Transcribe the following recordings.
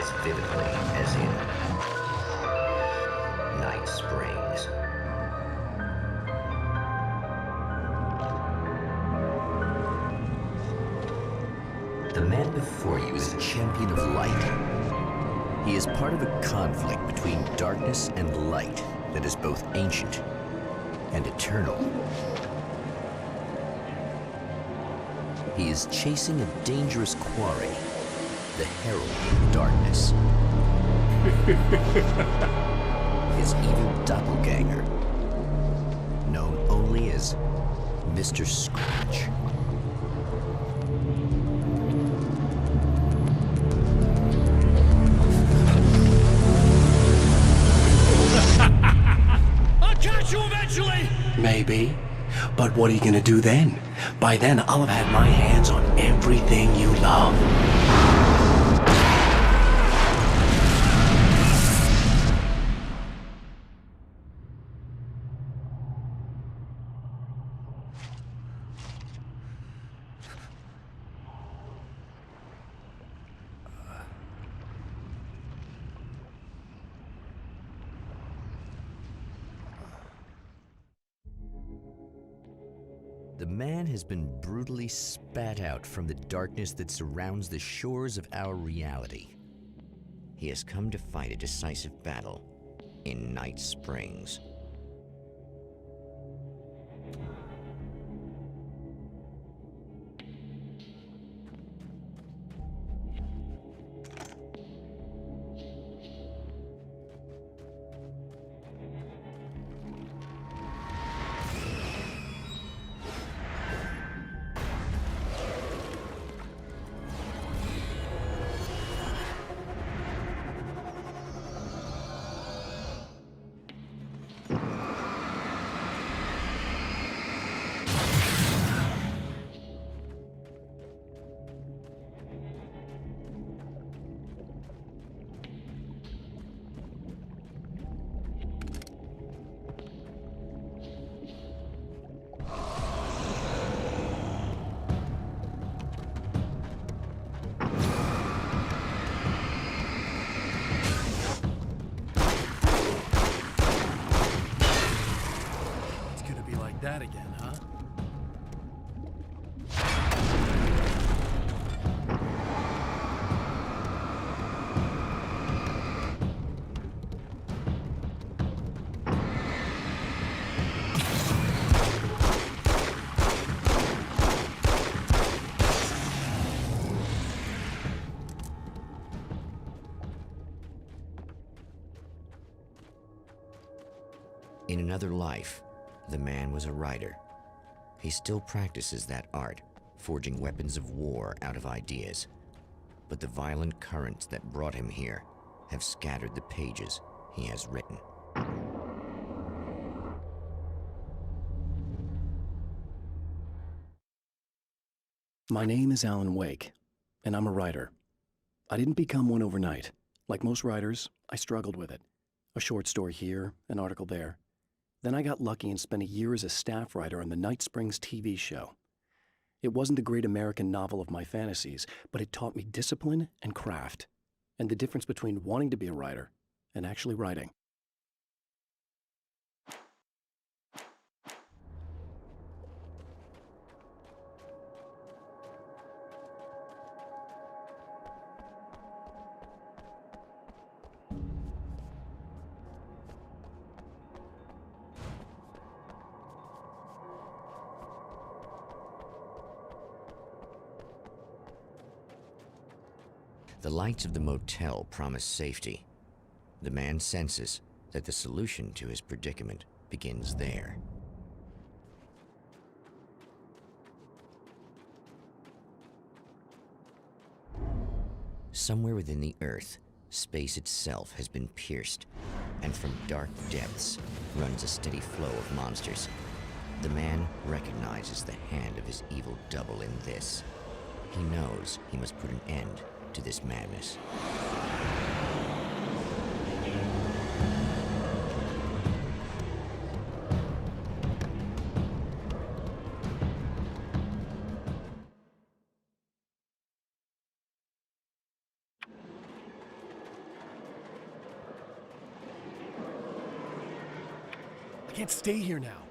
as vividly as in Night Springs. The man before you is a champion of light. He is part of a conflict between darkness and light that is both ancient and eternal. He is chasing a dangerous quarry, the Herald of Darkness. His evil doppelganger, known only as Mr. Scratch. I'll catch you eventually! Maybe. But what are you gonna do then? By then, I'll have had my hands on everything you love. The man has been brutally spat out from the darkness that surrounds the shores of our reality. He has come to fight a decisive battle in Night Springs. That again, huh? In another life, the man was a writer. He still practices that art, forging weapons of war out of ideas. But the violent currents that brought him here have scattered the pages he has written. My name is Alan Wake, and I'm a writer. I didn't become one overnight. Like most writers, I struggled with it. A short story here, an article there. Then I got lucky and spent a year as a staff writer on the Night Springs TV show. It wasn't the great American novel of my fantasies, but it taught me discipline and craft, and the difference between wanting to be a writer and actually writing. The lights of the motel promise safety. The man senses that the solution to his predicament begins there. Somewhere within the Earth, space itself has been pierced, and from dark depths runs a steady flow of monsters. The man recognizes the hand of his evil double in this. He knows he must put an end to this madness. can't stay here now.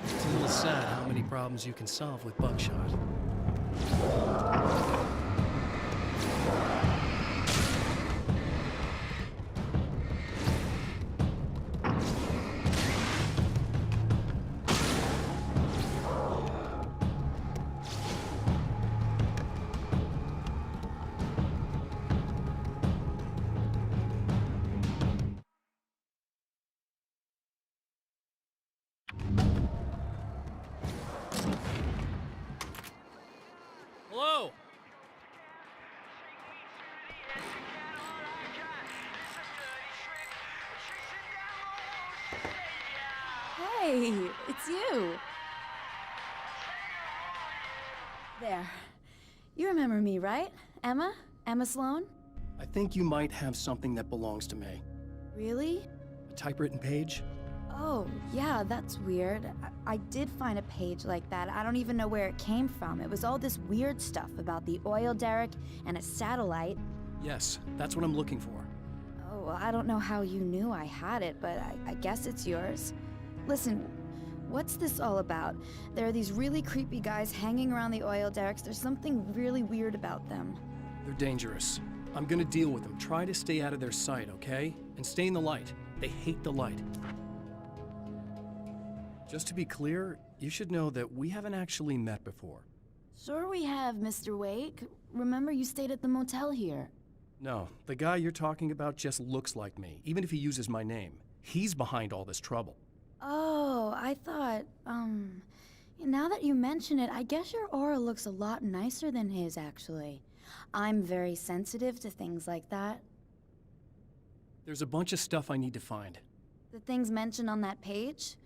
It's a little sad how many problems you can solve with buckshot. Hello? Hey, it's you. There. You remember me, right? Emma? Emma Sloan? I think you might have something that belongs to me. Really? A typewritten page? Oh, yeah, that's weird. I did find a page like that. I don't even know where it came from. It was all this weird stuff about the oil derrick and a satellite. Yes, that's what I'm looking for. Oh, well, I don't know how you knew I had it, but I guess it's yours. Listen, what's this all about? There are these really creepy guys hanging around the oil derricks. There's something really weird about them. They're dangerous. I'm gonna deal with them. Try to stay out of their sight, okay? And stay in the light. They hate the light. Just to be clear, you should know that we haven't actually met before. Sure we have, Mr. Wake. Remember you stayed at the motel here. No, the guy you're talking about just looks like me, even if he uses my name. He's behind all this trouble. Oh, I thought, now that you mention it, I guess your aura looks a lot nicer than his, actually. I'm very sensitive to things like that. There's a bunch of stuff I need to find. The things mentioned on that page?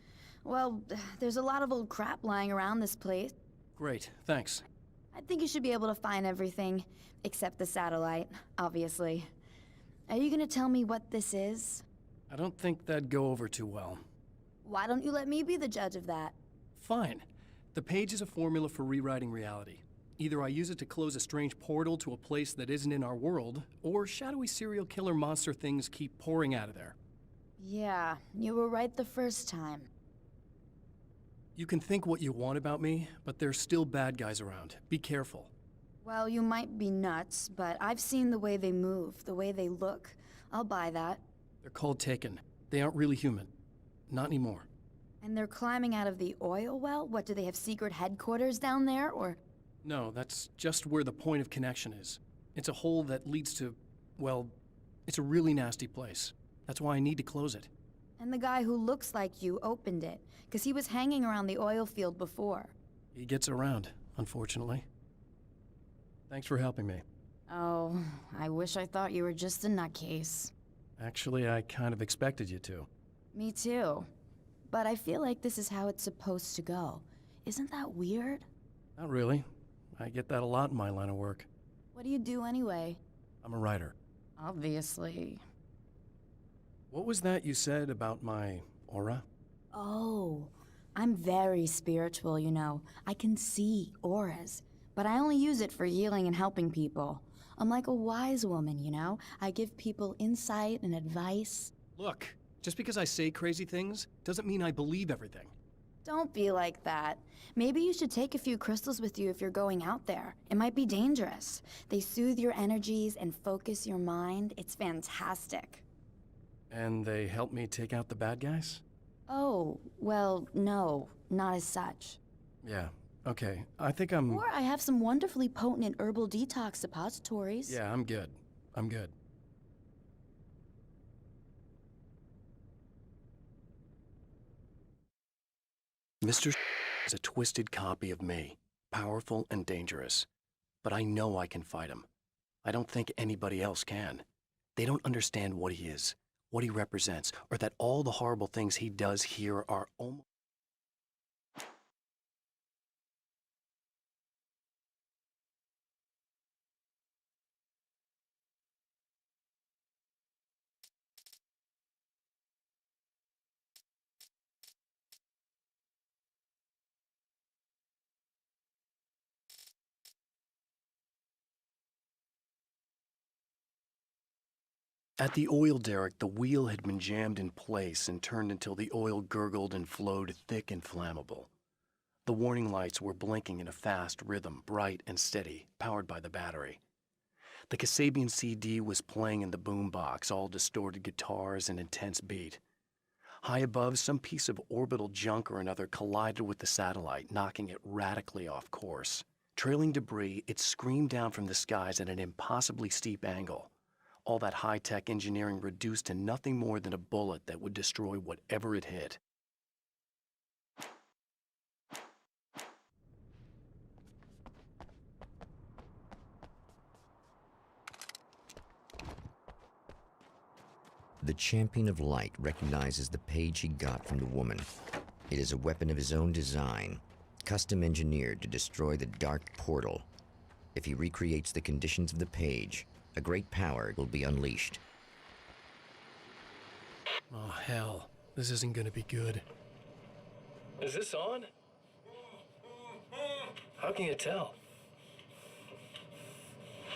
Well, there's a lot of old crap lying around this place. Great, thanks. I think you should be able to find everything, except the satellite, obviously. Are you gonna tell me what this is? I don't think that'd go over too well. Why don't you let me be the judge of that? Fine. The page is a formula for rewriting reality. Either I use it to close a strange portal to a place that isn't in our world, or shadowy serial killer monster things keep pouring out of there. Yeah, you were right the first time. You can think what you want about me, but there's still bad guys around. Be careful. Well, you might be nuts, but I've seen the way they move, the way they look. I'll buy that. They're called Taken. They aren't really human. Not anymore. And they're climbing out of the oil well? What, do they have secret headquarters down there, or...? No, that's just where the point of connection is. It's a hole that leads to, well, it's a really nasty place. That's why I need to close it. And the guy who looks like you opened it, because he was hanging around the oil field before. He gets around, unfortunately. Thanks for helping me. Oh, I wish I thought you were just a nutcase. Actually, I kind of expected you to. Me too. But I feel like this is how it's supposed to go. Isn't that weird? Not really. I get that a lot in my line of work. What do you do anyway? I'm a writer. Obviously. What was that you said about my aura? Oh, I'm very spiritual, you know. I can see auras, but I only use it for healing and helping people. I'm like a wise woman, you know? I give people insight and advice. Look, just because I say crazy things doesn't mean I believe everything. Don't be like that. Maybe you should take a few crystals with you if you're going out there. It might be dangerous. They soothe your energies and focus your mind. It's fantastic. And they help me take out the bad guys? Oh, well, no, not as such. Yeah, okay. I think I'm... Or I have some wonderfully potent herbal detox suppositories. Yeah, I'm good. I'm good. Mr. is a twisted copy of me, powerful and dangerous. But I know I can fight him. I don't think anybody else can. They don't understand what he is, what he represents, or that all the horrible things he does here are almost... At the oil derrick, the wheel had been jammed in place and turned until the oil gurgled and flowed thick and flammable. The warning lights were blinking in a fast rhythm, bright and steady, powered by the battery. The Kasabian CD was playing in the boombox, all distorted guitars and intense beat. High above, some piece of orbital junk or another collided with the satellite, knocking it radically off course. Trailing debris, it screamed down from the skies at an impossibly steep angle. All that high-tech engineering reduced to nothing more than a bullet that would destroy whatever it hit. The Champion of Light recognizes the page he got from the woman. It is a weapon of his own design, custom engineered to destroy the dark portal. If he recreates the conditions of the page, a great power will be unleashed. Oh, hell. This isn't gonna be good. Is this on? How can you tell?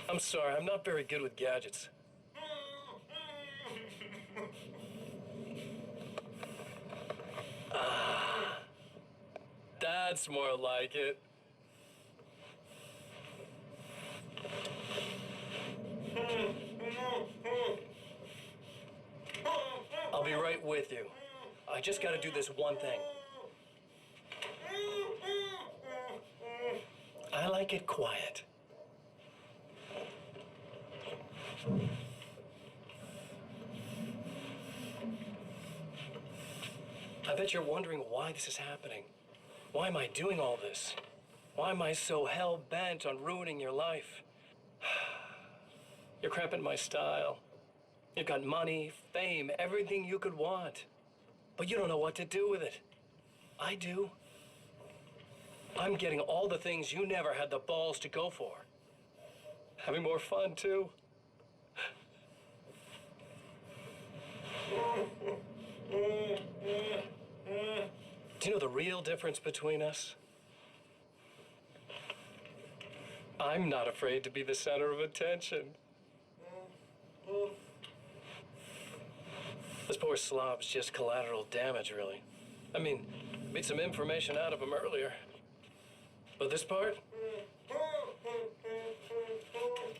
I'm sorry, I'm not very good with gadgets. That's more like it. I'll be right with you. I just gotta do this one thing. I like it quiet. I bet you're wondering why this is happening. Why am I doing all this? Why am I so hell-bent on ruining your life? You're cramping my style. You've got money, fame, everything you could want. But you don't know what to do with it. I do. I'm getting all the things you never had the balls to go for. Having more fun, too. Do you know the real difference between us? I'm not afraid to be the center of attention. This poor slob's just collateral damage, really. I mean, beat some information out of him earlier. But this part?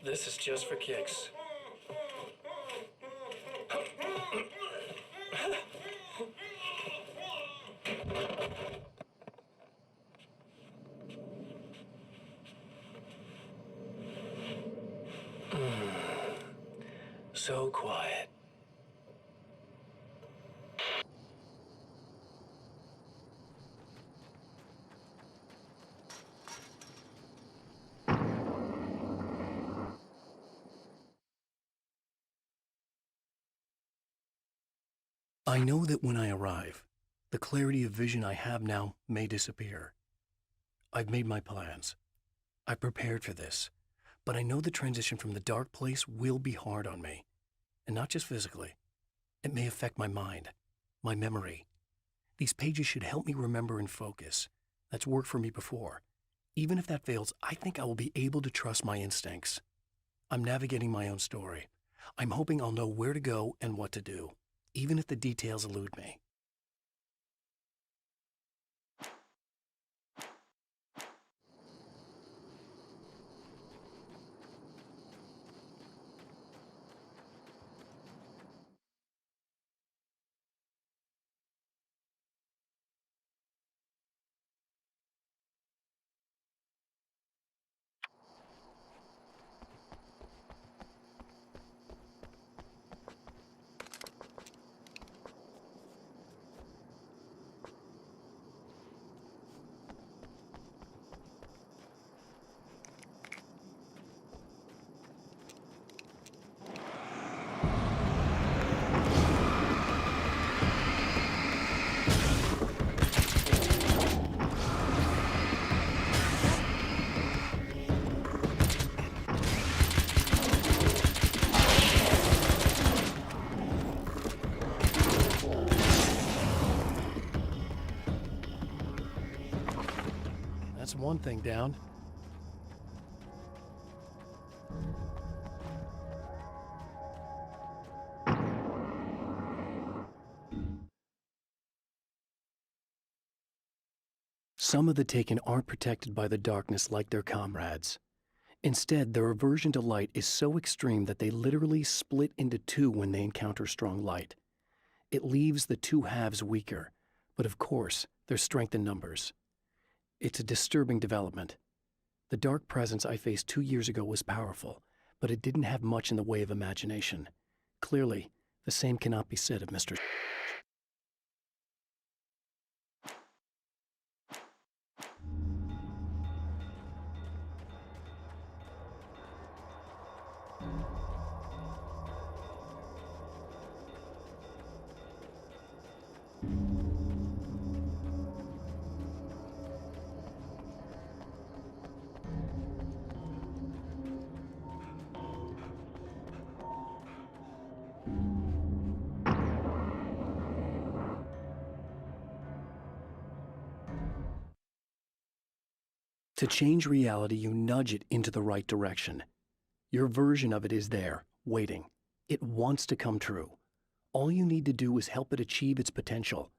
This is just for kicks. So quiet. I know that when I arrive, the clarity of vision I have now may disappear. I've made my plans. I've prepared for this, but I know the transition from the dark place will be hard on me, and not just physically. It may affect my mind, my memory. These pages should help me remember and focus. That's worked for me before. Even if that fails, I think I will be able to trust my instincts. I'm navigating my own story. I'm hoping I'll know where to go and what to do, even if the details elude me. That's one thing down. Some of the Taken aren't protected by the darkness like their comrades. Instead, their aversion to light is so extreme that they literally split into two when they encounter strong light. It leaves the two halves weaker, but of course, there's strength in numbers. It's a disturbing development. The dark presence I faced 2 years ago was powerful, but it didn't have much in the way of imagination. Clearly, the same cannot be said of Mr. To change reality, you nudge it into the right direction. Your version of it is there, waiting. It wants to come true. All you need to do is help it achieve its potential.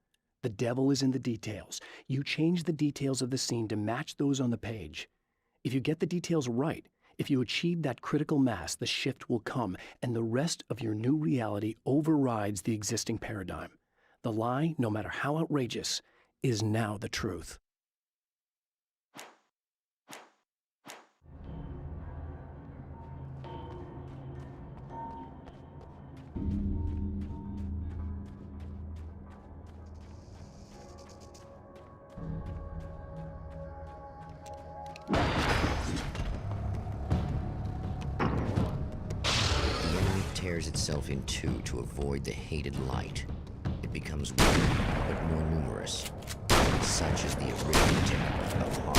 The devil is in the details. You change the details of the scene to match those on the page. If you get the details right, if you achieve that critical mass, the shift will come, and the rest of your new reality overrides the existing paradigm. The lie, no matter how outrageous, is now the truth. Tears itself in two to avoid the hated light. It becomes weaker, but more numerous. Such is the arithmetic of harm.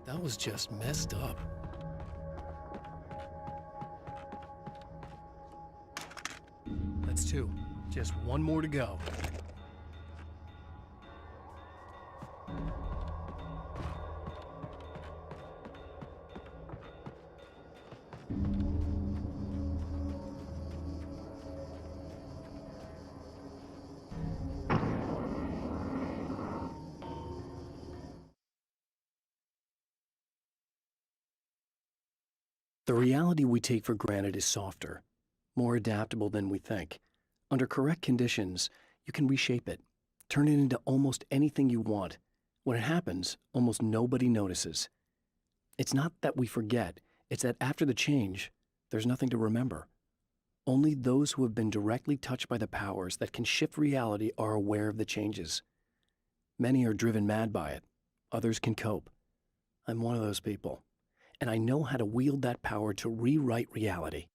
That was just messed up. That's two. Just one more to go. The reality we take for granted is softer, more adaptable than we think. Under correct conditions, you can reshape it, turn it into almost anything you want. When it happens, almost nobody notices. It's not that we forget, it's that after the change, there's nothing to remember. Only those who have been directly touched by the powers that can shift reality are aware of the changes. Many are driven mad by it, others can cope. I'm one of those people, and I know how to wield that power to rewrite reality.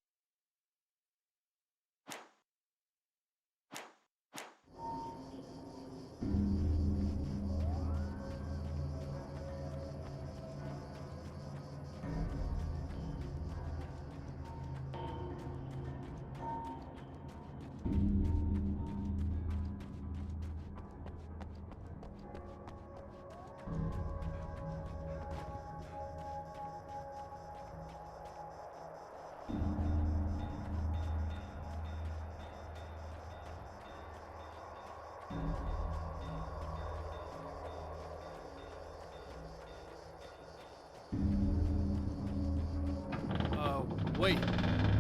Wait.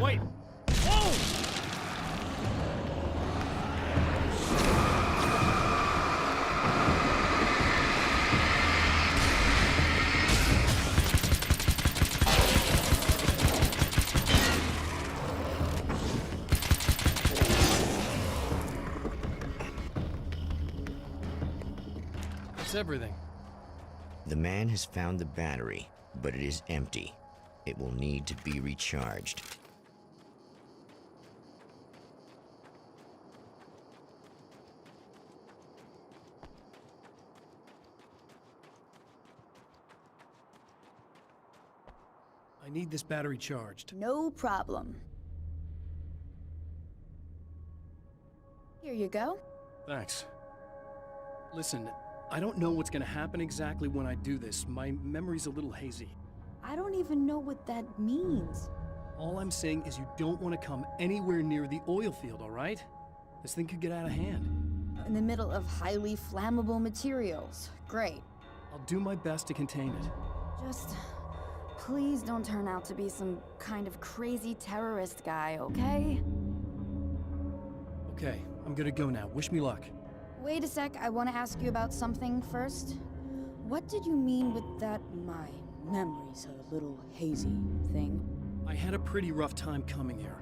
Wait! Whoa! That's everything. The man has found the battery, but it is empty. It will need to be recharged. I need this battery charged. No problem. Here you go. Thanks. Listen, I don't know what's gonna happen exactly when I do this. My memory's a little hazy. I don't even know what that means. All I'm saying is you don't want to come anywhere near the oil field, all right? This thing could get out of hand. In the middle of highly flammable materials. Great. I'll do my best to contain it. Just please don't turn out to be some kind of crazy terrorist guy, okay? Okay, I'm gonna go now. Wish me luck. Wait a sec, I want to ask you about something first. What did you mean with that my memory's a little hazy thing? I had a pretty rough time coming here.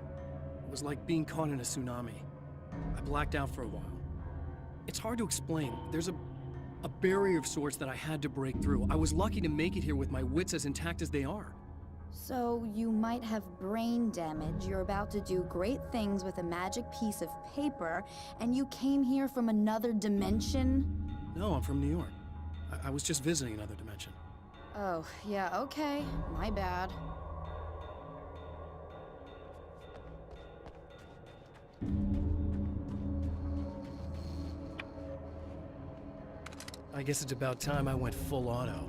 It was like being caught in a tsunami. I blacked out for a while. It's hard to explain. There's a barrier of sorts that I had to break through. I was lucky to make it here with my wits as intact as they are. So you might have brain damage, you're about to do great things with a magic piece of paper, and you came here from another dimension? No, I'm from New York. I was just visiting another dimension. Oh, yeah, okay. My bad. I guess it's about time I went full auto.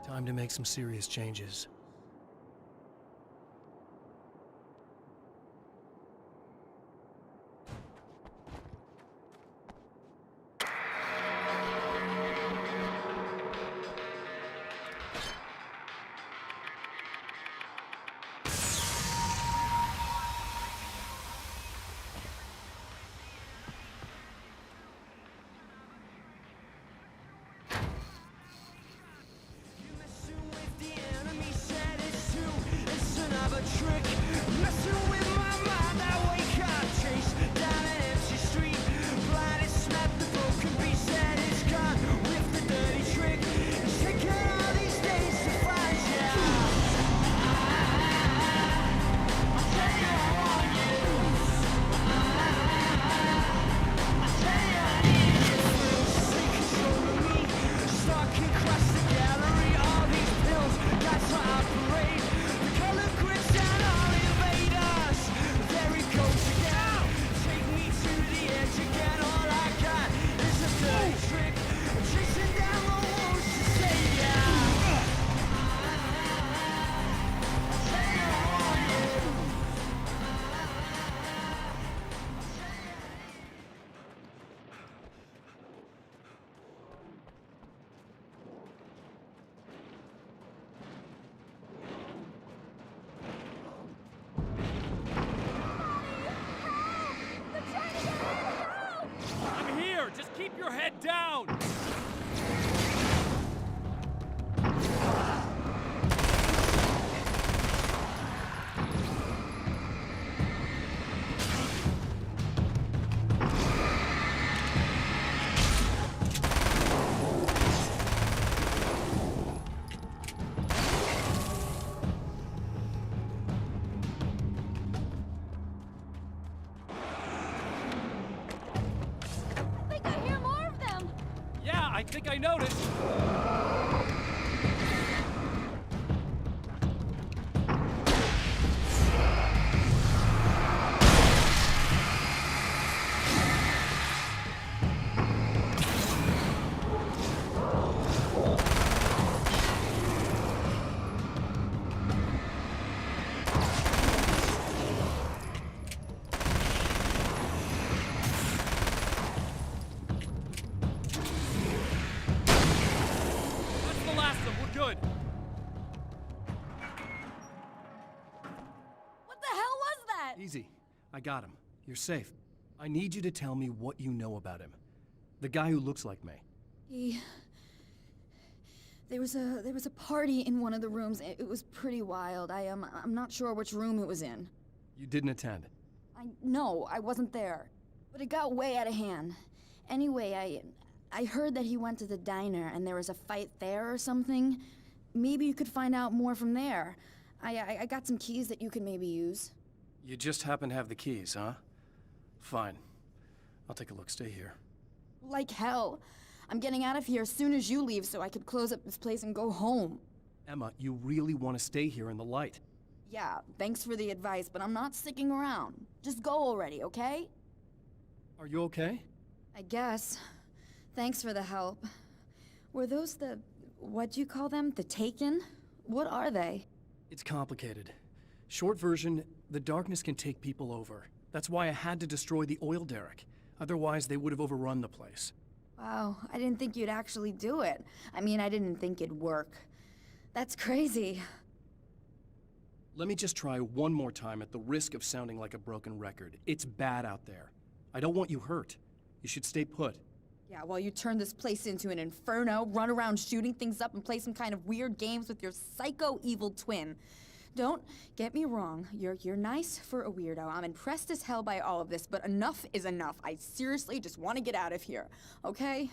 Time to make some serious changes. Messing with the enemy. down! I think I hear more of them! Yeah, I think I noticed. That's the last of them. We're good. What the hell was that? Easy. I got him. You're safe. I need you to tell me what you know about him. The guy who looks like me. There was a party in one of the rooms. It was pretty wild. I'm not sure which room it was in. You didn't attend. No, I wasn't there. But it got way out of hand. Anyway, I heard that he went to the diner and there was a fight there or something. Maybe you could find out more from there. I got some keys that you could maybe use. You just happen to have the keys, huh? Fine. I'll take a look. Stay here. Like hell. I'm getting out of here as soon as you leave so I could close up this place and go home. Emma, you really want to stay here in the light. Yeah, thanks for the advice, but I'm not sticking around. Just go already, okay? Are you okay? I guess. Thanks for the help. Were those what'd you call them? The Taken? What are they? It's complicated. Short version, the darkness can take people over. That's why I had to destroy the oil derrick. Otherwise, they would have overrun the place. Wow, I didn't think you'd actually do it. I mean, I didn't think it'd work. That's crazy. Let me just try one more time at the risk of sounding like a broken record. It's bad out there. I don't want you hurt. You should stay put. Yeah, while you turn this place into an inferno, run around shooting things up and play some kind of weird games with your psycho evil twin. Don't get me wrong, you're nice for a weirdo. I'm impressed as hell by all of this, but enough is enough. I seriously just want to get out of here, okay?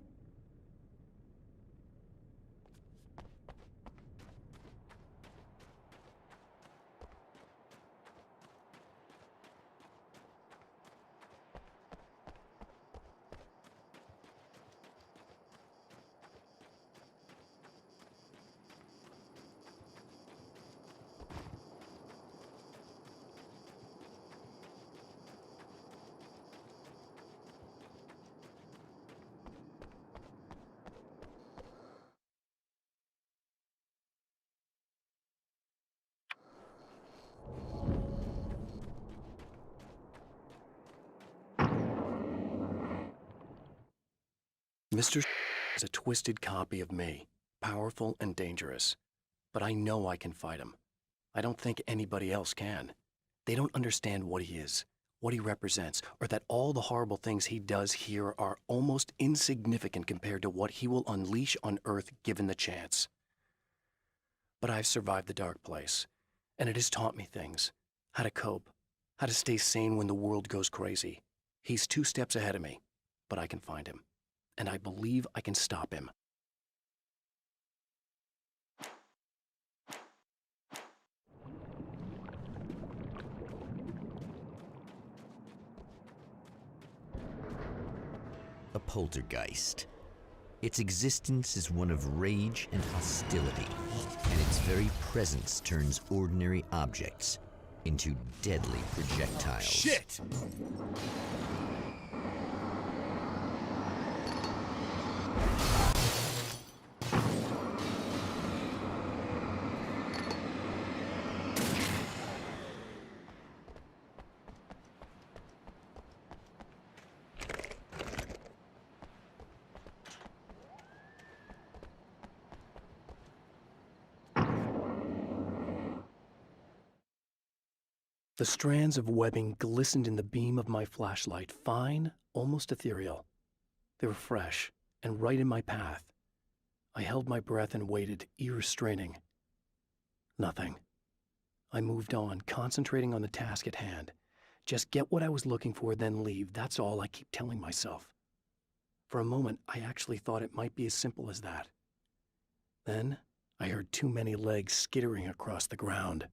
Mr. is a twisted copy of me, powerful and dangerous. But I know I can fight him. I don't think anybody else can. They don't understand what he is, what he represents, or that all the horrible things he does here are almost insignificant compared to what he will unleash on Earth given the chance. But I've survived the dark place, and it has taught me things. How to cope, how to stay sane when the world goes crazy. He's 2 steps ahead of me, but I can find him. And I believe I can stop him. A poltergeist. Its existence is one of rage and hostility, and its very presence turns ordinary objects into deadly projectiles. Shit! The strands of webbing glistened in the beam of my flashlight, fine, almost ethereal. They were fresh, and right in my path. I held my breath and waited, ears straining. Nothing. I moved on, concentrating on the task at hand. Just get what I was looking for, then leave. That's all I keep telling myself. For a moment, I actually thought it might be as simple as that. Then, I heard too many legs skittering across the ground.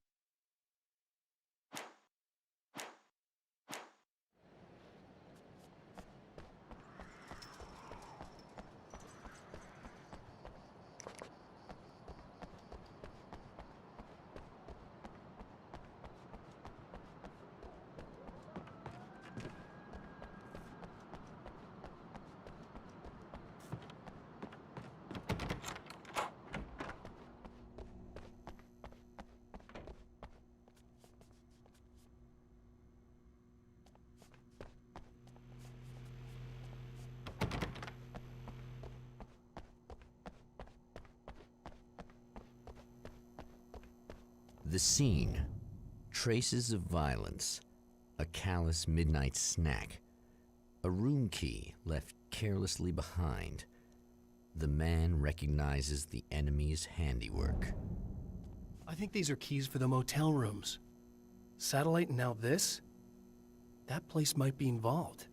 The scene. Traces of violence. A callous midnight snack. A room key left carelessly behind. The man recognizes the enemy's handiwork. I think these are keys for the motel rooms. Satellite and now this? That place might be involved.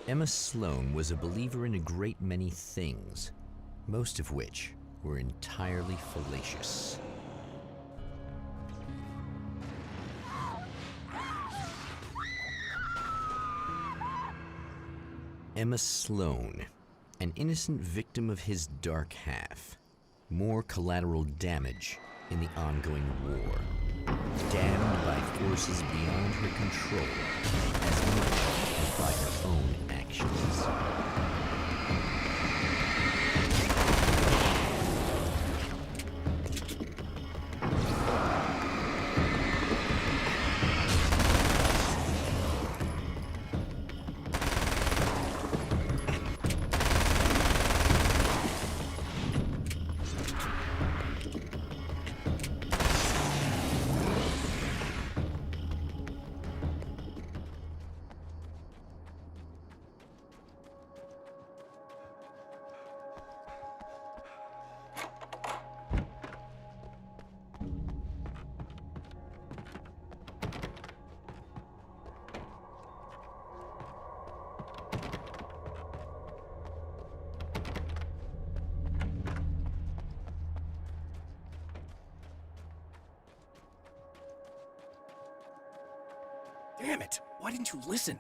Emma Sloan was a believer in a great many things, most of which were entirely fallacious. Emma Sloan, an innocent victim of his dark half. More collateral damage in the ongoing war. Damned by forces beyond her control, as much as by her own actions. Damn it! Why didn't you listen?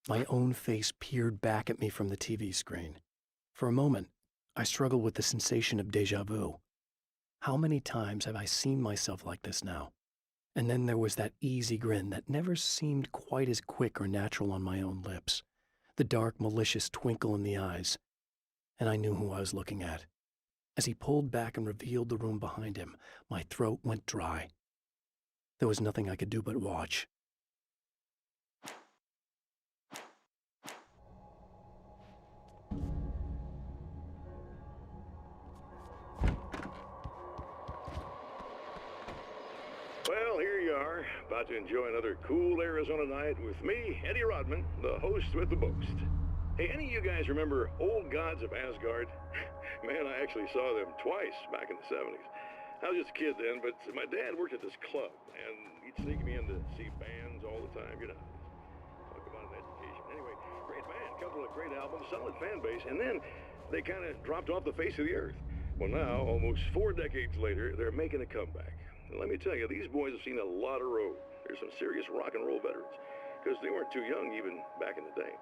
My own face peered back at me from the TV screen. For a moment, I struggled with the sensation of déjà vu. How many times have I seen myself like this now? And then there was that easy grin that never seemed quite as quick or natural on my own lips. The dark, malicious twinkle in the eyes. And I knew who I was looking at. As he pulled back and revealed the room behind him, my throat went dry. There was nothing I could do but watch. Well, here you are, about to enjoy another cool Arizona night with me, Eddie Rodman, the host with the boast. Hey, any of you guys remember Old Gods of Asgard? Man, I actually saw them twice back in the 70s. I was just a kid then, but my dad worked at this club, and he'd sneak me in to see bands all the time, you know. Talk about an education. Anyway, great band, couple of great albums, solid fan base, and then they kind of dropped off the face of the earth. Well, now, almost 4 decades later, they're making a comeback. And let me tell you, these boys have seen a lot of road. There's some serious rock and roll veterans, because they weren't too young even back in the day.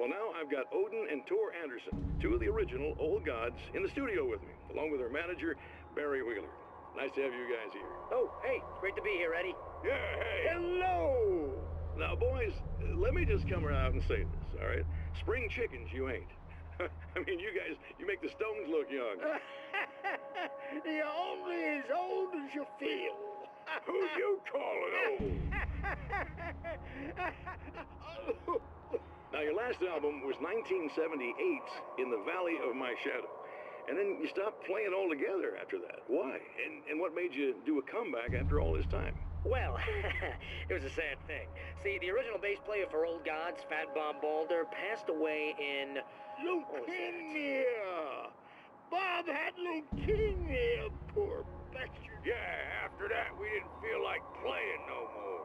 Well, now I've got Odin and Tor Anderson, two of the original Old Gods, in the studio with me, along with their manager, Barry Wheeler. Nice to have you guys here. Oh, hey, it's great to be here, Eddie. Yeah, hey. Hello! Now, boys, let me just come out and say this, all right? Spring chickens, you ain't. I mean, you guys, you make the Stones look young. You're only as old as you feel. Who you calling old? Now, your last album was 1978's In the Valley of My Shadow. And then you stopped playing altogether after that. Why? And what made you do a comeback after all this time? Well, it was a sad thing. See, the original bass player for Old Gods, Fat Bob Balder, passed away in... Leukemia! Bob had leukemia, poor bastard. Yeah, after that, we didn't feel like playing no more.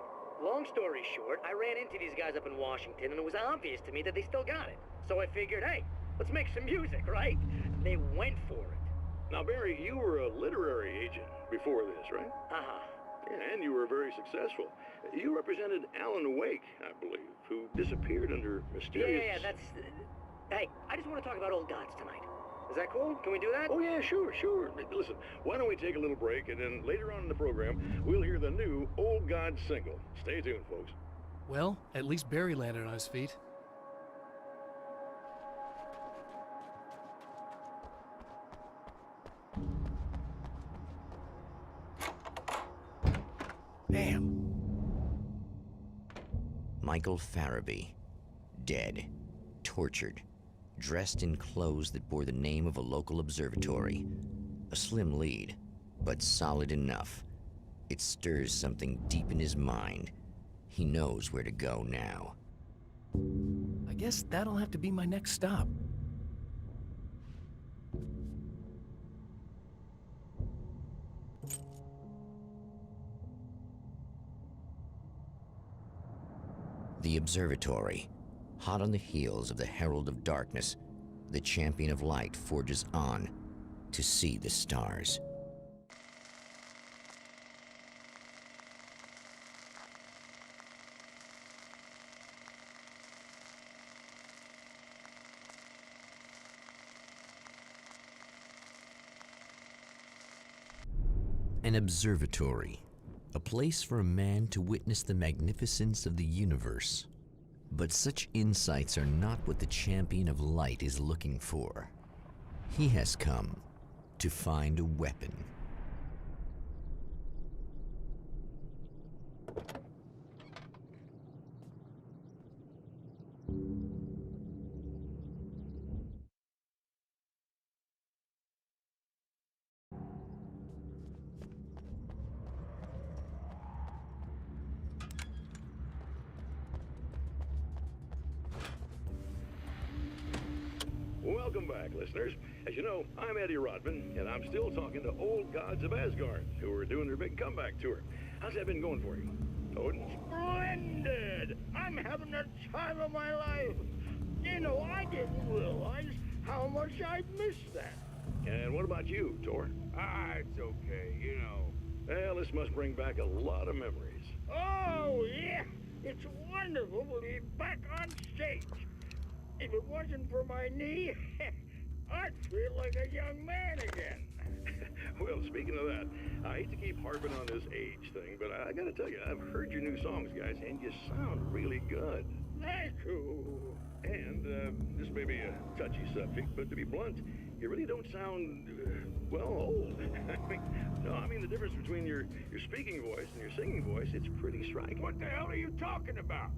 Long story short, I ran into these guys up in Washington, and it was obvious to me that they still got it. So I figured, hey, let's make some music, right? They went for it. Now, Barry, you were a literary agent before this, right? Uh-huh. Yeah, and you were very successful. You represented Alan Wake, I believe, who disappeared under mysterious... Yeah, that's... Hey, I just want to talk about Old Gods tonight. Is that cool? Can we do that? Oh, yeah, sure. Listen, why don't we take a little break, and then later on in the program, we'll hear the new Old Gods single. Stay tuned, folks. Well, at least Barry landed on his feet. Damn. Michael Farabee, dead, tortured, dressed in clothes that bore the name of a local observatory. A slim lead, but solid enough. It stirs something deep in his mind. He knows where to go now. I guess that'll have to be my next stop. The observatory, hot on the heels of the Herald of Darkness, the champion of light forges on to see the stars. An observatory, a place for a man to witness the magnificence of the universe. But such insights are not what the champion of light is looking for. He has come to find a weapon. Welcome back, listeners. As you know, I'm Eddie Rodman, and I'm still talking to Old Gods of Asgard, who are doing their big comeback tour. How's that been going for you? Odin? Splendid! I'm having the time of my life. You know, I didn't realize how much I'd missed that. And what about you, Tor? It's okay, you know. Well, this must bring back a lot of memories. Oh, yeah. It's wonderful to be back on stage. If it wasn't for my knee, I'd feel like a young man again. Well, speaking of that, I hate to keep harping on this age thing, but I gotta tell you, I've heard your new songs, guys, and you sound really good. Thank you. And this may be a touchy subject, but to be blunt, you really don't sound, well, old. I mean, the difference between your speaking voice and your singing voice, it's pretty striking. What the hell are you talking about?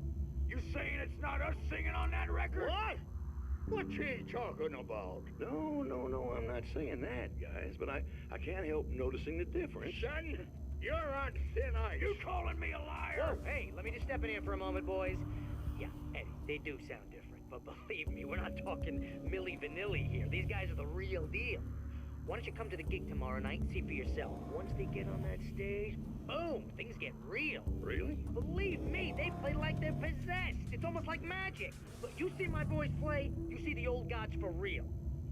You saying it's not us singing on that record? What? What's he talking about? No, I'm not saying that, guys, but I can't help noticing the difference. Son, you're on thin ice. You calling me a liar? Whoa, hey, let me just step in here for a moment, boys. Yeah, Eddie, they do sound different, but believe me, we're not talking Milli Vanilli here. These guys are the real deal. Why don't you come to the gig tomorrow night and see for yourself? Once they get on that stage, boom, things get real. Really? Believe me, they play like they're possessed. It's almost like magic. But you see my boys play, you see the Old Gods for real.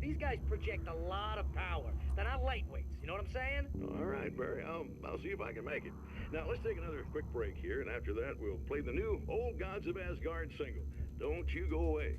These guys project a lot of power. They're not lightweights, you know what I'm saying? All right, Barry, I'll see if I can make it. Now, let's take another quick break here, and after that, we'll play the new Old Gods of Asgard single. Don't you go away.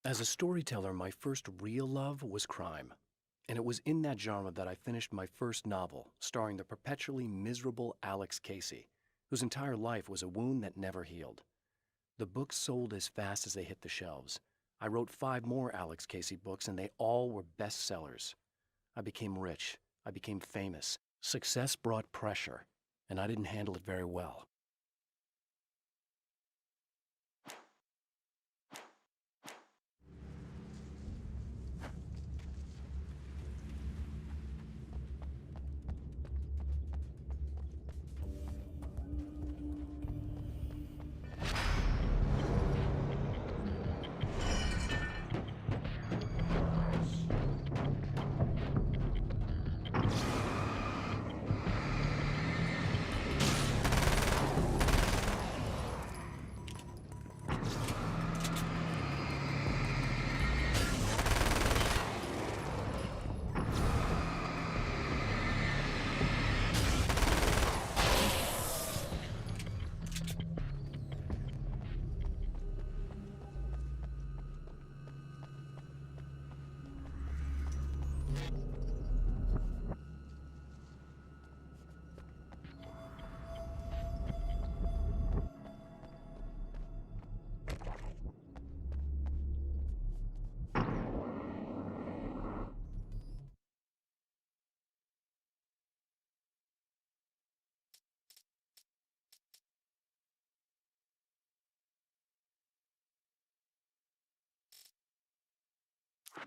As a storyteller, my first real love was crime. And it was in that genre that I finished my first novel, starring the perpetually miserable Alex Casey, whose entire life was a wound that never healed. The books sold as fast as they hit the shelves. I wrote 5 more Alex Casey books, and they all were bestsellers. I became rich. I became famous. Success brought pressure, and I didn't handle it very well.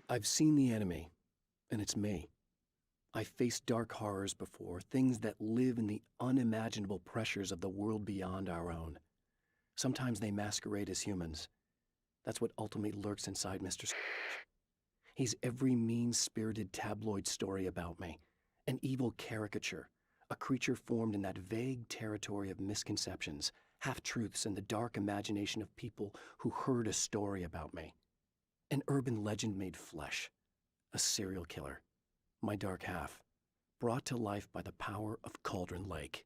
I've seen the enemy, and it's me. I've faced dark horrors before, things that live in the unimaginable pressures of the world beyond our own. Sometimes they masquerade as humans. That's what ultimately lurks inside Mr. He's every mean-spirited tabloid story about me, an evil caricature, a creature formed in that vague territory of misconceptions, half-truths, and the dark imagination of people who heard a story about me. An urban legend made flesh, a serial killer, my dark half, brought to life by the power of Cauldron Lake.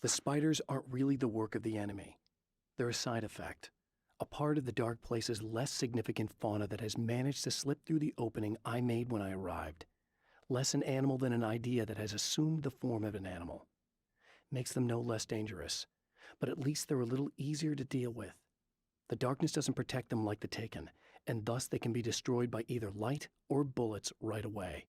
The spiders aren't really the work of the enemy. They're a side effect, a part of the dark place's less significant fauna that has managed to slip through the opening I made when I arrived. Less an animal than an idea that has assumed the form of an animal. Makes them no less dangerous, but at least they're a little easier to deal with. The darkness doesn't protect them like the Taken, and thus they can be destroyed by either light or bullets right away.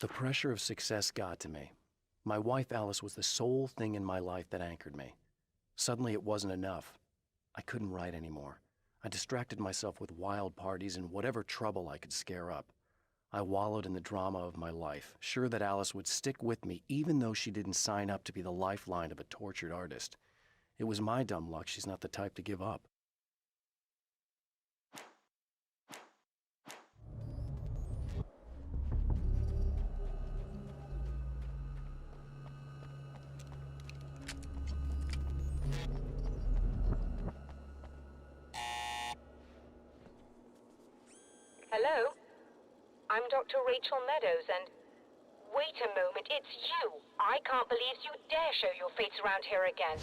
The pressure of success got to me. My wife Alice was the sole thing in my life that anchored me. Suddenly it wasn't enough. I couldn't write anymore. I distracted myself with wild parties and whatever trouble I could scare up. I wallowed in the drama of my life, sure that Alice would stick with me even though she didn't sign up to be the lifeline of a tortured artist. It was my dumb luck she's not the type to give up. Hello? I'm Dr. Rachel Meadows, and... Wait a moment, it's you! I can't believe you dare show your face around here again.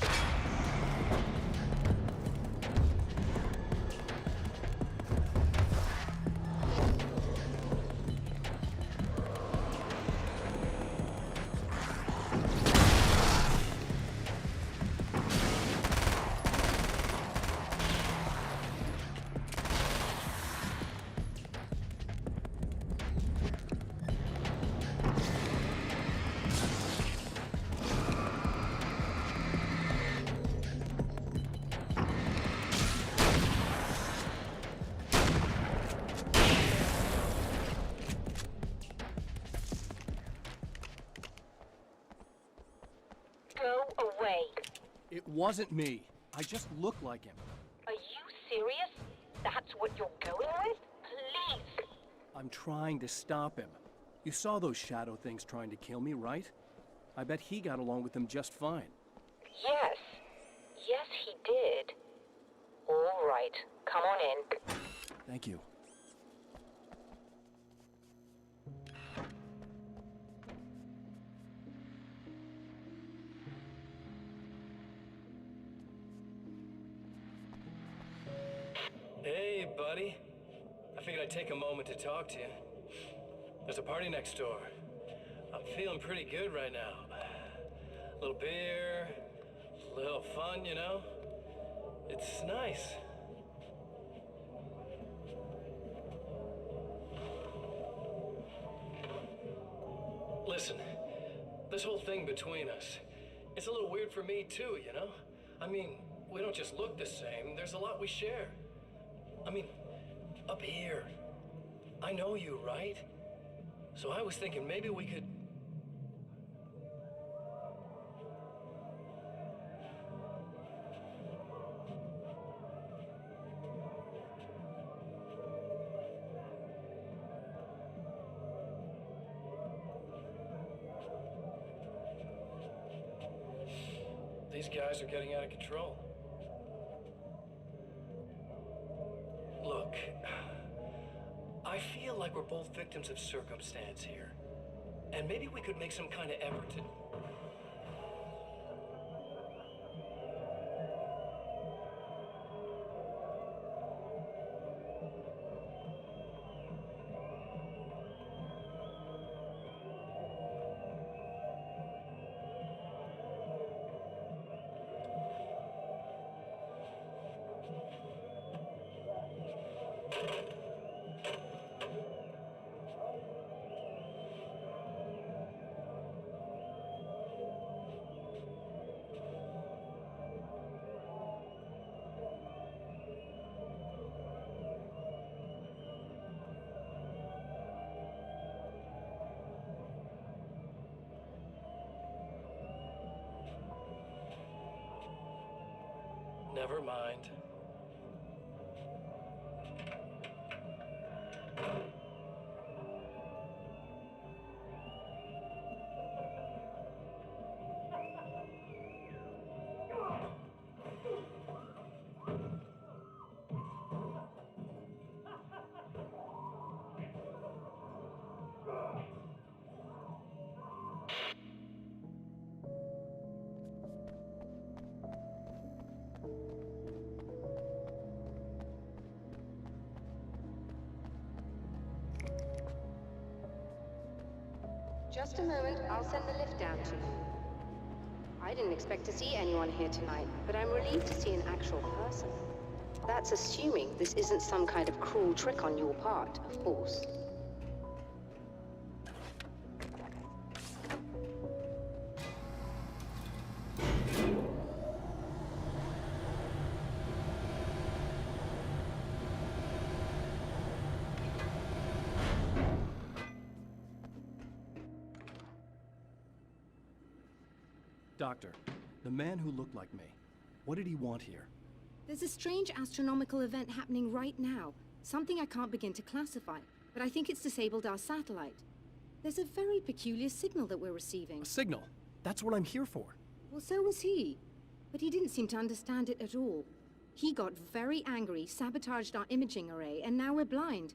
Go away. It wasn't me. I just look like him. Are you serious? That's what you're going with? Please. I'm trying to stop him. You saw those shadow things trying to kill me, right? I bet he got along with them just fine. Yes. Yes, he did. All right. Come on in. Thank you. Hey, buddy. I figured I'd take a moment to talk to you. There's a party next door. I'm feeling pretty good right now. A little beer, a little fun, you know? It's nice. Listen, this whole thing between us, it's a little weird for me too, you know? I mean, we don't just look the same, there's a lot we share. I mean, up here, I know you, right? So I was thinking maybe we could... These guys are getting out of control. Look, I feel like we're both victims of circumstance here. And maybe we could make some kind of effort to... Never mind. Just a moment, I'll send the lift down to you. I didn't expect to see anyone here tonight, but I'm relieved to see an actual person. That's assuming this isn't some kind of cruel trick on your part, of course. Doctor, the man who looked like me, what did he want here? There's a strange astronomical event happening right now. Something I can't begin to classify, but I think it's disabled our satellite. There's a very peculiar signal that we're receiving. A signal? That's what I'm here for. Well, so was he. But he didn't seem to understand it at all. He got very angry, sabotaged our imaging array, and now we're blind.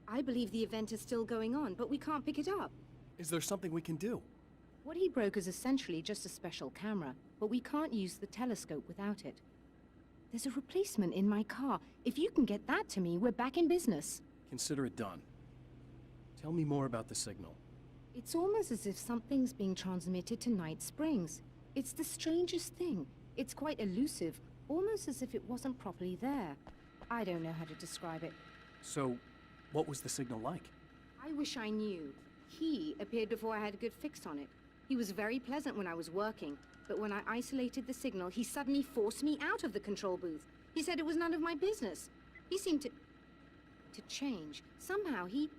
I believe the event is still going on, but we can't pick it up. Is there something we can do? What he broke is essentially just a special camera, but we can't use the telescope without it. There's a replacement in my car. If you can get that to me, we're back in business. Consider it done. Tell me more about the signal. It's almost as if something's being transmitted to Night Springs. It's the strangest thing. It's quite elusive, almost as if it wasn't properly there. I don't know how to describe it. So, what was the signal like? I wish I knew. He appeared before I had a good fix on it. He was very pleasant when I was working, but when I isolated the signal, he suddenly forced me out of the control booth. He said it was none of my business. He seemed to change. Somehow he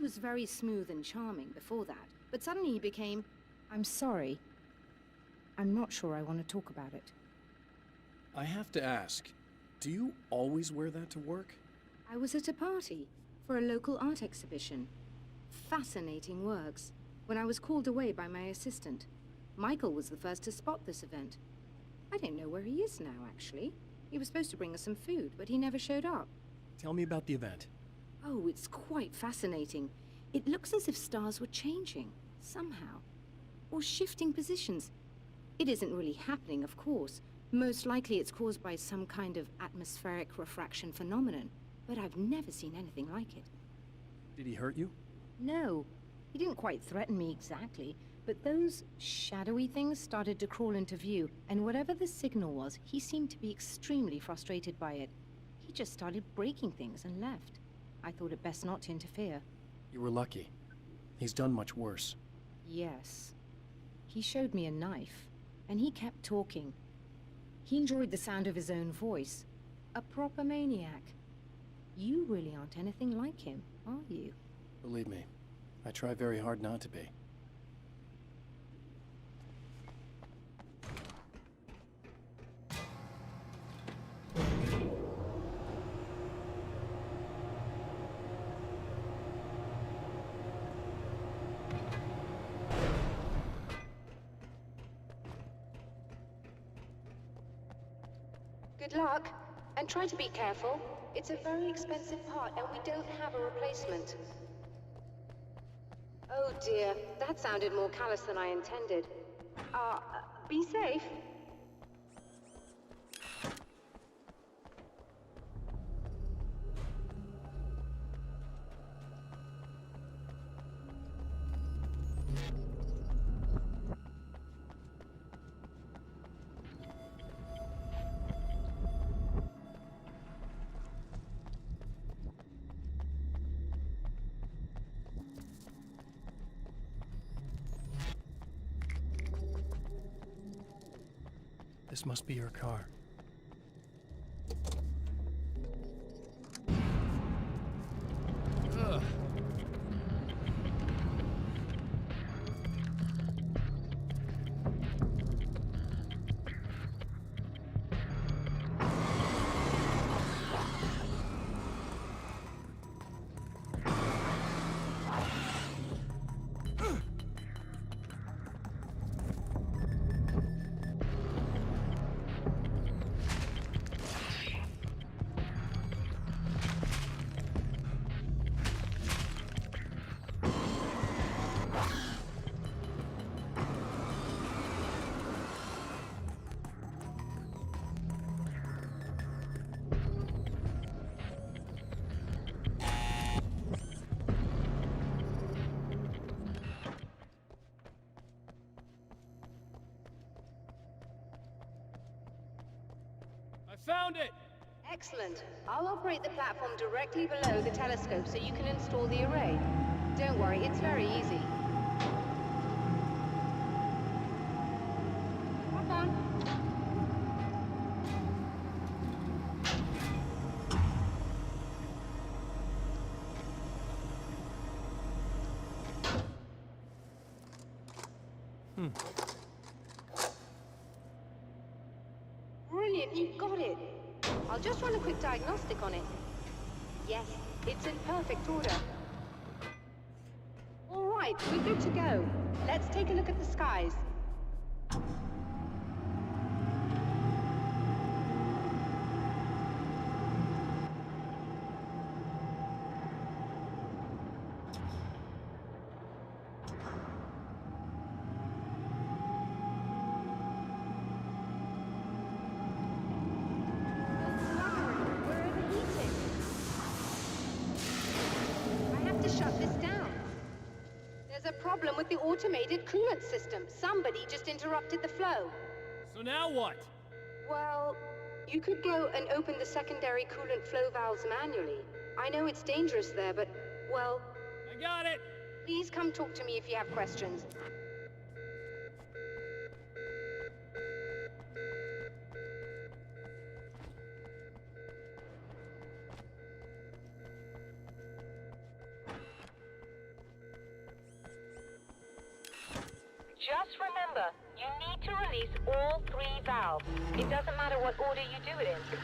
was very smooth and charming before that, but suddenly he became, I'm sorry. I'm not sure I want to talk about it. I have to ask, do you always wear that to work? I was at a party for a local art exhibition. Fascinating works. When I was called away by my assistant, Michael was the first to spot this event. I don't know where he is now, actually. He was supposed to bring us some food, but he never showed up. Tell me about the event. Oh, it's quite fascinating. It looks as if stars were changing, somehow. Or shifting positions. It isn't really happening, of course. Most likely it's caused by some kind of atmospheric refraction phenomenon. But I've never seen anything like it. Did he hurt you? No. He didn't quite threaten me exactly, but those shadowy things started to crawl into view, and whatever the signal was, he seemed to be extremely frustrated by it. He just started breaking things and left. I thought it best not to interfere. You were lucky. He's done much worse. Yes. He showed me a knife, and he kept talking. He enjoyed the sound of his own voice. A proper maniac. You really aren't anything like him, are you? Believe me, I try very hard not to be. Good luck, and try to be careful. It's a very expensive part, and we don't have a replacement. Oh dear, that sounded more callous than I intended. Be safe. This must be your car. Ugh. Found it! Excellent. I'll operate the platform directly below the telescope so you can install the array. Don't worry, it's very easy. Hop on. Brilliant, you got it. I'll just run a quick diagnostic on it. Yes, it's in perfect order. All right, we're good to go. Let's take a look at the skies. With the automated coolant system. Somebody just interrupted the flow. So now what? Well, you could go and open the secondary coolant flow valves manually. I know it's dangerous there, but, well... I got it! Please come talk to me if you have questions. Just remember, you need to release all 3 valves. It doesn't matter what order you do it in.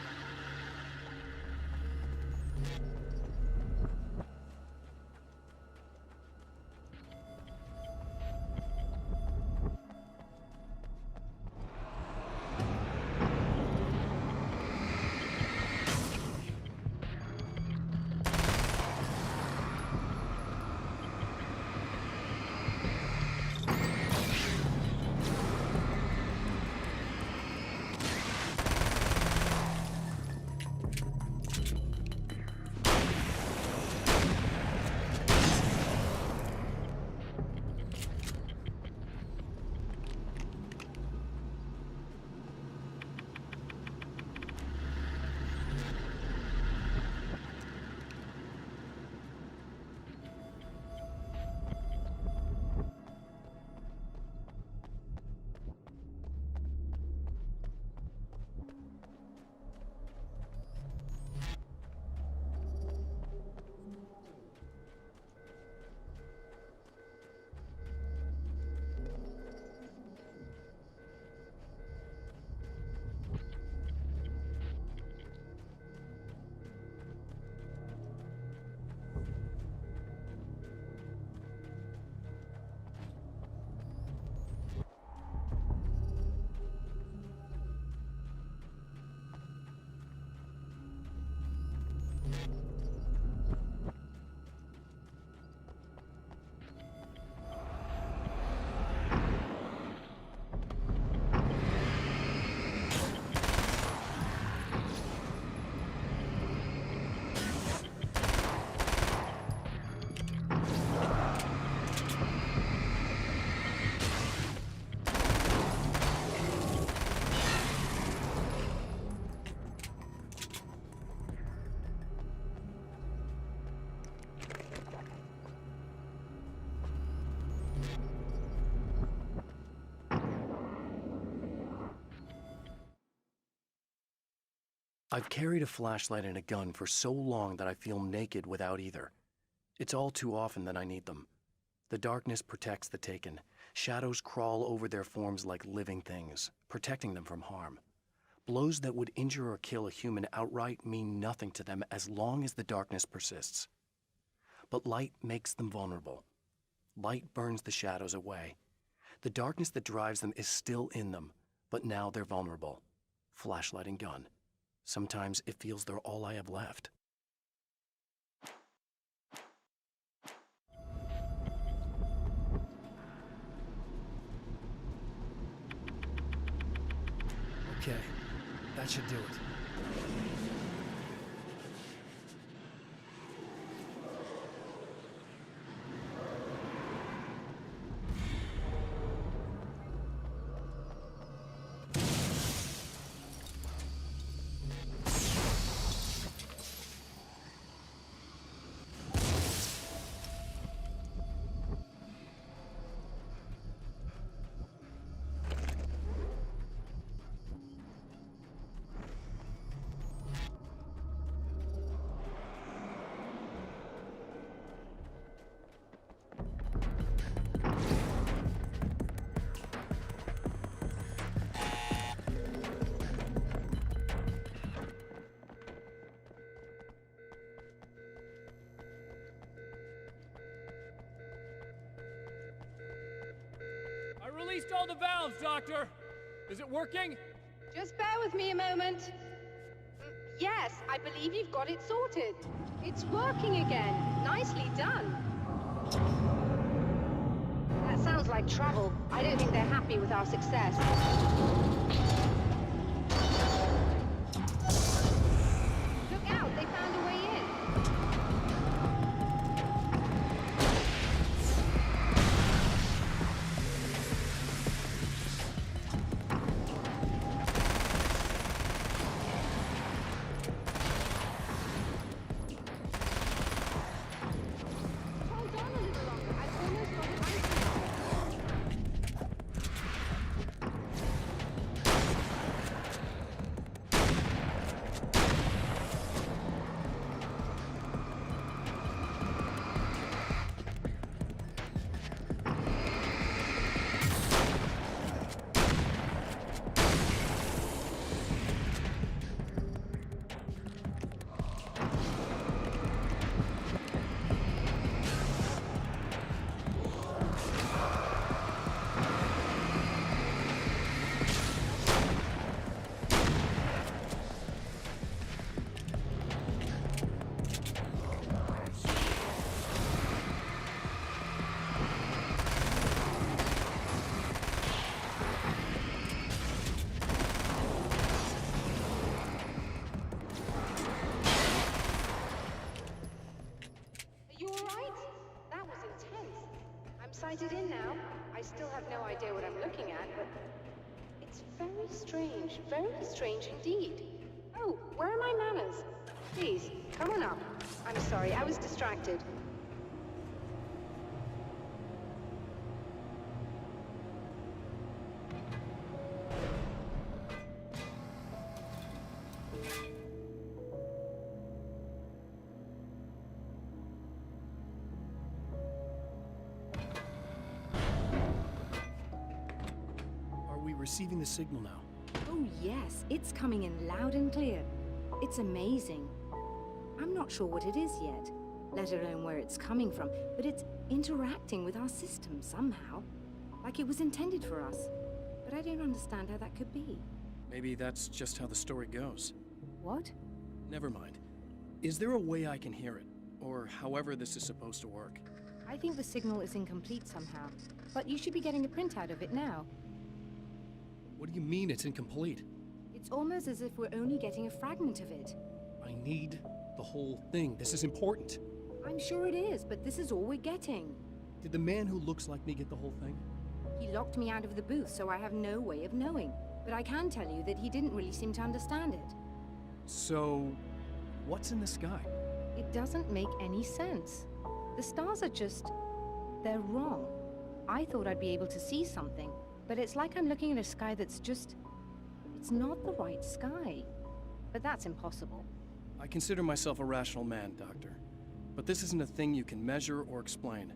I've carried a flashlight and a gun for so long that I feel naked without either. It's all too often that I need them. The darkness protects the taken. Shadows crawl over their forms like living things, protecting them from harm. Blows that would injure or kill a human outright mean nothing to them as long as the darkness persists. But light makes them vulnerable. Light burns the shadows away. The darkness that drives them is still in them, but now they're vulnerable. Flashlight and gun. Sometimes it feels they're all I have left. Okay, that should do it. released all the valves, Doctor! Is it working? Just bear with me a moment. Yes, I believe you've got it sorted. It's working again. Nicely done. That sounds like trouble. I don't think they're happy with our success. Look out, they found a way in. Hold on a little longer. I've almost got it isolated. Are you all right? That was intense. I'm sighted in now. I still have no idea what I'm looking at, but it's very strange indeed. Oh, where are my manners? Please, come on up. I'm sorry, I was distracted. Are we receiving the signal now? Oh, yes, it's coming in loud and clear. It's amazing. I'm not sure what it is yet, let alone where it's coming from, but it's interacting with our system somehow. Like it was intended for us. But I don't understand how that could be. Maybe that's just how the story goes. What? Never mind. Is there a way I can hear it? Or however this is supposed to work? I think the signal is incomplete somehow, but you should be getting a printout of it now. What do you mean it's incomplete? It's almost as if we're only getting a fragment of it. I need the whole thing. This is important. I'm sure it is, but this is all we're getting. Did the man who looks like me get the whole thing? He locked me out of the booth, so I have no way of knowing. But I can tell you that he didn't really seem to understand it. So, what's in the sky? It doesn't make any sense. The stars are just... they're wrong. I thought I'd be able to see something, but it's like I'm looking at a sky that's just... it's not the right sky. But that's impossible. I consider myself a rational man, Doctor. But this isn't a thing you can measure or explain.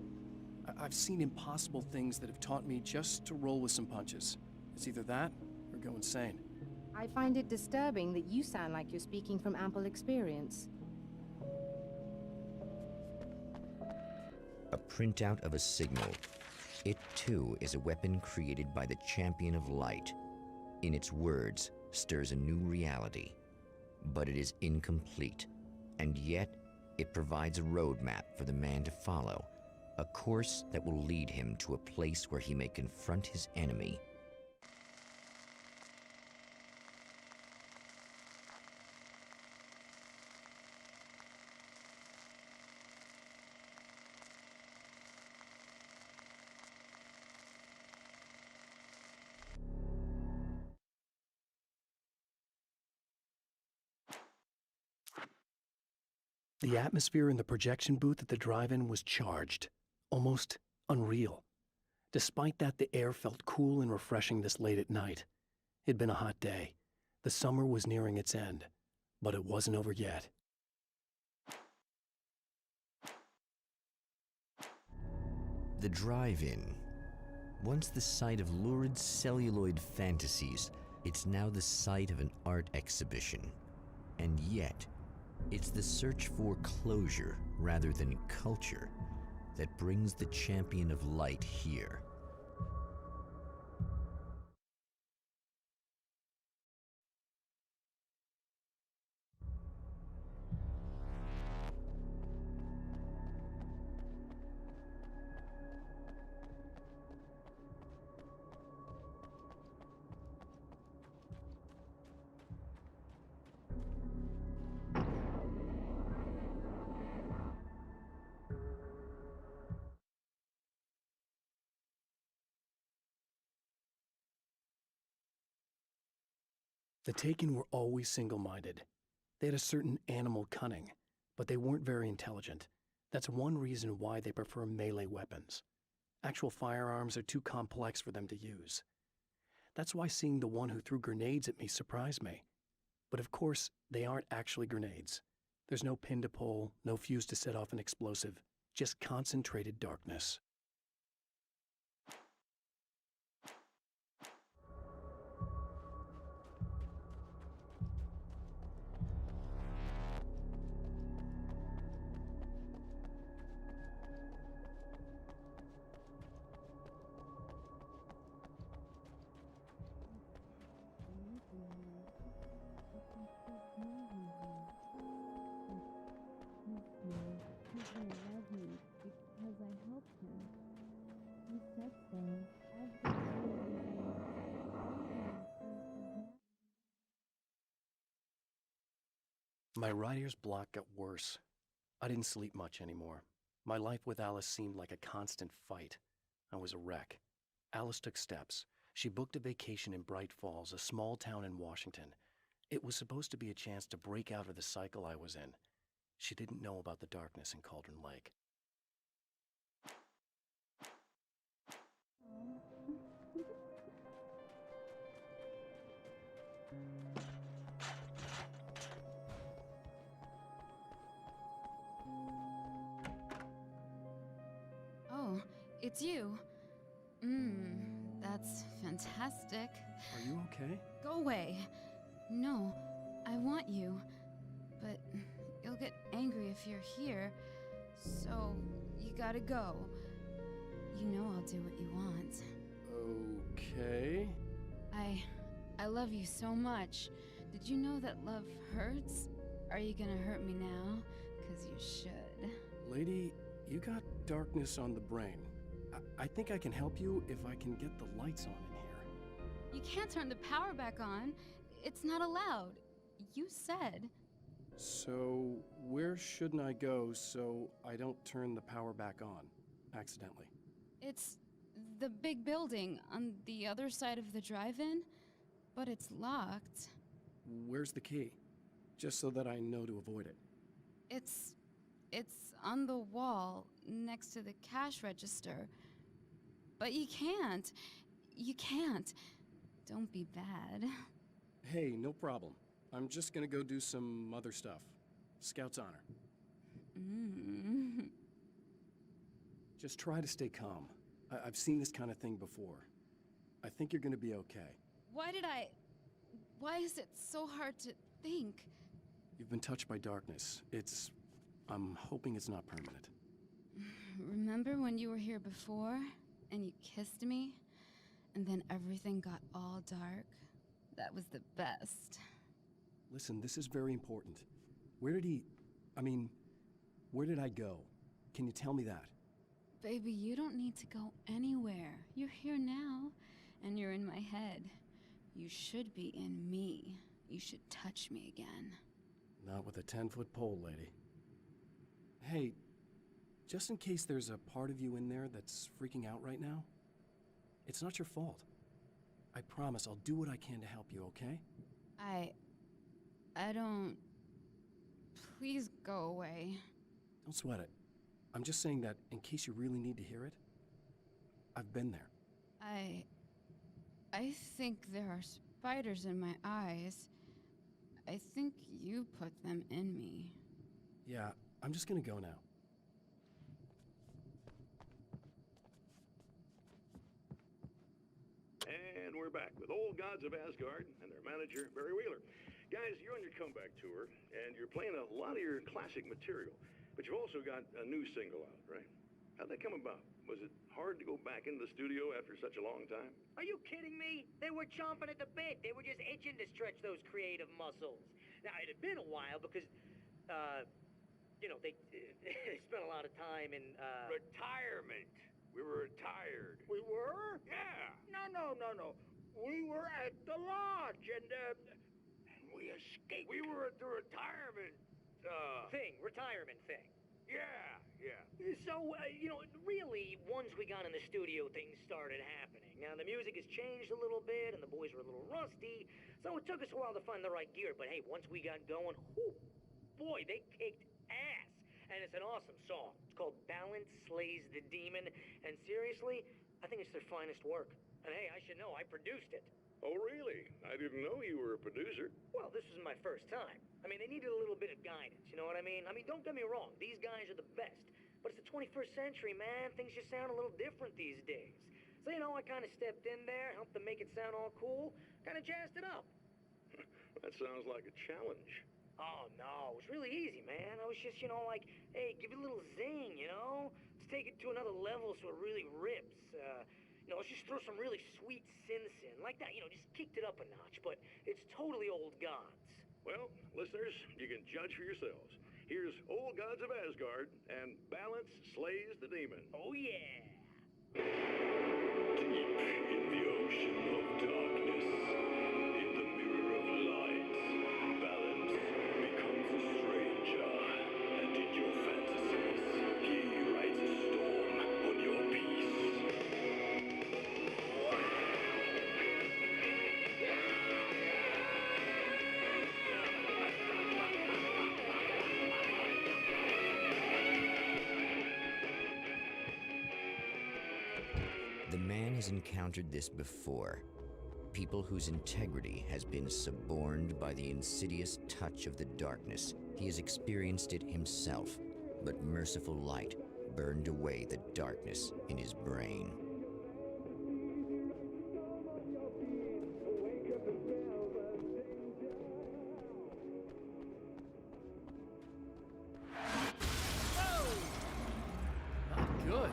I've seen impossible things that have taught me just to roll with some punches. It's either that, or go insane. I find it disturbing that you sound like you're speaking from ample experience. A printout of a signal. It, too, is a weapon created by the Champion of Light. In its words, stirs a new reality. But it is incomplete, and yet it provides a roadmap for the man to follow, a course that will lead him to a place where he may confront his enemy. The atmosphere in the projection booth at the drive-in was charged, almost unreal. Despite that, the air felt cool and refreshing this late at night. It'd been a hot day. The summer was nearing its end, but it wasn't over yet. The drive-in. Once the site of lurid celluloid fantasies, it's now the site of an art exhibition. And yet, it's the search for closure rather than culture that brings the Champion of Light here. The Taken were always single-minded. They had a certain animal cunning, but they weren't very intelligent. That's one reason why they prefer melee weapons. Actual firearms are too complex for them to use. That's why seeing the one who threw grenades at me surprised me. But of course, they aren't actually grenades. There's no pin to pull, no fuse to set off an explosive, just concentrated darkness. My writer's block got worse. I didn't sleep much anymore. My life with Alice seemed like a constant fight. I was a wreck. Alice took steps. She booked a vacation in Bright Falls, a small town in Washington. It was supposed to be a chance to break out of the cycle I was in. She didn't know about the darkness in Cauldron Lake. Oh, it's you. That's fantastic. Are you okay? Go away. No, I want you. But you'll get angry if you're here. So, you gotta go. You know I'll do what you want. Okay. I love you so much. Did you know that love hurts? Are you gonna hurt me now? 'Cause you should. Lady, you got darkness on the brain. I think I can help you if I can get the lights on in here. You can't turn the power back on. It's not allowed. You said. So, where shouldn't I go so I don't turn the power back on accidentally? It's the big building on the other side of the drive-in, but it's locked. Where's the key? Just so that I know to avoid it. It's on the wall next to the cash register. But you can't. You can't. Don't be bad. Hey, no problem. I'm just gonna go do some other stuff. Scout's honor. Just try to stay calm. I've seen this kind of thing before. I think you're gonna be okay. Why is it so hard to think? You've been touched by darkness. I'm hoping it's not permanent. Remember when you were here before, and you kissed me? And then everything got all dark? That was the best. Listen, this is very important. Where did I go? Can you tell me that? Baby, you don't need to go anywhere. You're here now, and you're in my head. You should be in me. You should touch me again. Not with a 10-foot pole, lady. Hey, just in case there's a part of you in there that's freaking out right now, it's not your fault. I promise I'll do what I can to help you, okay? I don't... Please go away. Don't sweat it. I'm just saying that in case you really need to hear it, I've been there. I think there are spiders in my eyes. I think you put them in me. Yeah, I'm just gonna go now. And we're back with Old Gods of Asgard and their manager, Barry Wheeler. Guys, you're on your comeback tour, and you're playing a lot of your classic material, but you've also got a new single out, right? How'd that come about? Was it hard to go back into the studio after such a long time? Are you kidding me? They were chomping at the bit. They were just itching to stretch those creative muscles. Now, it had been a while because, they spent a lot of time in, Retirement. We were retired. We were? Yeah. No. We were at the lodge, and we escaped. We were at the retirement retirement thing. Yeah, yeah. So, really, once we got in the studio, things started happening. Now, the music has changed a little bit, and the boys were a little rusty, so it took us a while to find the right gear. But hey, once we got going, whew, boy, they kicked ass. And it's an awesome song. It's called Balance Slays the Demon, and seriously, I think it's their finest work. And hey, I should know, I produced it. Oh, really? I didn't know you were a producer. Well, this was my first time. I mean, they needed a little bit of guidance, you know what I mean? Don't get me wrong, these guys are the best. But it's the 21st century, man. Things just sound a little different these days. So, I kind of stepped in there, helped them make it sound all cool, kind of jazzed it up. That sounds like a challenge. Oh, no, it was really easy, man. I was just, like, hey, give it a little zing, Let's take it to another level so it really rips. Let's just throw some really sweet synths in. Like that, just kicked it up a notch, but it's totally old gods. Well, listeners, you can judge for yourselves. Here's Old Gods of Asgard and Balance Slays the Demon. Oh, yeah. Deep in the ocean of darkness, in the mirror of light, Balance becomes a stranger, and in your fantasies, he rides a storm on your peace. The man has encountered this before. People whose integrity has been suborned by the insidious touch of the darkness. He has experienced it himself, but merciful light burned away the darkness in his brain. Not good.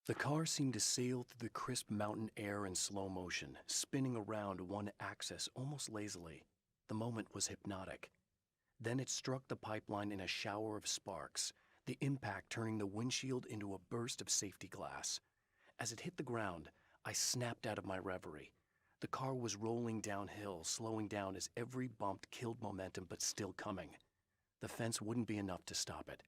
The car seemed to sail through the crisp mountain air in slow motion, spinning around one axis almost lazily. The moment was hypnotic. Then it struck the pipeline in a shower of sparks, the impact turning the windshield into a burst of safety glass. As it hit the ground, I snapped out of my reverie. The car was rolling downhill, slowing down as every bump killed momentum but still coming. The fence wouldn't be enough to stop it.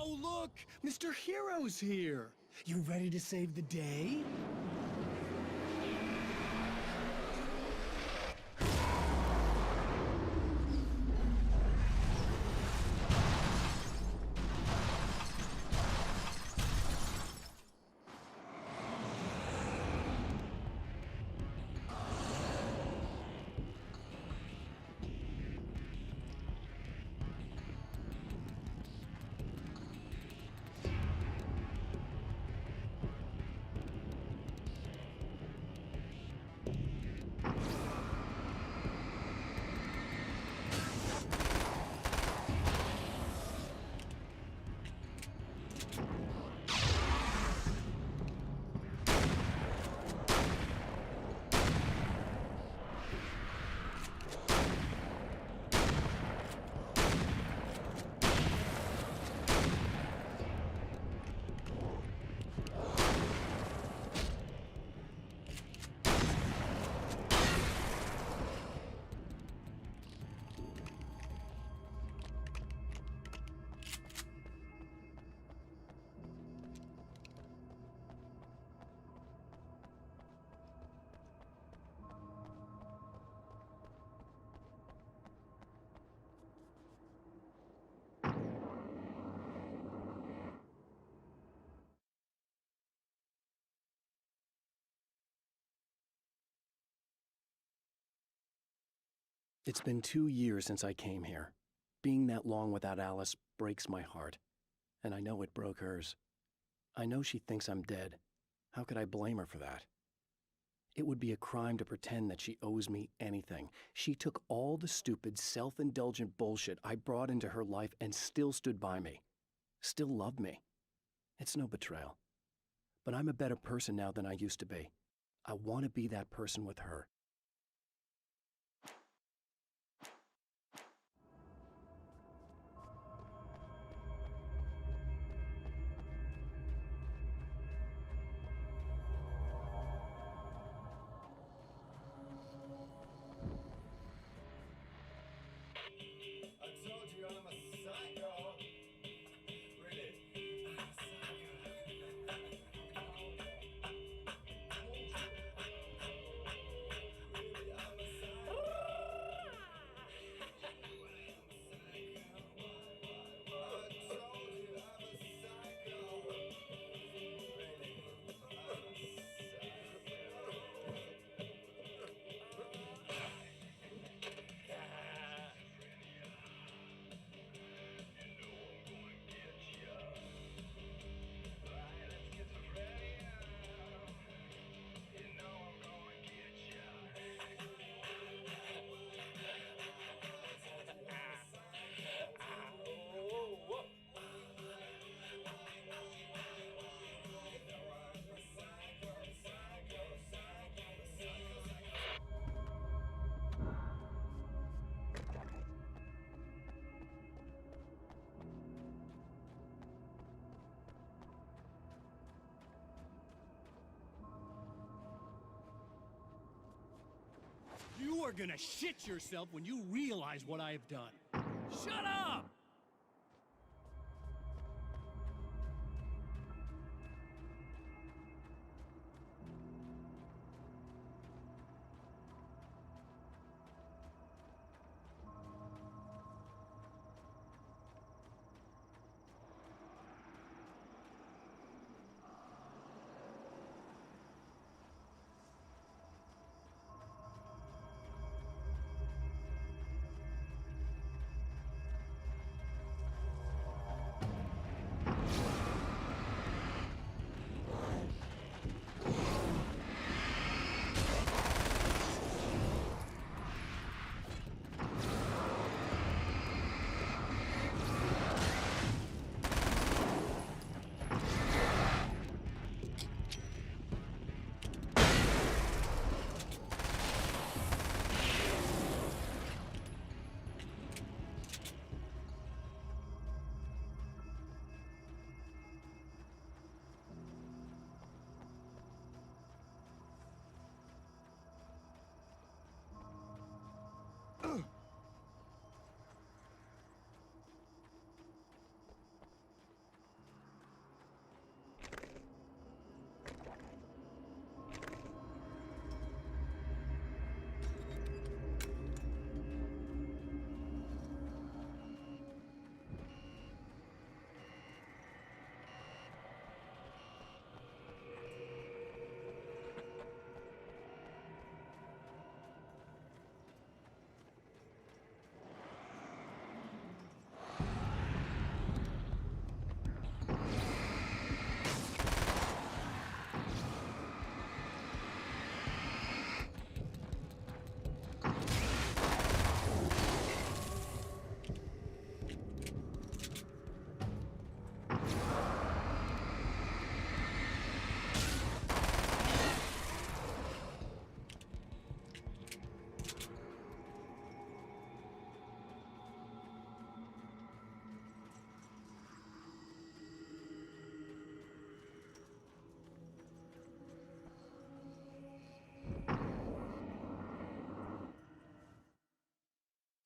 Oh, look! Mr. Hero's here! You ready to save the day? It's been 2 years since I came here. Being that long without Alice breaks my heart, and I know it broke hers. I know she thinks I'm dead. How could I blame her for that? It would be a crime to pretend that she owes me anything. She took all the stupid, self-indulgent bullshit I brought into her life and still stood by me. Still loved me. It's no betrayal. But I'm a better person now than I used to be. I want to be that person with her. You are gonna shit yourself when you realize what I have done. Shut up!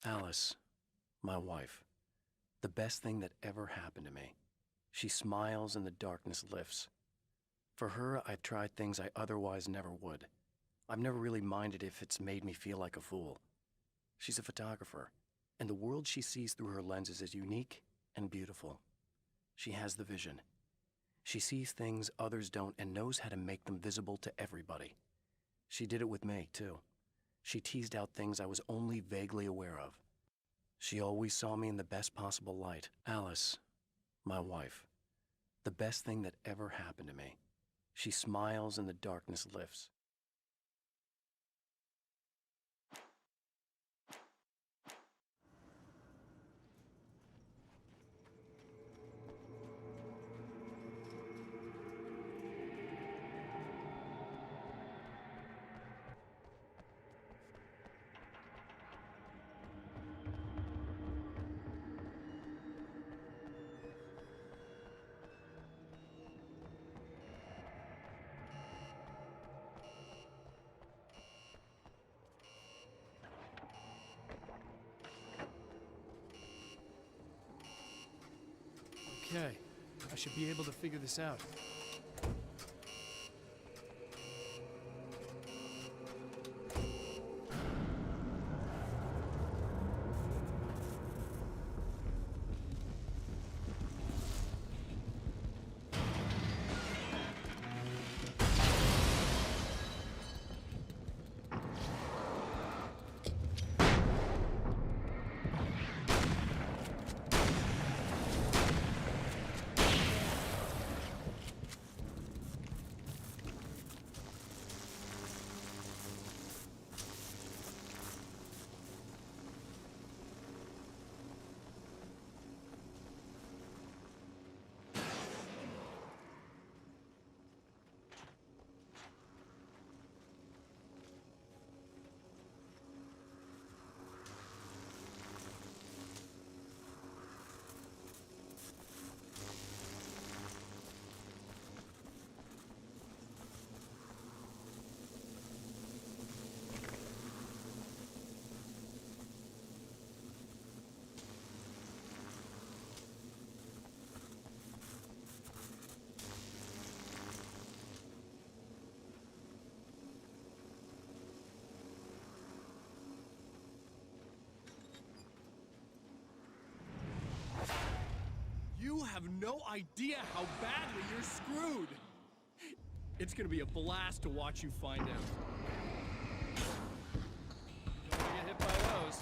Alice, my wife, the best thing that ever happened to me. She smiles and the darkness lifts. For her, I've tried things I otherwise never would. I've never really minded if it's made me feel like a fool. She's a photographer, and the world she sees through her lenses is unique and beautiful. She has the vision. She sees things others don't and knows how to make them visible to everybody. She did it with me, too. She teased out things I was only vaguely aware of. She always saw me in the best possible light. Alice, my wife, the best thing that ever happened to me. She smiles and the darkness lifts. Okay, I should be able to figure this out. You have no idea how badly you're screwed! It's gonna be a blast to watch you find out. Don't wanna get hit by those.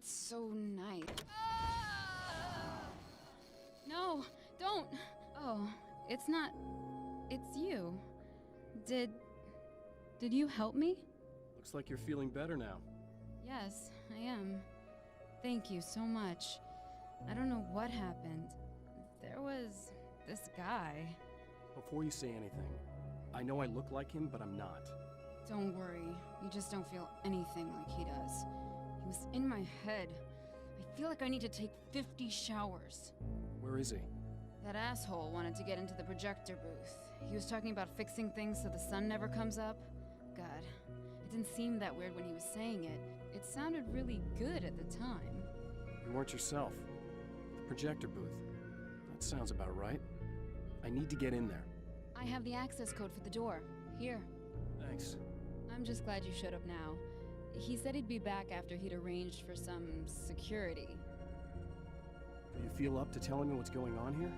It's so nice. No, don't! Oh, it's not... It's you. Did you help me? Looks like you're feeling better now. Yes, I am. Thank you so much. I don't know what happened. There was this guy. Before you say anything, I know I look like him, but I'm not. Don't worry, you just don't feel anything like he does. He was in my head. I feel like I need to take 50 showers. Where is he? That asshole wanted to get into the projector booth. He was talking about fixing things so the sun never comes up. God, it didn't seem that weird when he was saying it. It sounded really good at the time. You weren't yourself. The projector booth. That sounds about right. I need to get in there. I have the access code for the door. Here. Thanks. I'm just glad you showed up now. He said he'd be back after he'd arranged for some security. Do you feel up to telling me what's going on here?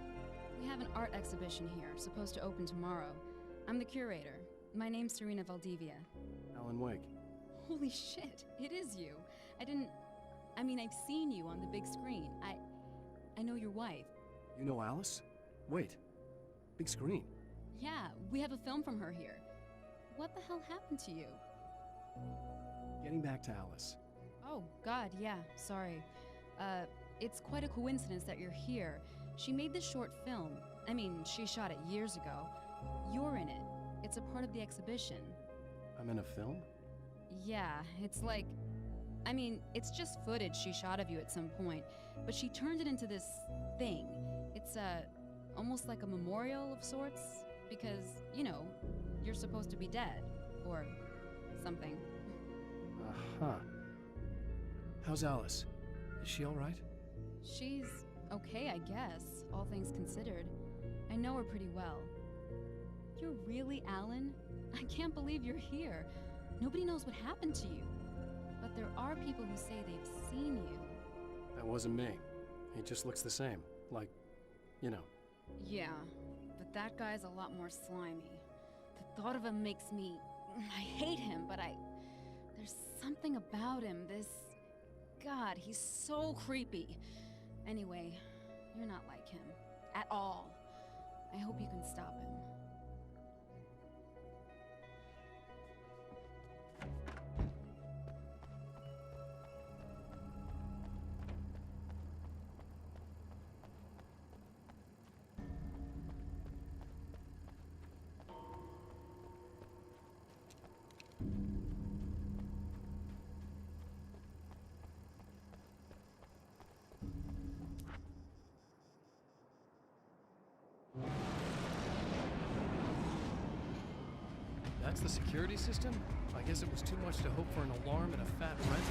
We have an art exhibition here, supposed to open tomorrow. I'm the curator. My name's Serena Valdivia. Alan Wake. Holy shit, it is you. I've seen you on the big screen. I know your wife. You know Alice? Wait. Big screen. Yeah, we have a film from her here. What the hell happened to you? Getting back to Alice. Oh, God, yeah, sorry. It's quite a coincidence that you're here. She made this short film. She shot it years ago. You're in it. It's a part of the exhibition. I'm in a film? Yeah, it's like... it's just footage she shot of you at some point, but she turned it into this thing. It's, almost like a memorial of sorts, because, you're supposed to be dead, or something. Uh-huh. How's Alice? Is she all right? She's okay, I guess, all things considered. I know her pretty well. You're really Alan? I can't believe you're here. Nobody knows what happened to you. But there are people who say they've seen you. That wasn't me. He just looks the same. Like, Yeah, but that guy's a lot more slimy. The thought of him makes me... I hate him, but there's something about him, God, he's so creepy. Anyway, you're not like him. At all. I hope you can stop him. That's the security system? I guess it was too much to hope for an alarm and a fat rent.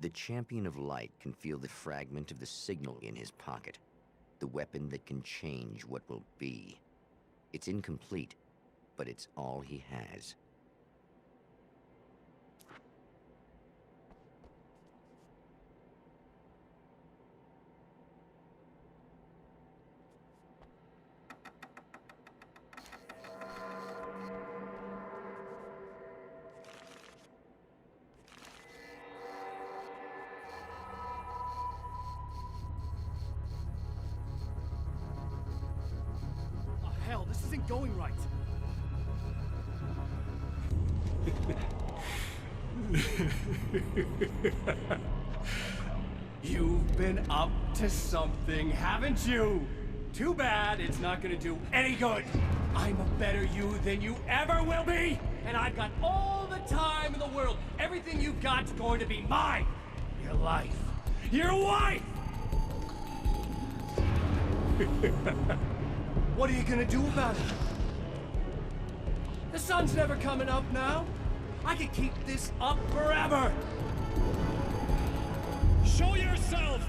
The champion of light can feel the fragment of the signal in his pocket, the weapon that can change what will be. It's incomplete, but it's all he has. hell? This isn't going right. You've been up to something, haven't you? Too bad it's not gonna do any good. I'm a better you than you ever will be, and I've got all the time in the world. Everything you've got's going to be mine. Your life. Your wife! What are you gonna do about it? The sun's never coming up now. I could keep this up forever. Show yourself!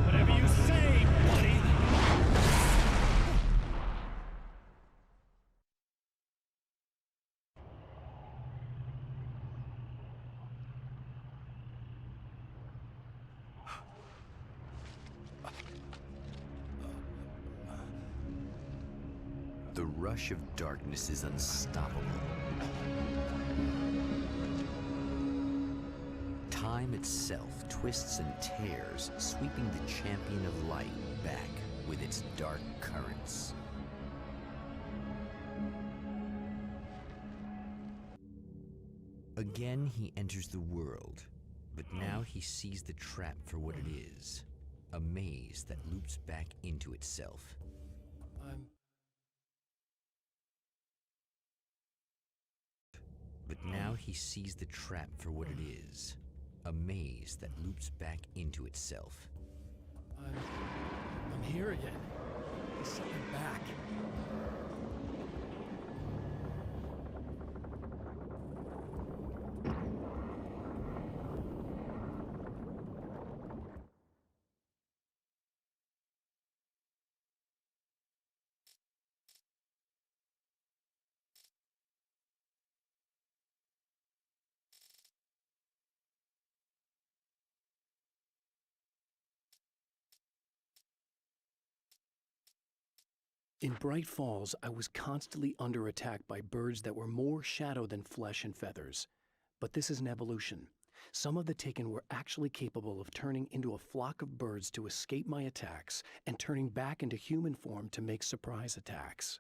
Whatever you say, buddy. The rush of darkness is unstoppable. Time itself twists and tears, sweeping the champion of light back with its dark currents. Again, he enters the world, but now he sees the trap for what it is, a maze that loops back into itself. But now he sees the trap for what it is, a maze that loops back into itself. I'm here again. There's something back. In Bright Falls, I was constantly under attack by birds that were more shadow than flesh and feathers. But this is an evolution. Some of the Taken were actually capable of turning into a flock of birds to escape my attacks and turning back into human form to make surprise attacks.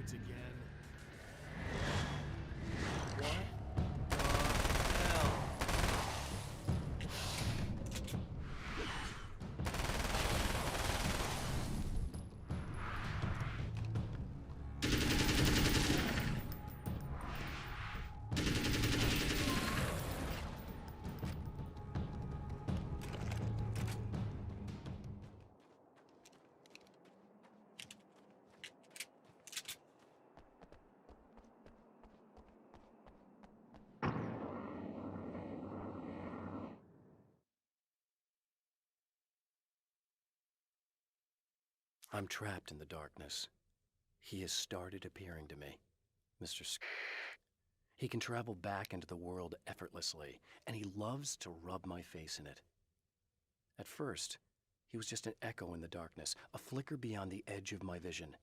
Again. What the hell? I'm trapped in the darkness. He has started appearing to me, Mr. He can travel back into the world effortlessly, and he loves to rub my face in it. At first, he was just an echo in the darkness, a flicker beyond the edge of my vision.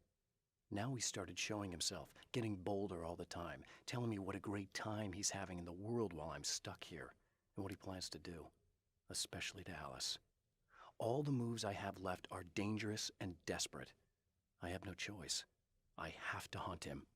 Now he started showing himself, getting bolder all the time, telling me what a great time he's having in the world while I'm stuck here, and what he plans to do, especially to Alice. All the moves I have left are dangerous and desperate. I have no choice. I have to hunt him.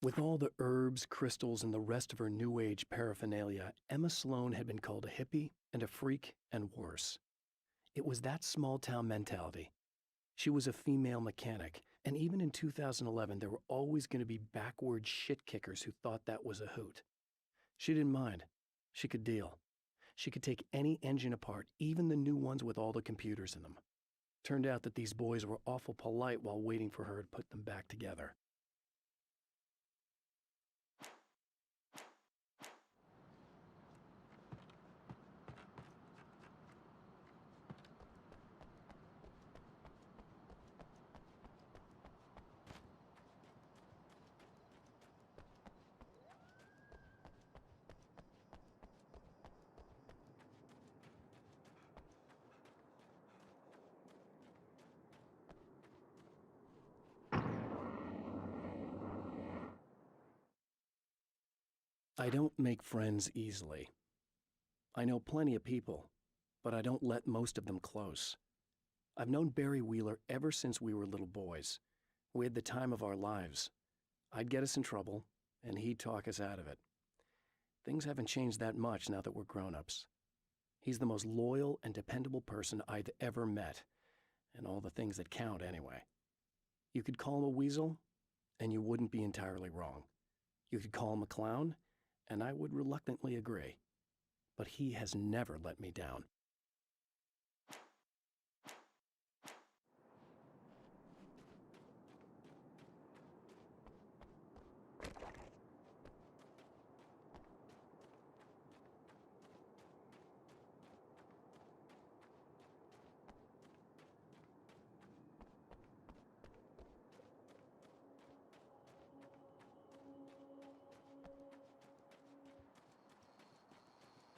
With all the herbs, crystals, and the rest of her New Age paraphernalia, Emma Sloan had been called a hippie and a freak and worse. It was that small-town mentality. She was a female mechanic, and even in 2011, there were always going to be backward shit-kickers who thought that was a hoot. She didn't mind. She could deal. She could take any engine apart, even the new ones with all the computers in them. Turned out that these boys were awful polite while waiting for her to put them back together. I don't make friends easily. I know plenty of people, but I don't let most of them close. I've known Barry Wheeler ever since we were little boys. We had the time of our lives. I'd get us in trouble, and he'd talk us out of it. Things haven't changed that much now that we're grown-ups. He's the most loyal and dependable person I've ever met, and all the things that count anyway. You could call him a weasel, and you wouldn't be entirely wrong. You could call him a clown, and I would reluctantly agree. But he has never let me down.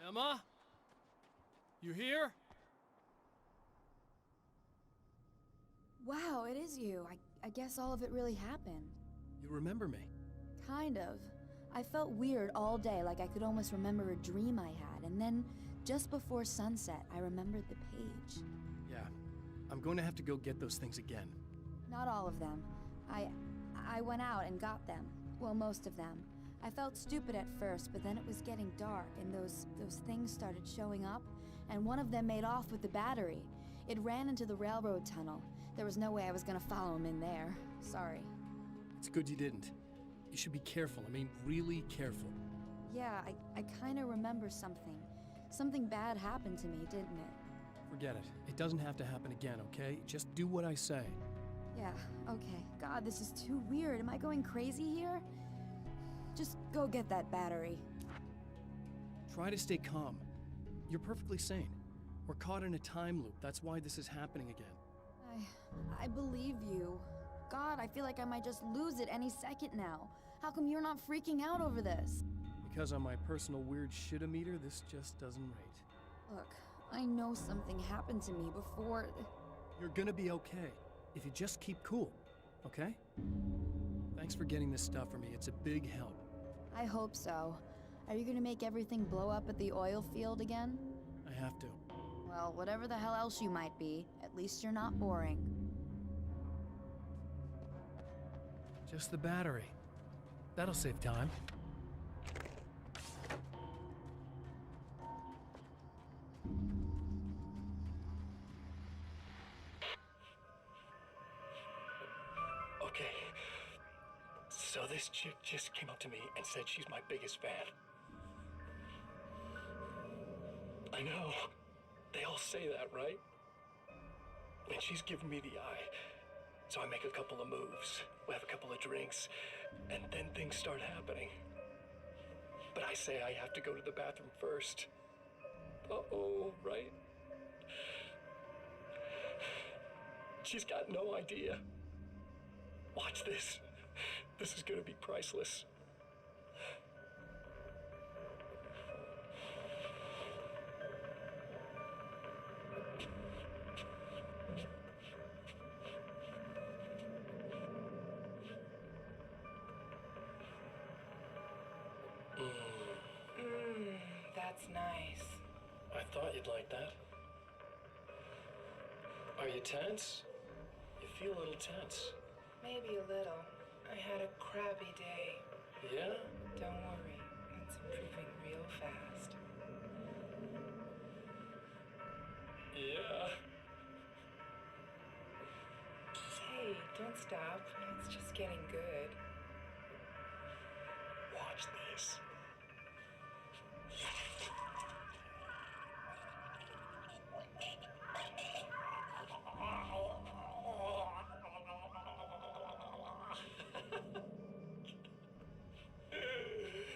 Emma? You here? Wow, it is you. I guess all of it really happened. You remember me? Kind of. I felt weird all day, like I could almost remember a dream I had, and then, just before sunset, I remembered the page. Yeah. I'm going to have to go get those things again. Not all of them. I went out and got them. Well, most of them. I felt stupid at first, but then it was getting dark, and those things started showing up, and one of them made off with the battery. It ran into the railroad tunnel. There was no way I was gonna follow him in there. Sorry. It's good you didn't. You should be careful. I mean, really careful. Yeah, I kinda remember something. Something bad happened to me, didn't it? Forget it. It doesn't have to happen again, okay? Just do what I say. Yeah, okay. God, this is too weird. Am I going crazy here? Just go get that battery. Try to stay calm. You're perfectly sane. We're caught in a time loop. That's why this is happening again. I believe you. God, I feel like I might just lose it any second now. How come you're not freaking out over this? Because on my personal weird shit-o-meter, this just doesn't rate. Look, I know something happened to me before... You're gonna be okay, if you just keep cool, okay? Thanks for getting this stuff for me. It's a big help. I hope so. Are you gonna make everything blow up at the oil field again? I have to. Well, whatever the hell else you might be, at least you're not boring. Just the battery. That'll save time. Okay. So this chick just came up to me and said she's my biggest fan. I know. They all say that, right? And she's giving me the eye. So I make a couple of moves. We have a couple of drinks. And then things start happening. But I say I have to go to the bathroom first. Uh-oh, right? She's got no idea. Watch this. This is gonna be priceless. That's nice. I thought you'd like that. Are you tense? You feel a little tense. Maybe a little. I had a crabby day. Yeah? Don't worry, it's improving real fast. Yeah. Hey, don't stop. It's just getting good. Watch this.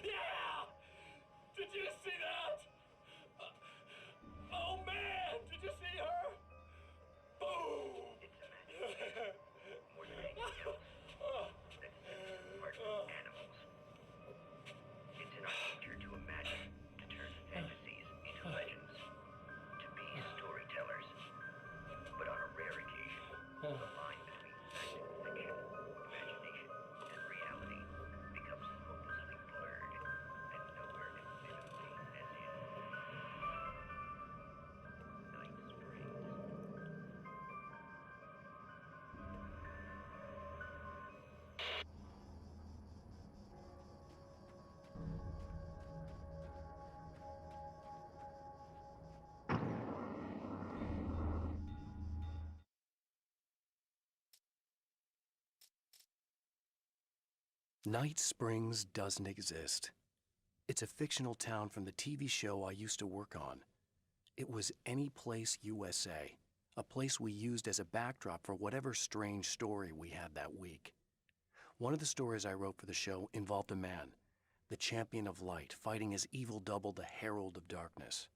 Yeah! Did you see that? Oh man, did you see her? Boom! More than anything else, that part animals. It's in our nature to imagine, to turn fantasies into legends, to be storytellers. But on a rare occasion, the line between fact and fiction, imagination and reality becomes hopelessly blurred, and nowhere as vividly as in Night Springs. Night Springs doesn't exist. It's a fictional town from the TV show I used to work on. It was Any Place USA, a place we used as a backdrop for whatever strange story we had that week. One of the stories I wrote for the show involved a man, the champion of light, fighting his evil double, the herald of darkness.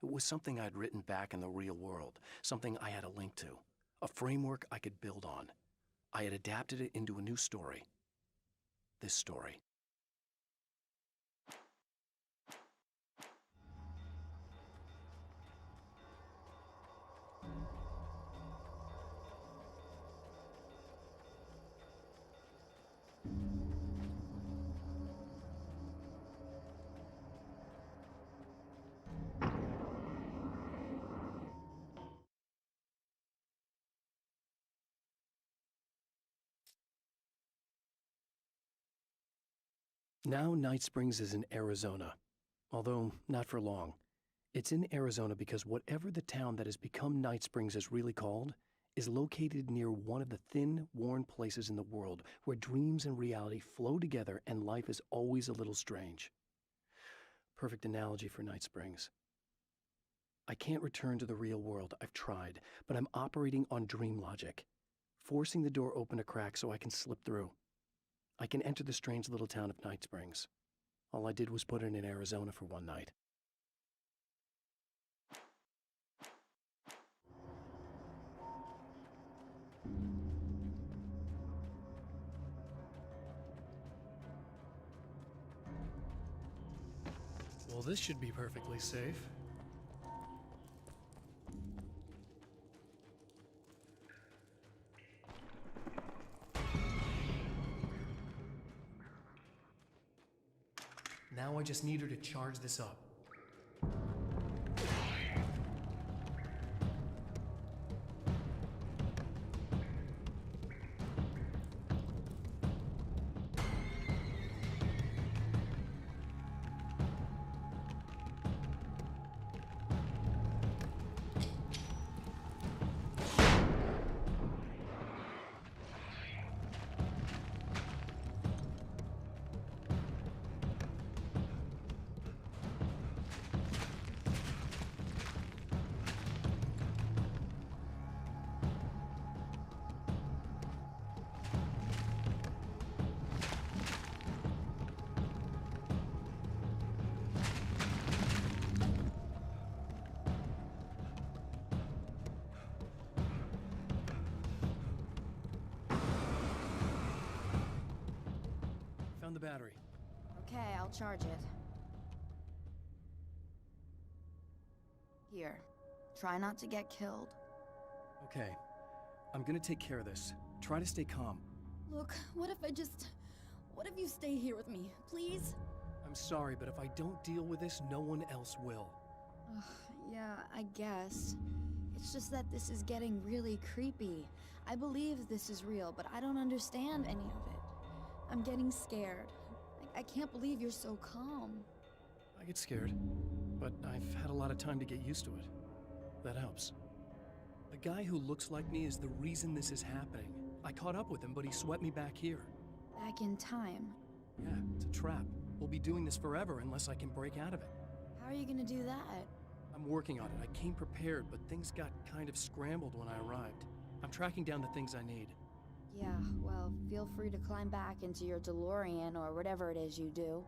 It was something I'd written back in the real world, something I had a link to, a framework I could build on. I had adapted it into a new story. This story. Now Night Springs is in Arizona, although not for long. It's in Arizona because whatever the town that has become Night Springs is really called is located near one of the thin, worn places in the world where dreams and reality flow together and life is always a little strange. Perfect analogy for Night Springs. I can't return to the real world. I've tried, but I'm operating on dream logic, forcing the door open a crack so I can slip through. I can enter the strange little town of Night Springs. All I did was put it in Arizona for one night. Well, this should be perfectly safe. Now I just need her to charge this up. Found the battery. Okay, I'll charge it. Here. Try not to get killed. Okay, I'm gonna take care of this. Try to stay calm. Look, what if you stay here with me, please? I'm sorry, but if I don't deal with this, no one else will. Ugh, yeah, I guess. It's just that this is getting really creepy. I believe this is real, but I don't understand any of it. I'm getting scared. I can't believe you're so calm. I get scared, but I've had a lot of time to get used to it. That helps. The guy who looks like me is the reason this is happening. I caught up with him, but he swept me back here. Back in time. Yeah, it's a trap. We'll be doing this forever unless I can break out of it. How are you gonna do that? I'm working on it. I came prepared, but things got kind of scrambled when I arrived. I'm tracking down the things I need. Yeah, well, feel free to climb back into your DeLorean or whatever it is you do.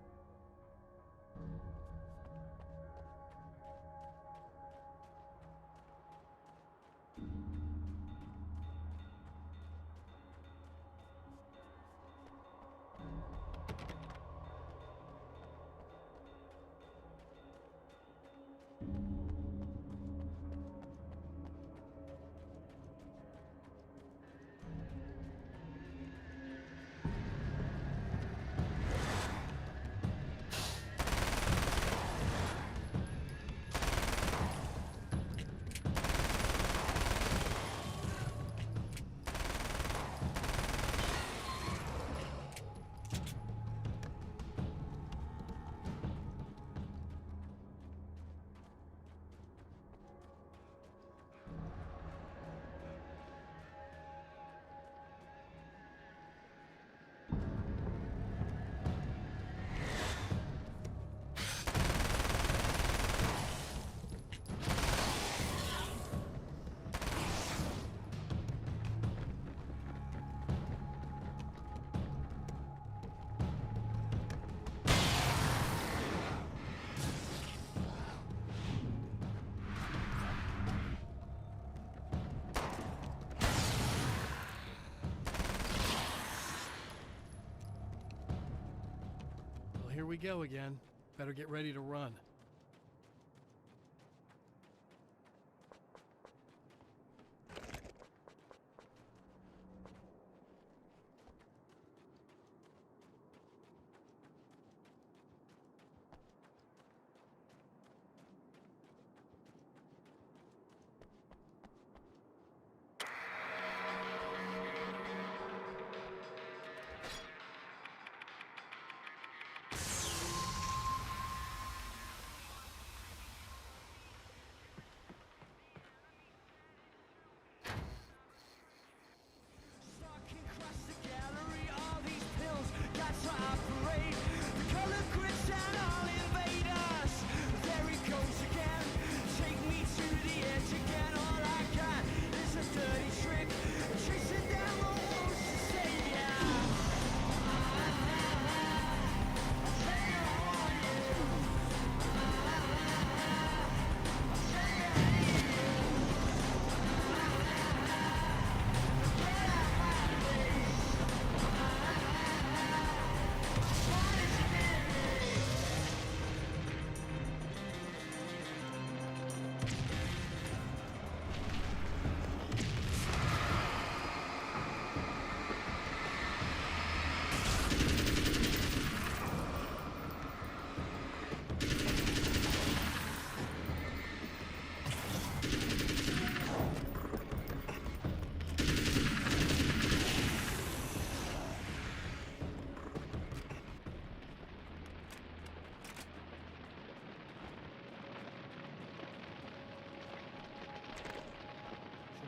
Here we go again. Better get ready to run.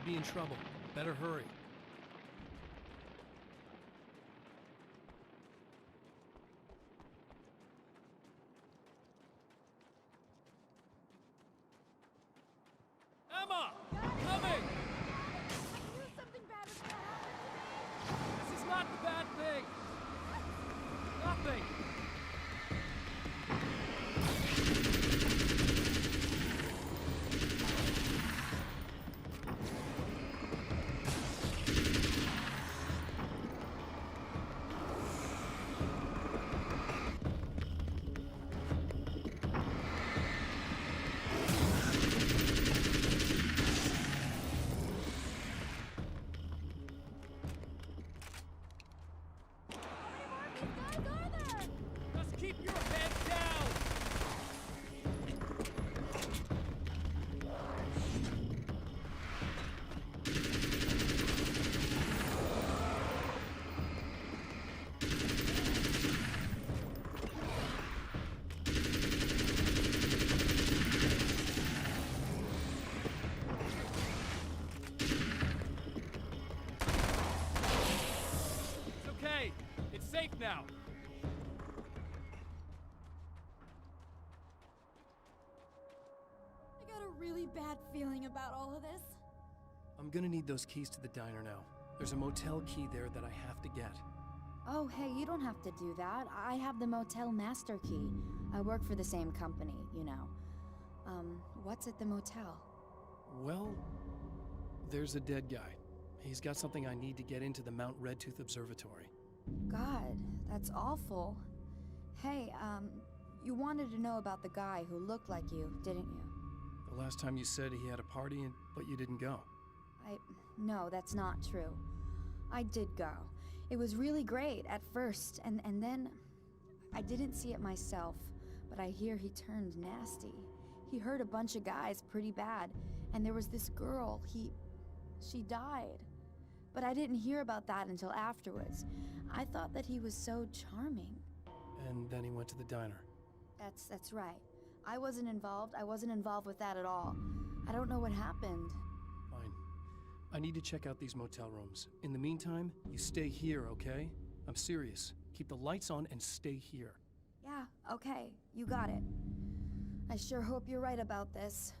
Be in trouble. Better hurry. Emma! Coming! I knew something bad was gonna happen to me! This is not the bad thing! Nothing! Guys, are there? safe now. I got a really bad feeling about all of this. I'm gonna need those keys to the diner now. There's a motel key there that I have to get. Oh, hey, you don't have to do that. I have the motel master key. I work for the same company, you know. What's at the motel? Well, there's a dead guy. He's got something I need to get into the Mount Redtooth Observatory. God, that's awful. Hey, you wanted to know about the guy who looked like you, didn't you? The last time you said he had a party, but you didn't go. No, that's not true. I did go. It was really great at first, and then I didn't see it myself, but I hear he turned nasty. He hurt a bunch of guys pretty bad, and there was this girl, she died. But I didn't hear about that until afterwards. I thought that he was so charming. And then he went to the diner. That's right. I wasn't involved with that at all. I don't know what happened. Fine. I need to check out these motel rooms. In the meantime, you stay here, okay? I'm serious. Keep the lights on and stay here. Yeah, okay. You got it. I sure hope you're right about this.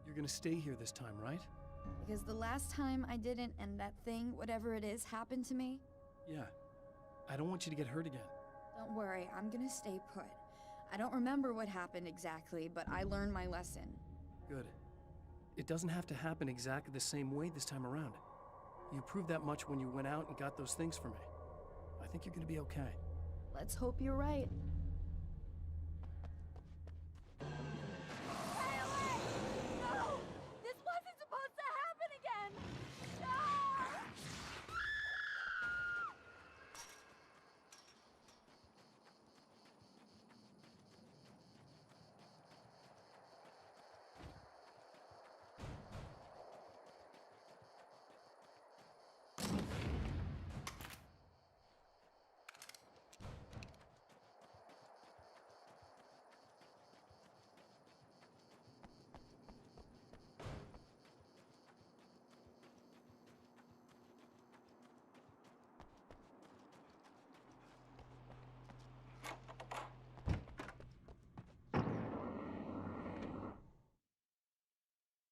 You're gonna stay here this time, right? Because the last time I didn't, and that thing, whatever it is, happened to me. Yeah. I don't want you to get hurt again. Don't worry, I'm gonna stay put. I don't remember what happened exactly, but I learned my lesson. Good. It doesn't have to happen exactly the same way this time around. You proved that much when you went out and got those things for me. I think you're gonna be okay. Let's hope you're right. No! This wasn't supposed to happen again! No!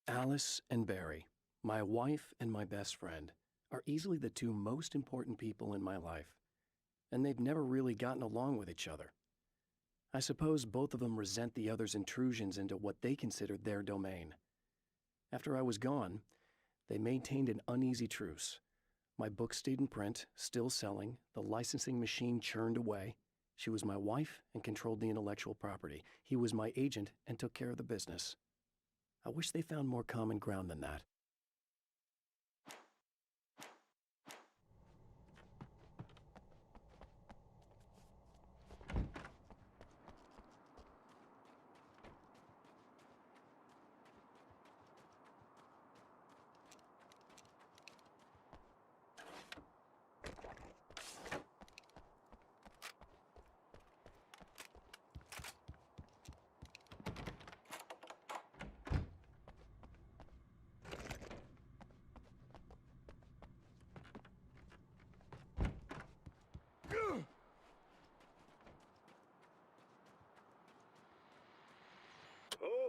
Alice and Barry, my wife and my best friend, are easily the two most important people in my life, and they've never really gotten along with each other. I suppose both of them resent the other's intrusions into what they considered their domain. After I was gone, they maintained an uneasy truce. My book stayed in print, still selling, the licensing machine churned away. She was my wife and controlled the intellectual property. He was my agent and took care of the business. I wish they found more common ground than that.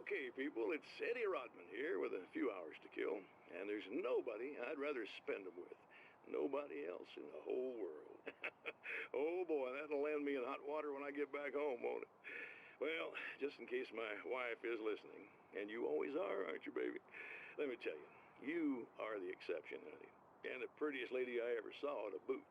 Okay, people, it's Eddie Rodman here with a few hours to kill, and there's nobody I'd rather spend them with. Nobody else in the whole world. Oh boy, that'll land me in hot water when I get back home, won't it? Well, just in case my wife is listening, and you always are, aren't you, baby? Let me tell you, you are the exception, honey, and the prettiest lady I ever saw to boot.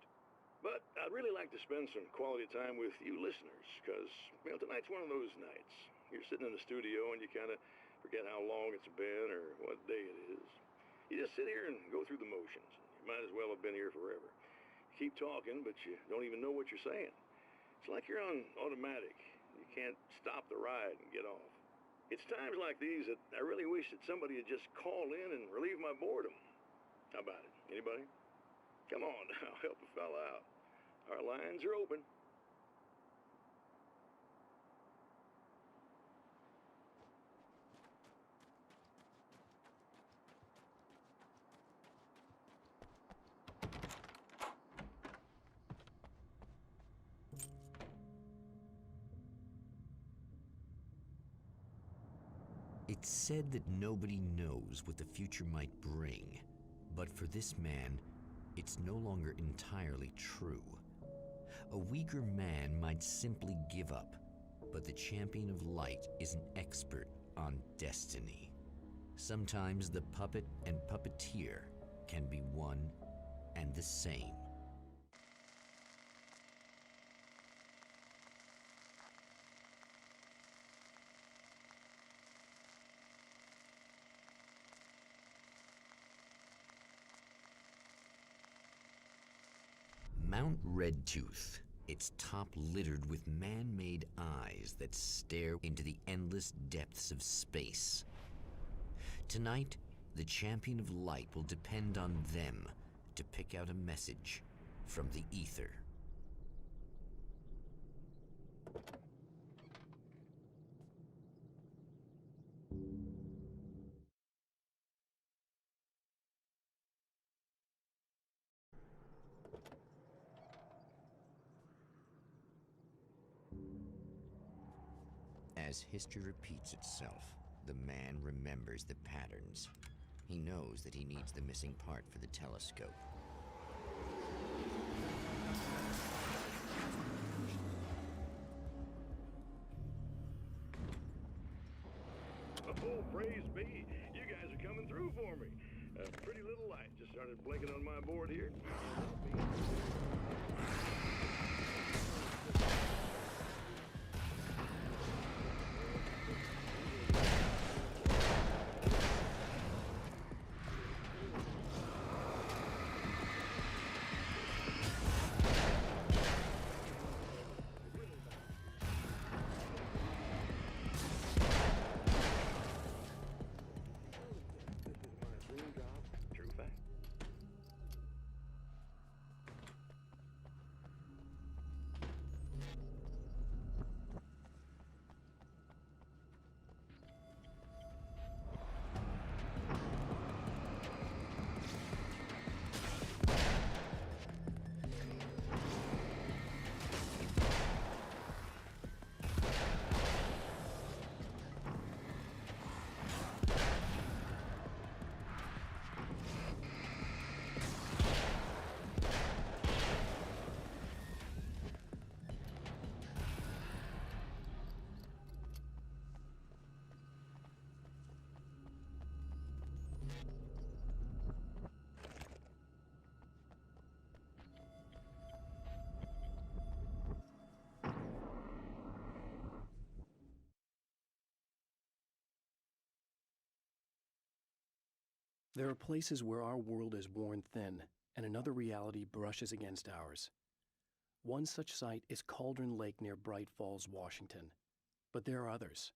But I'd really like to spend some quality time with you listeners, because, well, tonight's one of those nights. You're sitting in the studio and you kind of forget how long it's been or what day it is. You just sit here and go through the motions. You might as well have been here forever. You keep talking, but you don't even know what you're saying. It's like you're on automatic. You can't stop the ride and get off. It's times like these that I really wish that somebody would just call in and relieve my boredom. How about it? Anybody? Come on now, help a fella out. Our lines are open. It's said that nobody knows what the future might bring, but for this man, it's no longer entirely true. A weaker man might simply give up, but the champion of light is an expert on destiny. Sometimes the puppet and puppeteer can be one and the same. Mount Redtooth, its top littered with man-made eyes that stare into the endless depths of space. Tonight, the champion of light will depend on them to pick out a message from the ether. As history repeats itself, the man remembers the patterns. He knows that he needs the missing part for the telescope. Oh, praise be. You guys are coming through for me. A pretty little light just started blinking on my board here. True fact. There are places where our world is worn thin, and another reality brushes against ours. One such site is Cauldron Lake near Bright Falls, Washington. But there are others.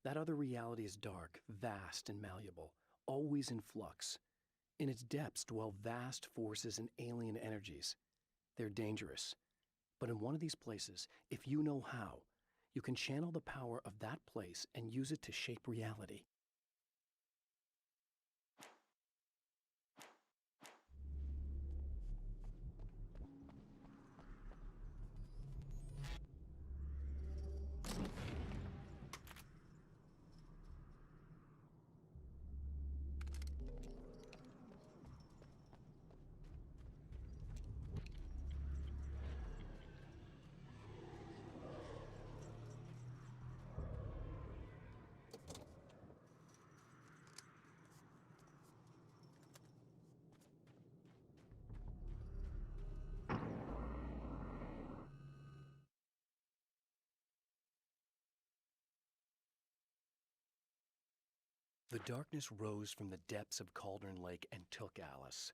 That other reality is dark, vast, and malleable, always in flux. In its depths dwell vast forces and alien energies. They're dangerous. But in one of these places, if you know how, you can channel the power of that place and use it to shape reality. The darkness rose from the depths of Cauldron Lake and took Alice.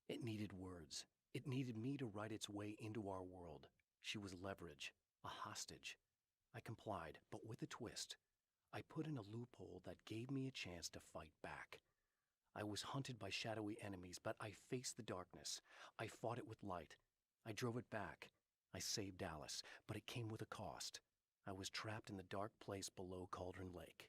It needed words. It needed me to write its way into our world. She was leverage, a hostage. I complied, but with a twist. I put in a loophole that gave me a chance to fight back. I was hunted by shadowy enemies, but I faced the darkness. I fought it with light. I drove it back. I saved Alice, but it came with a cost. I was trapped in the dark place below Cauldron Lake.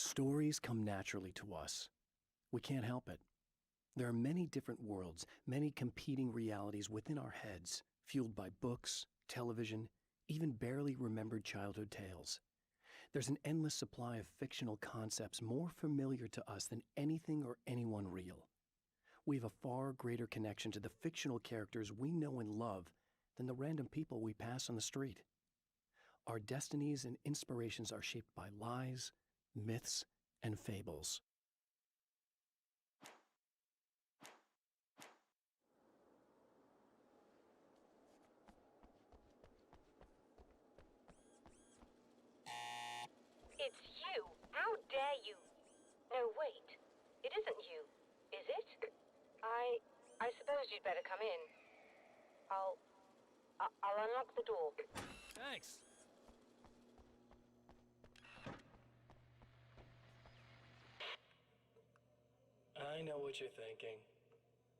Stories come naturally to us. We can't help it. There are many different worlds, many competing realities within our heads, fueled by books, television, even barely remembered childhood tales. There's an endless supply of fictional concepts more familiar to us than anything or anyone real. We have a far greater connection to the fictional characters we know and love than the random people we pass on the street. Our destinies and inspirations are shaped by lies, myths, and fables. It's you! How dare you! No, wait. It isn't you, is it? I suppose you'd better come in. I'll unlock the door. Thanks. I know what you're thinking.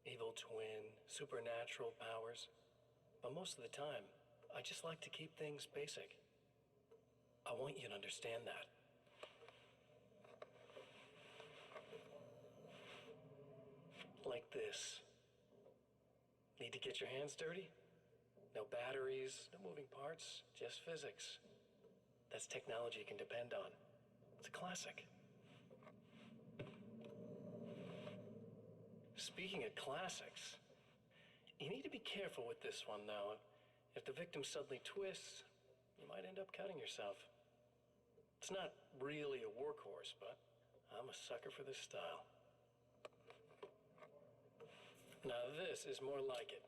Evil twin, supernatural powers. But most of the time, I just like to keep things basic. I want you to understand that. Like this. Need to get your hands dirty? No batteries, no moving parts, just physics. That's technology you can depend on. It's a classic. Speaking of classics, you need to be careful with this one, though. If the victim suddenly twists, you might end up cutting yourself. It's not really a workhorse, but I'm a sucker for this style. Now this is more like it.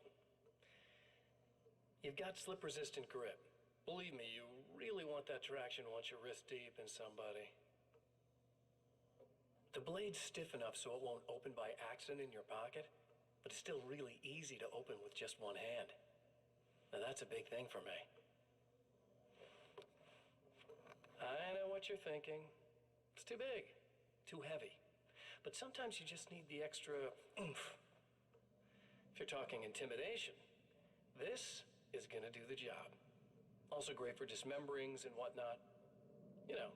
You've got slip-resistant grip. Believe me, you really want that traction once you're wrist deep in somebody. The blade's stiff enough so it won't open by accident in your pocket, but it's still really easy to open with just one hand. Now that's a big thing for me. I know what you're thinking. It's too big, too heavy. But sometimes you just need the extra oomph. If you're talking intimidation, this is gonna do the job. Also great for dismemberings and whatnot. You know,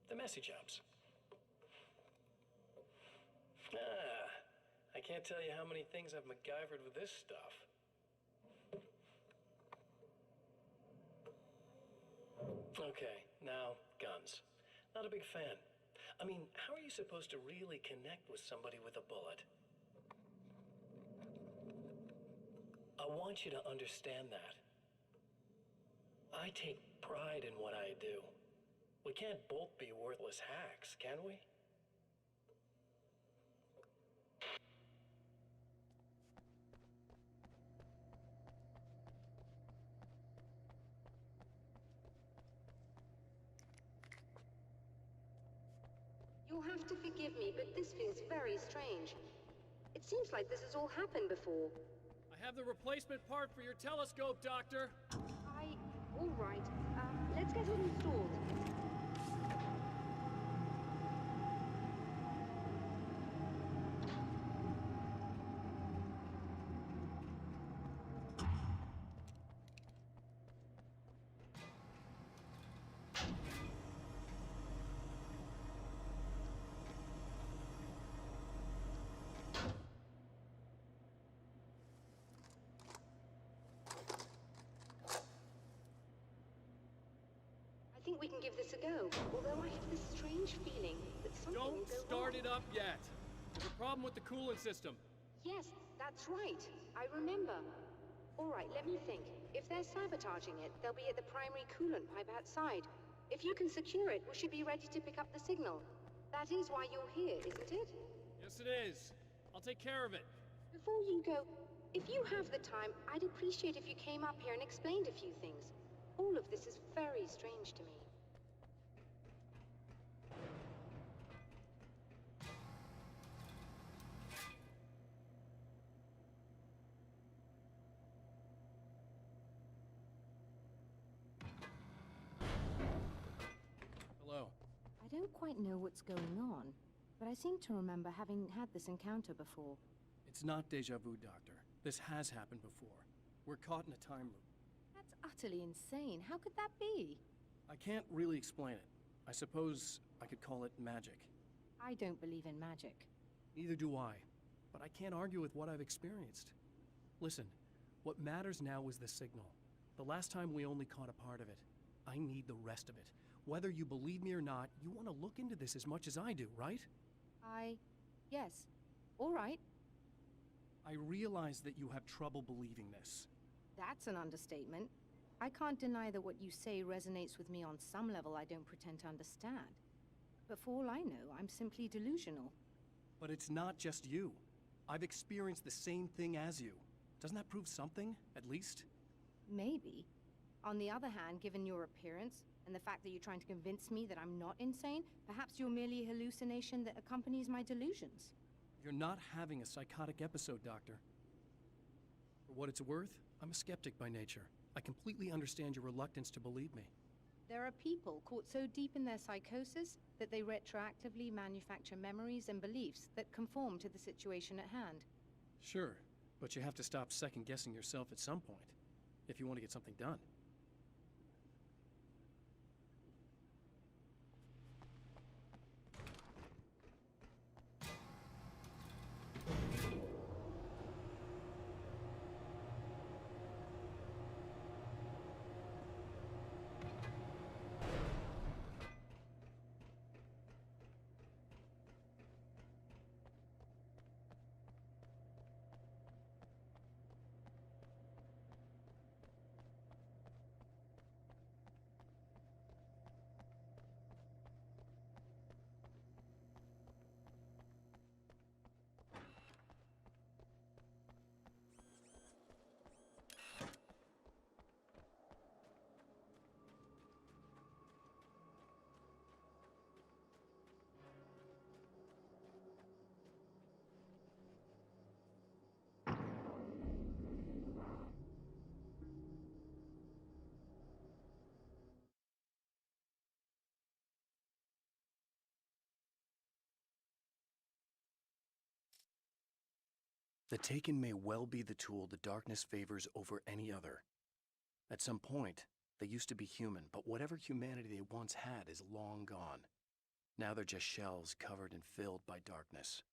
the messy jobs. I can't tell you how many things I've MacGyvered with this stuff. Okay, now, guns. Not a big fan. I mean, how are you supposed to really connect with somebody with a bullet? I want you to understand that. I take pride in what I do. We can't both be worthless hacks, can we? You'll have to forgive me, but this feels very strange. It seems like this has all happened before. I have the replacement part for your telescope, Doctor. All right. Let's get it installed. I think we can give this a go, although I have this strange feeling that something will Don't go start wrong. it up yet. There's a problem with the coolant system. Yes, that's right. I remember. All right, let me think. If they're sabotaging it, they'll be at the primary coolant pipe outside. If you can secure it, we should be ready to pick up the signal. That is why you're here, isn't it? Yes, it is. I'll take care of it. Before you go, if you have the time, I'd appreciate if you came up here and explained a few things. All of this is very strange to me. Hello. I don't quite know what's going on, but I seem to remember having had this encounter before. It's not deja vu, Doctor. This has happened before. We're caught in a time loop. That's utterly insane. How could that be? I can't really explain it. I suppose I could call it magic. I don't believe in magic. Neither do I, but I can't argue with what I've experienced. Listen, what matters now is the signal. The last time we only caught a part of it. I need the rest of it. Whether you believe me or not, you want to look into this as much as I do, right? Yes. All right. I realize that you have trouble believing this. That's an understatement. I can't deny that what you say resonates with me on some level I don't pretend to understand. But for all I know, I'm simply delusional. But it's not just you. I've experienced the same thing as you. Doesn't that prove something, at least? Maybe. On the other hand, given your appearance, and the fact that you're trying to convince me that I'm not insane, perhaps you're merely a hallucination that accompanies my delusions. You're not having a psychotic episode, Doctor. For what it's worth, I'm a skeptic by nature. I completely understand your reluctance to believe me. There are people caught so deep in their psychosis that they retroactively manufacture memories and beliefs that conform to the situation at hand. Sure, but you have to stop second-guessing yourself at some point, if you want to get something done. The Taken may well be the tool the darkness favors over any other. At some point, they used to be human, but whatever humanity they once had is long gone. Now they're just shells covered and filled by darkness.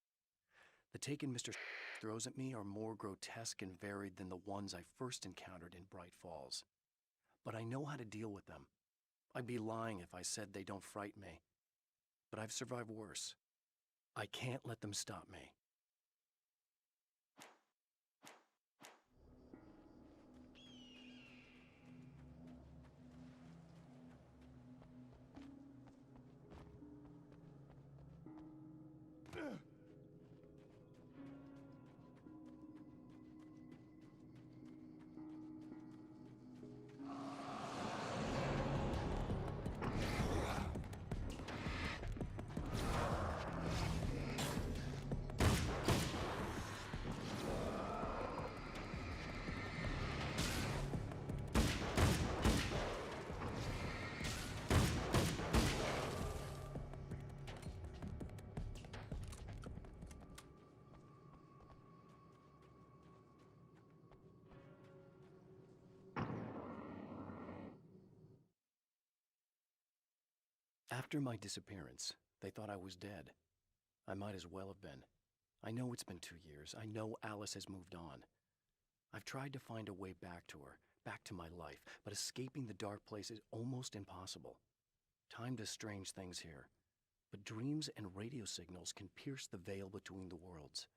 The Taken Mr. throws at me are more grotesque and varied than the ones I first encountered in Bright Falls. But I know how to deal with them. I'd be lying if I said they don't frighten me. But I've survived worse. I can't let them stop me. After my disappearance, they thought I was dead. I might as well have been. I know it's been 2 years. I know Alice has moved on. I've tried to find a way back to her, back to my life, but escaping the dark place is almost impossible. Time does strange things here, but dreams and radio signals can pierce the veil between the worlds.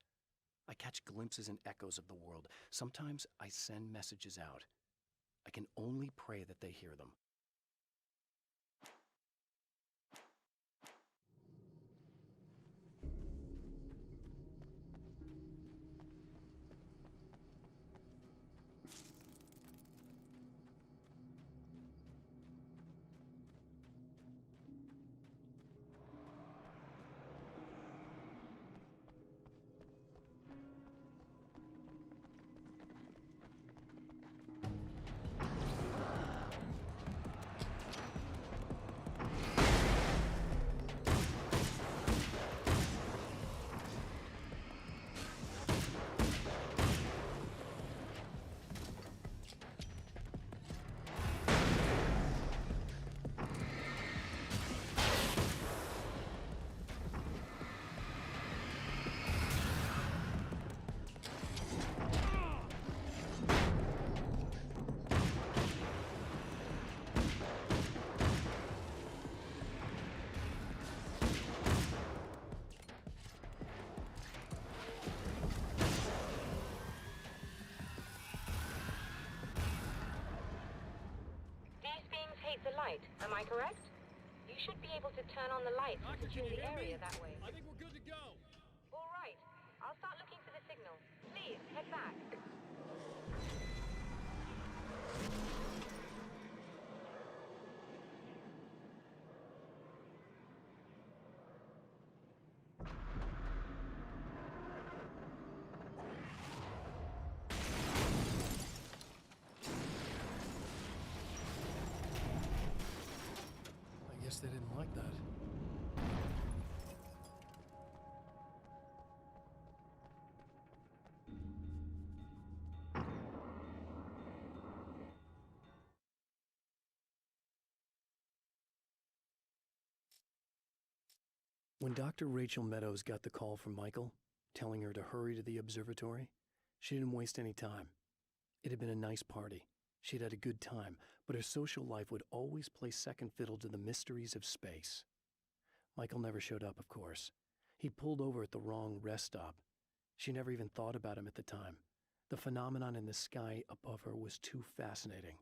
I catch glimpses and echoes of the world. Sometimes I send messages out. I can only pray that they hear them. light, am I correct? You should be able to turn on the light and secure the area that way. I think we're good to go. All right. I'll start looking for the signal. Please, head back. I guess they didn't like that. When Dr. Rachel Meadows got the call from Michael, telling her to hurry to the observatory, she didn't waste any time. It had been a nice party. She'd had a good time, but her social life would always play second fiddle to the mysteries of space. Michael never showed up, of course. He pulled over at the wrong rest stop. She never even thought about him at the time. The phenomenon in the sky above her was too fascinating.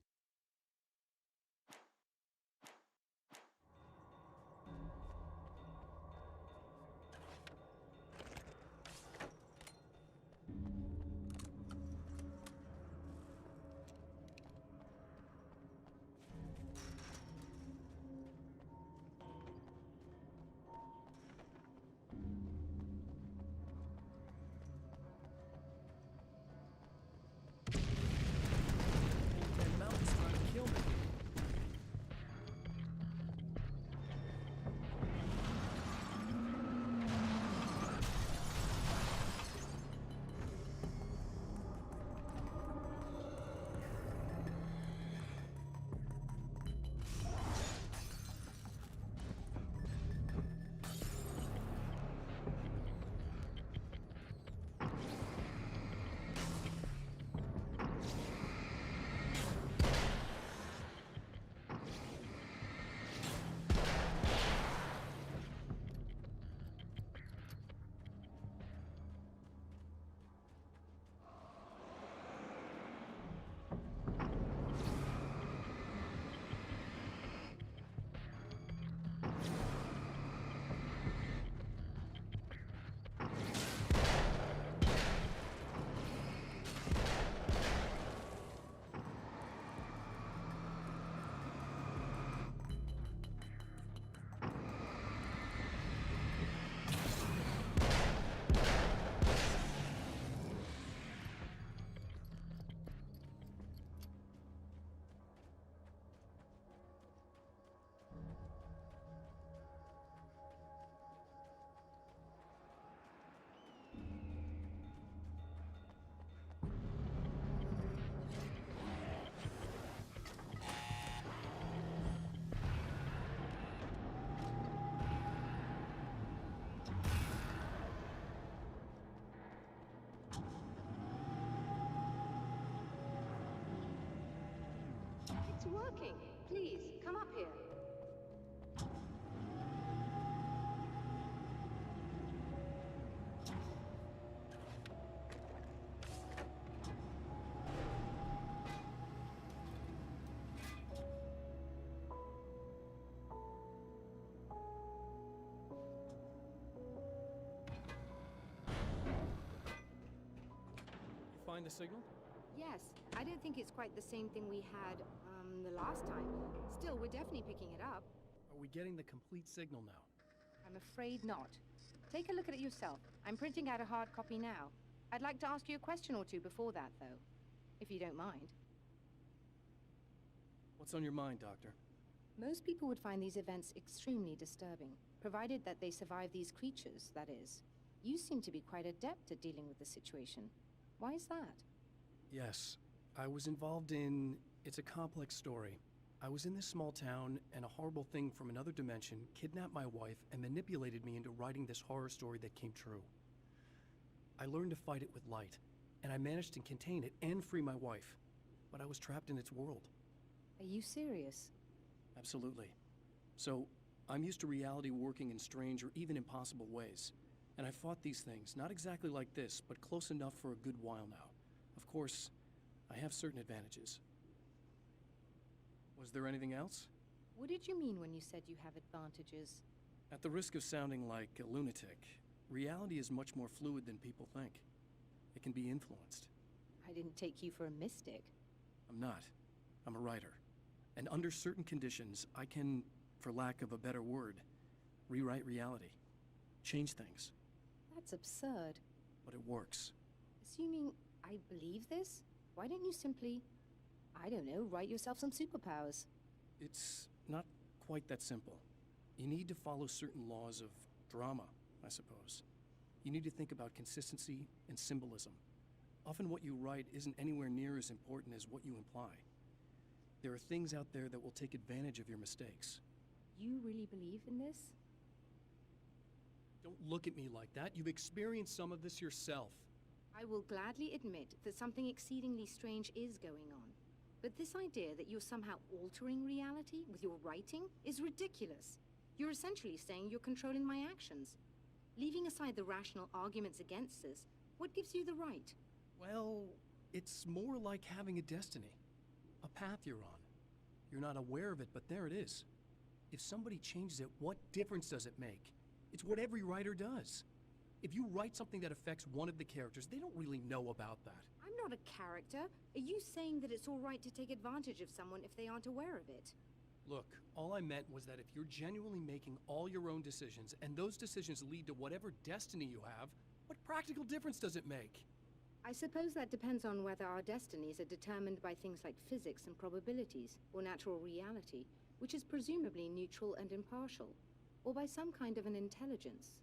That mountain's trying to kill me. It's working. Please, come up here. You find the signal? Yes, I don't think it's quite the same thing we had, the last time. Still, we're definitely picking it up. Are we getting the complete signal now? I'm afraid not. Take a look at it yourself. I'm printing out a hard copy now. I'd like to ask you a question or two before that, though, if you don't mind. What's on your mind, Doctor? Most people would find these events extremely disturbing, provided that they survive these creatures, that is. You seem to be quite adept at dealing with the situation. Why is that? Yes, I was involved in... It's a complex story. I was in this small town, and a horrible thing from another dimension kidnapped my wife and manipulated me into writing this horror story that came true. I learned to fight it with light, and I managed to contain it and free my wife. But I was trapped in its world. Are you serious? Absolutely. So, I'm used to reality working in strange or even impossible ways. And I fought these things, not exactly like this, but close enough for a good while now. Of course, I have certain advantages. Was there anything else? What did you mean when you said you have advantages? At the risk of sounding like a lunatic, reality is much more fluid than people think. It can be influenced. I didn't take you for a mystic. I'm not. I'm a writer. And under certain conditions, I can, for lack of a better word, rewrite reality. Change things. That's absurd. But it works. Assuming I believe this, why don't you simply, I don't know, write yourself some superpowers? It's not quite that simple. You need to follow certain laws of drama, I suppose. You need to think about consistency and symbolism. Often what you write isn't anywhere near as important as what you imply. There are things out there that will take advantage of your mistakes. You really believe in this? Don't look at me like that. You've experienced some of this yourself. I will gladly admit that something exceedingly strange is going on. But this idea that you're somehow altering reality with your writing is ridiculous. You're essentially saying you're controlling my actions. Leaving aside the rational arguments against this, what gives you the right? Well, it's more like having a destiny. A path you're on. You're not aware of it, but there it is. If somebody changes it, what difference does it make? It's what every writer does. If you write something that affects one of the characters, they don't really know about that. I'm not a character. Are you saying that it's all right to take advantage of someone if they aren't aware of it? Look, all I meant was that if you're genuinely making all your own decisions, and those decisions lead to whatever destiny you have, what practical difference does it make? I suppose that depends on whether our destinies are determined by things like physics and probabilities, or natural reality, which is presumably neutral and impartial, or by some kind of an intelligence.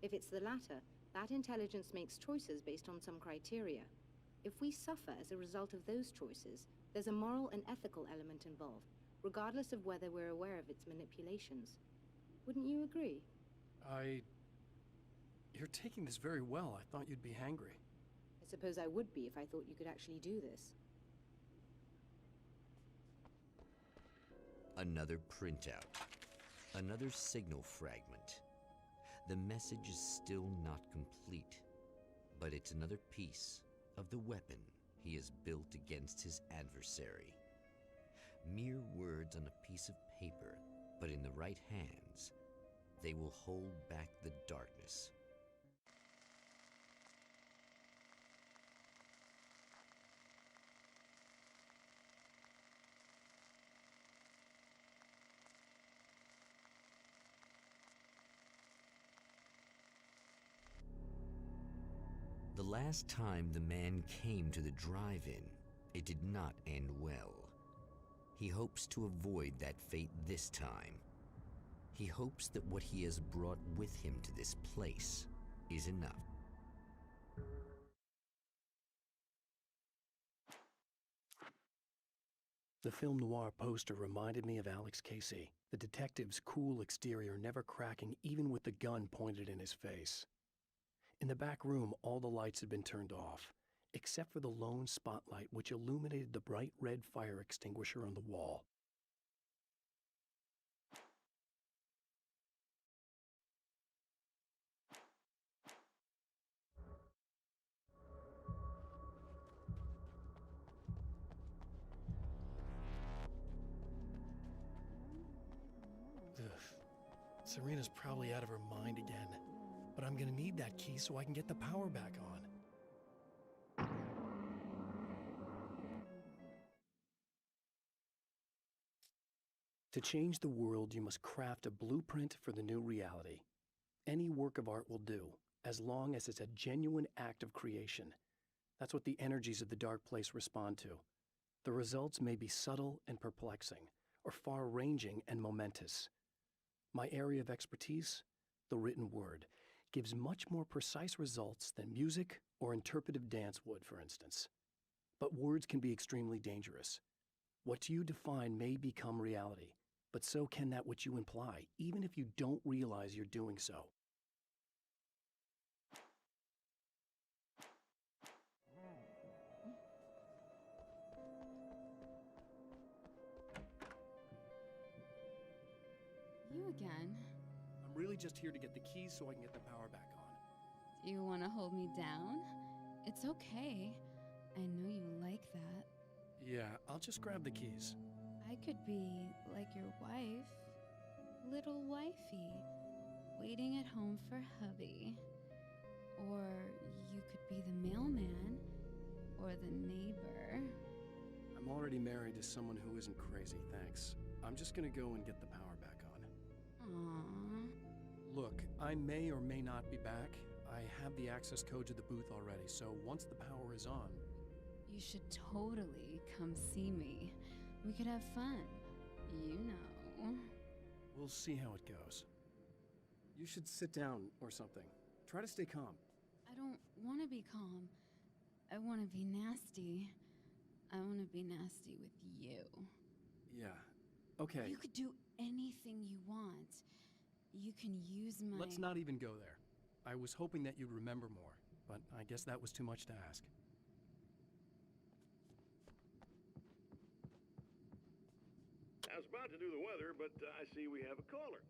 If it's the latter, that intelligence makes choices based on some criteria. If we suffer as a result of those choices, there's a moral and ethical element involved, regardless of whether we're aware of its manipulations. Wouldn't you agree? You're taking this very well. I thought you'd be hangry. I suppose I would be if I thought you could actually do this. Another printout. Another signal fragment. The message is still not complete, but it's another piece of the weapon he has built against his adversary. Mere words on a piece of paper, but in the right hands, they will hold back the darkness. The last time the man came to the drive-in, it did not end well. He hopes to avoid that fate this time. He hopes that what he has brought with him to this place is enough. The film noir poster reminded me of Alex Casey, the detective's cool exterior never cracking even with the gun pointed in his face. In the back room, all the lights had been turned off, except for the lone spotlight which illuminated the bright red fire extinguisher on the wall. Ugh. Serena's probably out of her mind again. But I'm gonna need that key so I can get the power back on. To change the world, you must craft a blueprint for the new reality. Any work of art will do, as long as it's a genuine act of creation. That's what the energies of the dark place respond to. The results may be subtle and perplexing, or far-ranging and momentous. My area of expertise, the written word, gives much more precise results than music or interpretive dance would, for instance. But words can be extremely dangerous. What you define may become reality, but so can that which you imply, even if you don't realize you're doing so. You again. I'm really just here to get the keys so I can get the power back on. Do you want to hold me down? It's okay. I know you like that. Yeah, I'll just grab the keys. I could be like your wife, little wifey, waiting at home for hubby. Or you could be the mailman, or the neighbor. I'm already married to someone who isn't crazy, thanks. I'm just gonna go and get the power back on. Aww. Look, I may or may not be back. I have the access code to the booth already, so once the power is on... You should totally come see me. We could have fun. You know. We'll see how it goes. You should sit down or something. Try to stay calm. I don't want to be calm. I want to be nasty. I want to be nasty with you. Yeah, okay. You could do anything you want. You can use my... Let's not even go there. I was hoping that you'd remember more, but I guess that was too much to ask. I was about to do the weather, but I see we have a caller.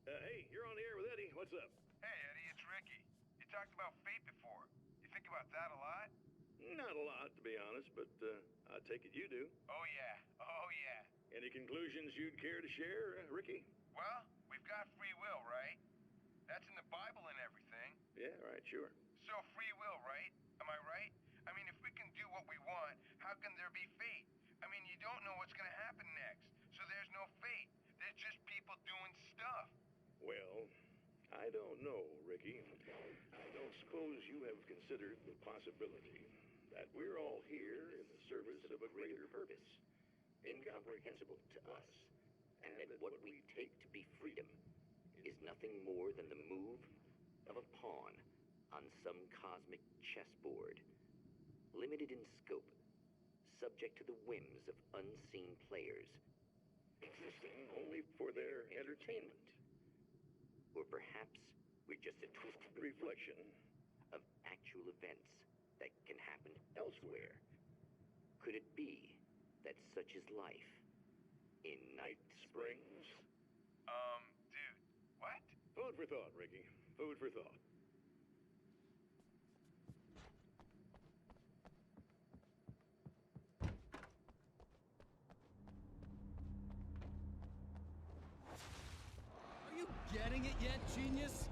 Hey, you're on the air with Eddie. What's up? Hey, Eddie, it's Ricky. You talked about fate before. You think about that a lot? Not a lot, to be honest, but I take it you do. Oh, yeah. Oh, yeah. Any conclusions you'd care to share, Ricky? Well, we've got free will, right? That's in the Bible and everything. Yeah, right, sure. So free will, right? Am I right? I mean, if we can do what we want, how can there be fate? I mean, you don't know what's going to happen next, so there's no fate. There's just people doing stuff. Well, I don't know, Ricky. I don't suppose you have considered the possibility that we're all here in the service of a greater purpose, Incomprehensible to us, and that what we take to be freedom is nothing more than the move of a pawn on some cosmic chessboard, limited in scope, subject to the whims of unseen players, existing only for their entertainment. Or perhaps we're just a twisted reflection of actual events that can happen elsewhere. Could it be that such is life in Night Springs? Dude, what? Food for thought, Ricky. Food for thought. Are you getting it yet, genius?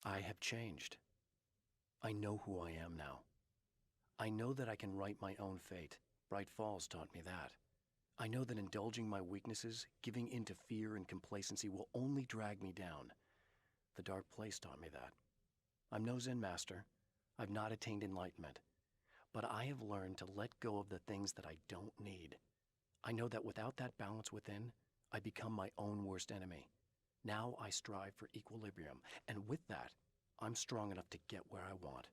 I have changed. I know who I am now. I know that I can write my own fate. Bright Falls taught me that. I know that indulging my weaknesses, giving in to fear and complacency will only drag me down. The Dark Place taught me that. I'm no Zen master. I've not attained enlightenment. But I have learned to let go of the things that I don't need. I know that without that balance within, I become my own worst enemy. Now I strive for equilibrium, and with that, I'm strong enough to get where I want.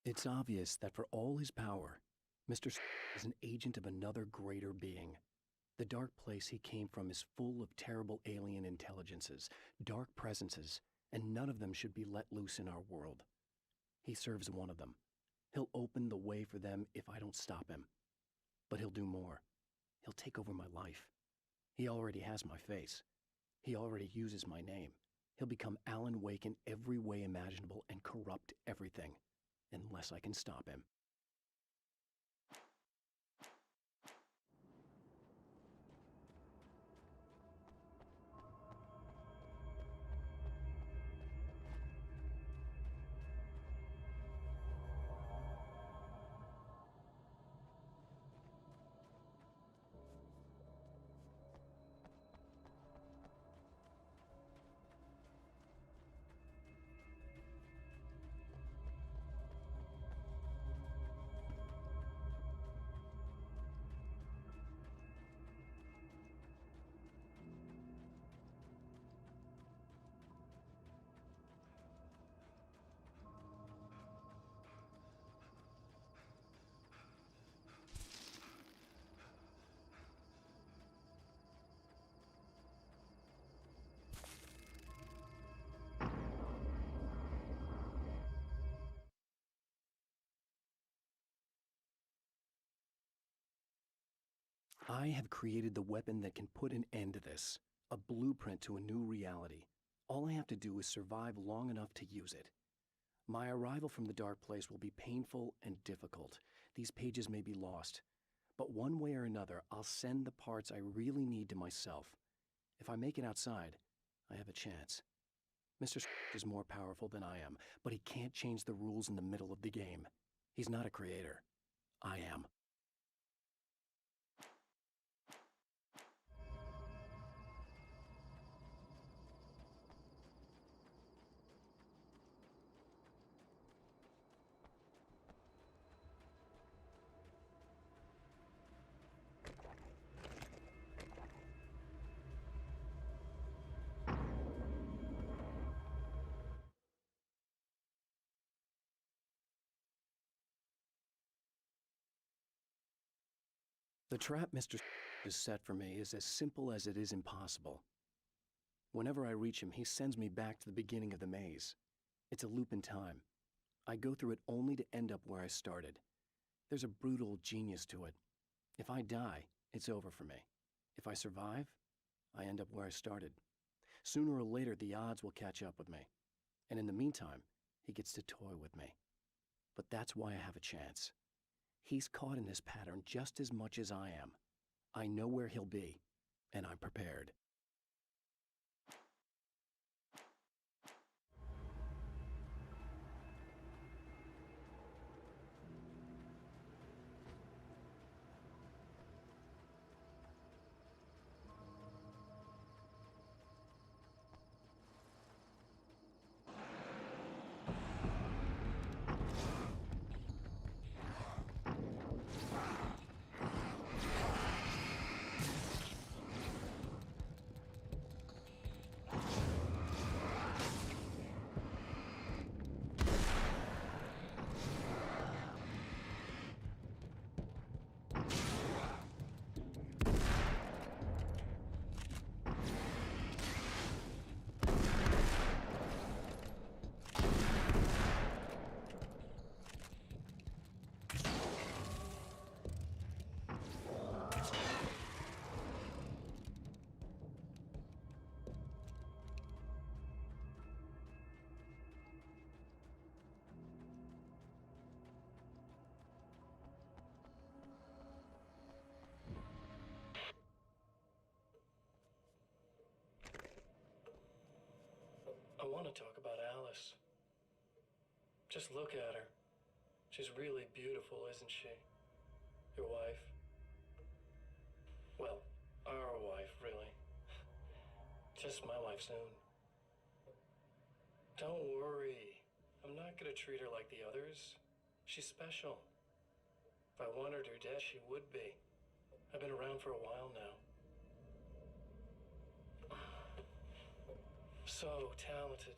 It's obvious that for all his power, Mr. is an agent of another greater being. The dark place he came from is full of terrible alien intelligences, dark presences, and none of them should be let loose in our world. He serves one of them. He'll open the way for them if I don't stop him. But he'll do more. He'll take over my life. He already has my face. He already uses my name. He'll become Alan Wake in every way imaginable and corrupt everything, unless I can stop him. I have created the weapon that can put an end to this, a blueprint to a new reality. All I have to do is survive long enough to use it. My arrival from the dark place will be painful and difficult. These pages may be lost. But one way or another, I'll send the parts I really need to myself. If I make it outside, I have a chance. Mr. is more powerful than I am, but he can't change the rules in the middle of the game. He's not a creator. I am. The trap Mr. has set for me is as simple as it is impossible. Whenever I reach him, he sends me back to the beginning of the maze. It's a loop in time. I go through it only to end up where I started. There's a brutal genius to it. If I die, it's over for me. If I survive, I end up where I started. Sooner or later, the odds will catch up with me. And in the meantime, he gets to toy with me. But that's why I have a chance. He's caught in this pattern just as much as I am. I know where he'll be, and I'm prepared. I want to talk about Alice. Just look at her. She's really beautiful, isn't she? Your wife. Well, our wife, really. Just my wife soon. Don't worry. I'm not gonna treat her like the others. She's special. If I wanted her dead, she would be. I've been around for a while now. So talented.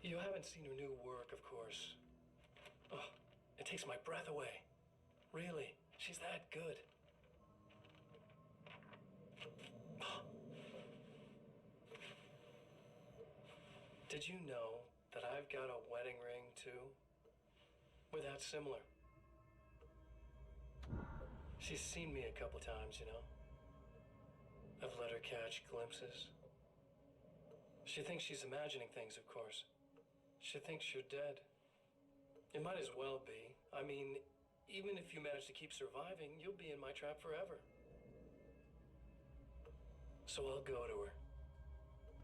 You haven't seen her new work, of course. Oh, it takes my breath away. Really, she's that good. Did you know that I've got a wedding ring, too? We're that similar. She's seen me a couple times, you know. I've let her catch glimpses. She thinks she's imagining things, of course. She thinks you're dead. It might as well be. I mean, even if you manage to keep surviving, you'll be in my trap forever. So I'll go to her.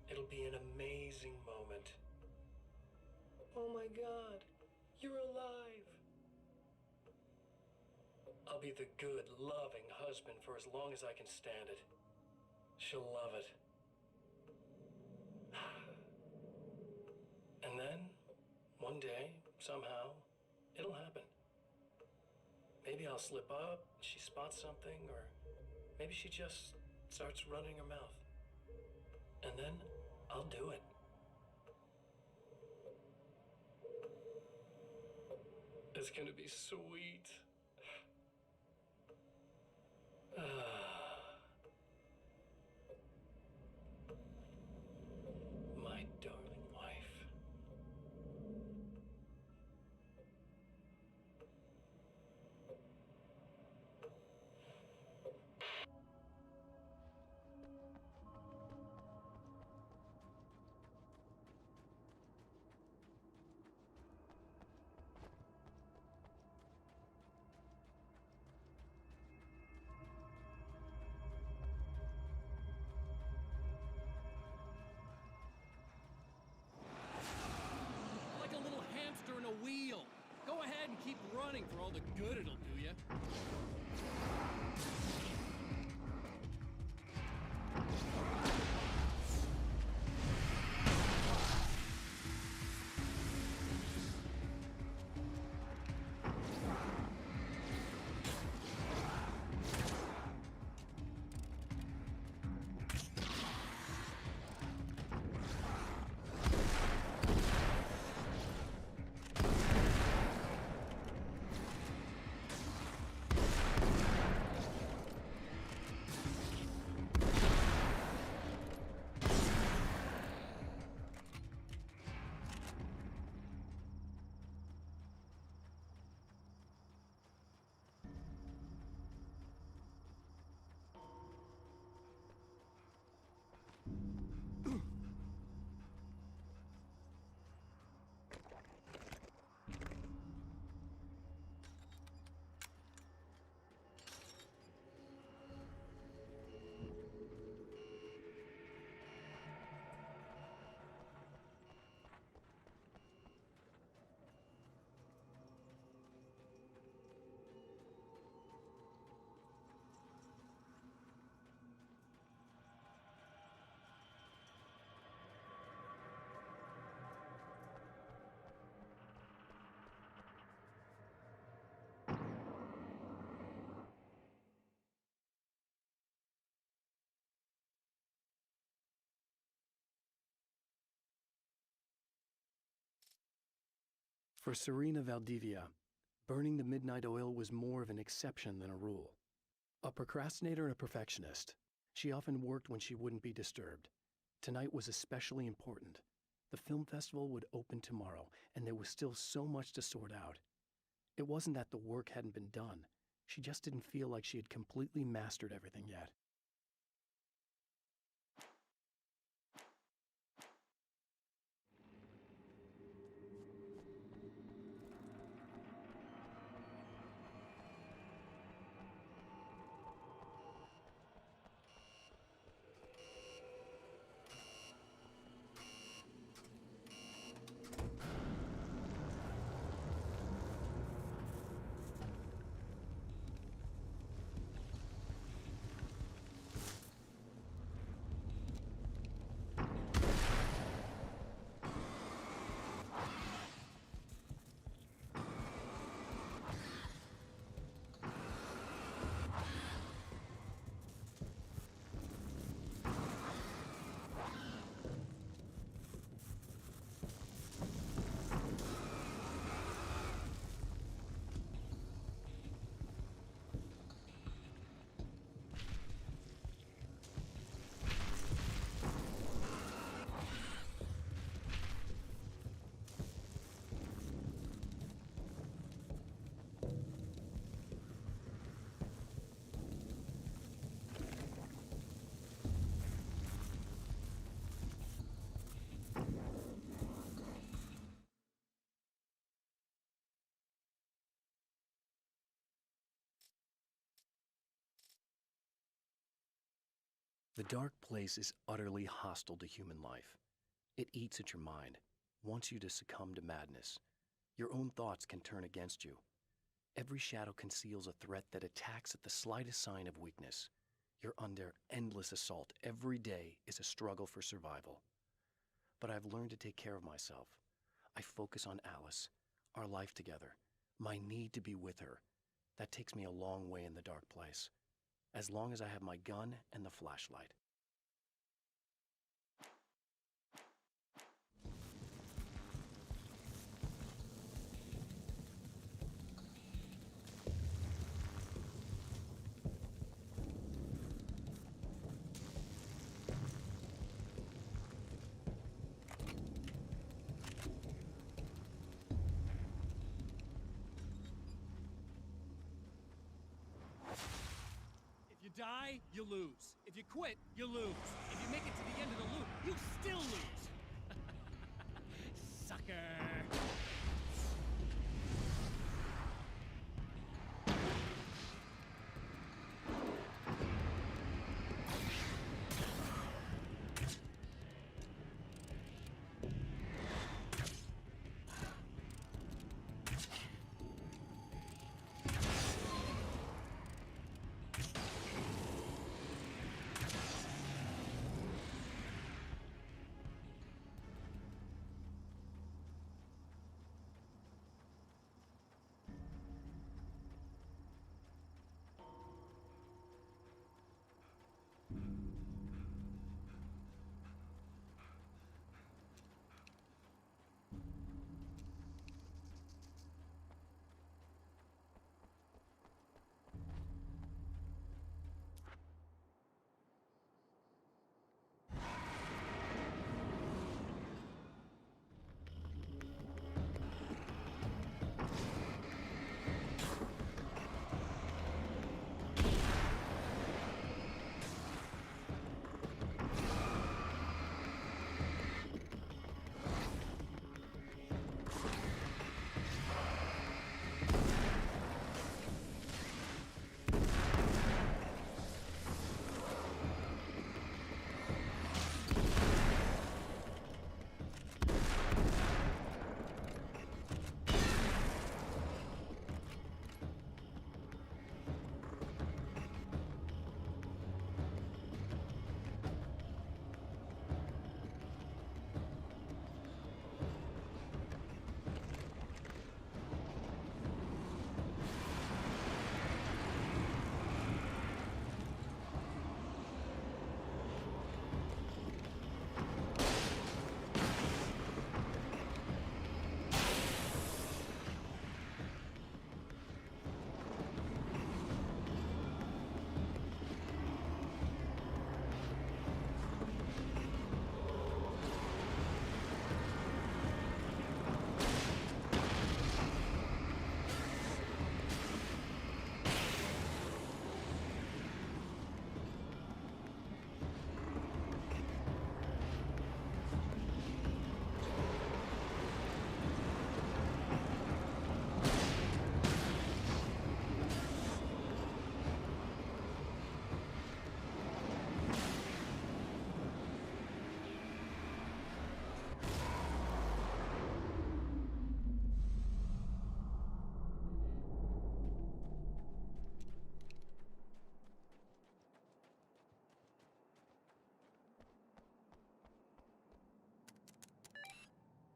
It'll be an amazing moment. Oh my God, you're alive. I'll be the good, loving husband for as long as I can stand it. She'll love it. And then, one day, somehow, it'll happen. Maybe I'll slip up, she spots something, or maybe she just starts running her mouth. And then, I'll do it. It's gonna be sweet. My darling wife. Like a little hamster in a wheel. Go ahead and keep running for all the good it'll do ya. For Serena Valdivia, burning the midnight oil was more of an exception than a rule. A procrastinator and a perfectionist, she often worked when she wouldn't be disturbed. Tonight was especially important. The film festival would open tomorrow, and there was still so much to sort out. It wasn't that the work hadn't been done. She just didn't feel like she had completely mastered everything yet. The dark place is utterly hostile to human life. It eats at your mind, wants you to succumb to madness. Your own thoughts can turn against you. Every shadow conceals a threat that attacks at the slightest sign of weakness. You're under endless assault. Every day is a struggle for survival. But I've learned to take care of myself. I focus on Alice, our life together, my need to be with her. That takes me a long way in the dark place. As long as I have my gun and the flashlight. If you die, you lose. If you quit, you lose. If you make it to the end of the loop, you still lose. Sucker.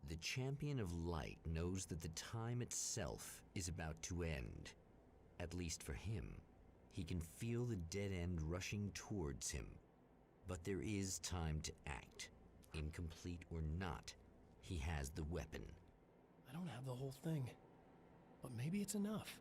The champion of light knows that the time itself is about to end. At least for him. He can feel the dead end rushing towards him. But there is time to act. Incomplete or not, he has the weapon. I don't have the whole thing, but maybe it's enough.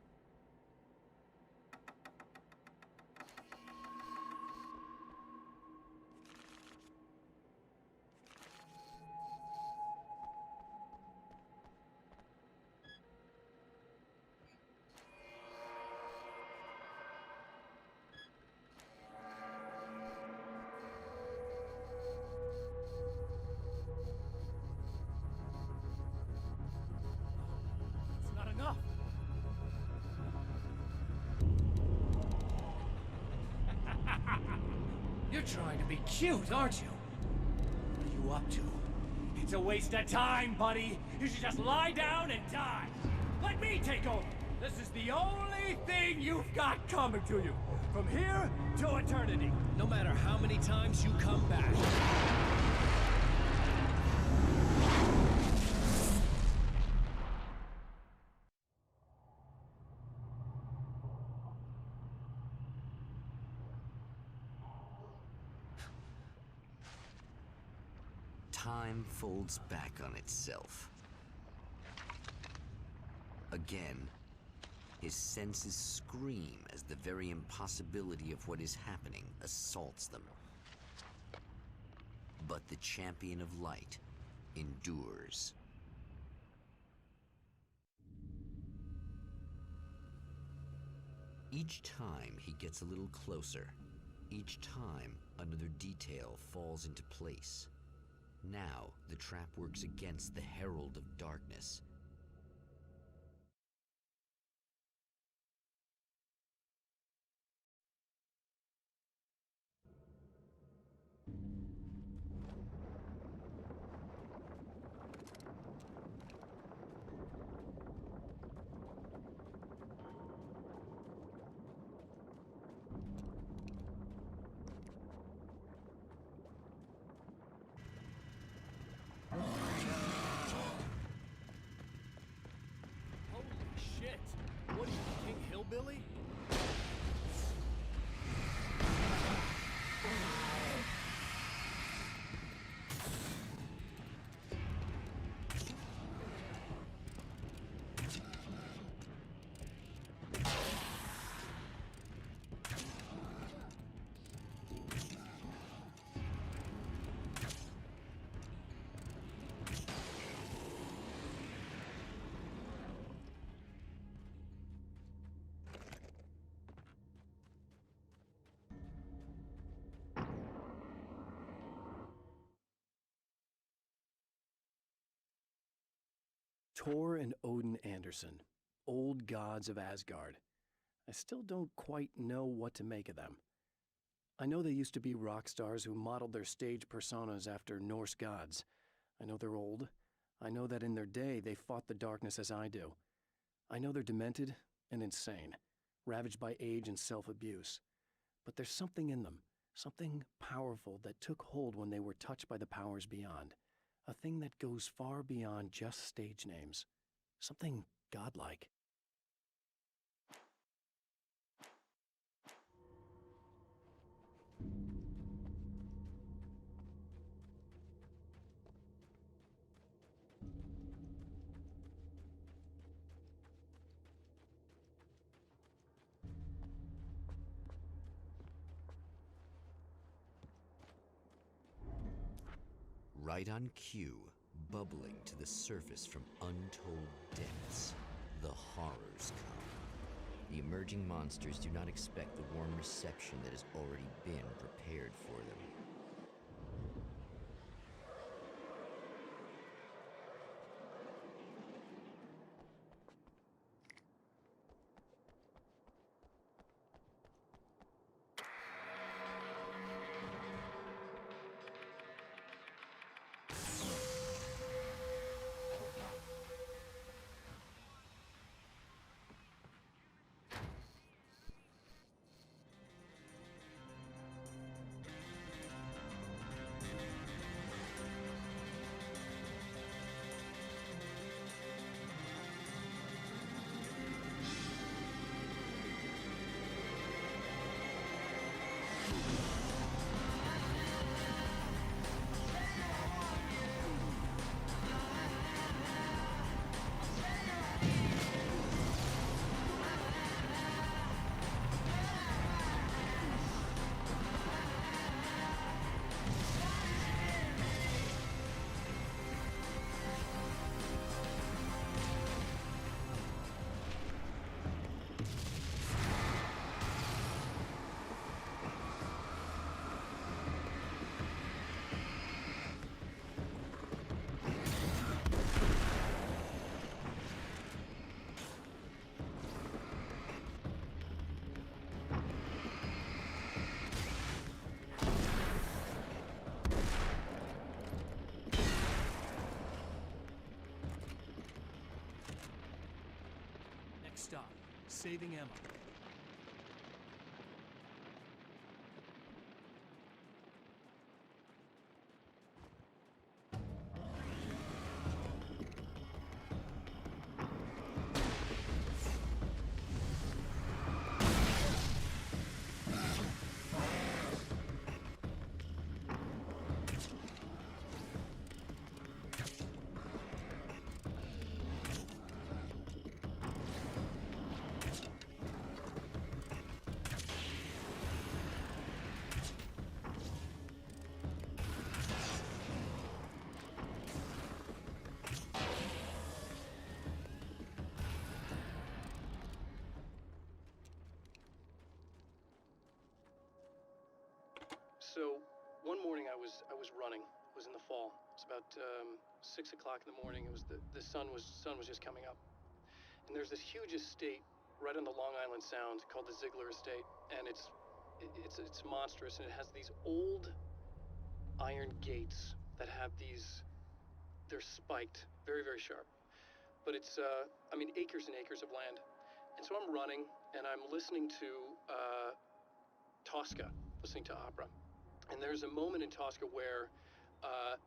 It's not enough. be cute, aren't you? What are you up to? It's a waste of time, buddy. You should just lie down and die. Let me take over. This is the only thing you've got coming to you. From here to eternity. No matter how many times you come back. Time folds back on itself. Again, his senses scream as the very impossibility of what is happening assaults them. But the champion of light endures. Each time he gets a little closer, each time another detail falls into place. Now the trap works against the herald of darkness. Holy shit! What are you, King Hillbilly? Thor and Odin Anderson, old gods of Asgard. I still don't quite know what to make of them. I know they used to be rock stars who modeled their stage personas after Norse gods. I know they're old. I know that in their day they fought the darkness as I do. I know they're demented and insane, ravaged by age and self-abuse. But there's something in them, something powerful that took hold when they were touched by the powers beyond. A thing that goes far beyond just stage names. Something godlike. Right on cue, bubbling to the surface from untold depths, the horrors come. The emerging monsters do not expect the warm reception that has already been prepared for them. stop. Saving ammo. So, one morning I was running. It was in the fall. It was about 6 o'clock in the morning. It was the sun was just coming up. And there's this huge estate right on the Long Island Sound called the Ziegler Estate, and it's monstrous, and it has these old iron gates that have they're spiked, very, very sharp. But it's acres and acres of land. And so I'm running, and I'm listening to Tosca, listening to opera. And there's a moment in Tosca where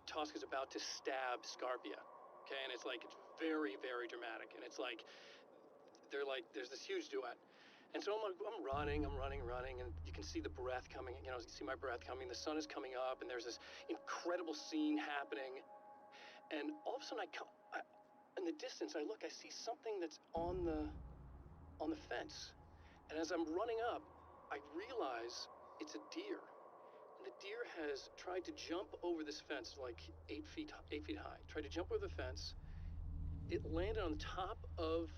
Tosca's about to stab Scarpia, okay? And it's very, very dramatic. And it's there's this huge duet. And so I'm running, and you can see the breath coming, you can see my breath coming. The sun is coming up, and there's this incredible scene happening. And all of a sudden, in the distance, I look, I see something that's on the fence. And as I'm running up, I realize it's a deer. And the deer has tried to jump over this fence, 8 feet high. Tried to jump over the fence. It landed on top of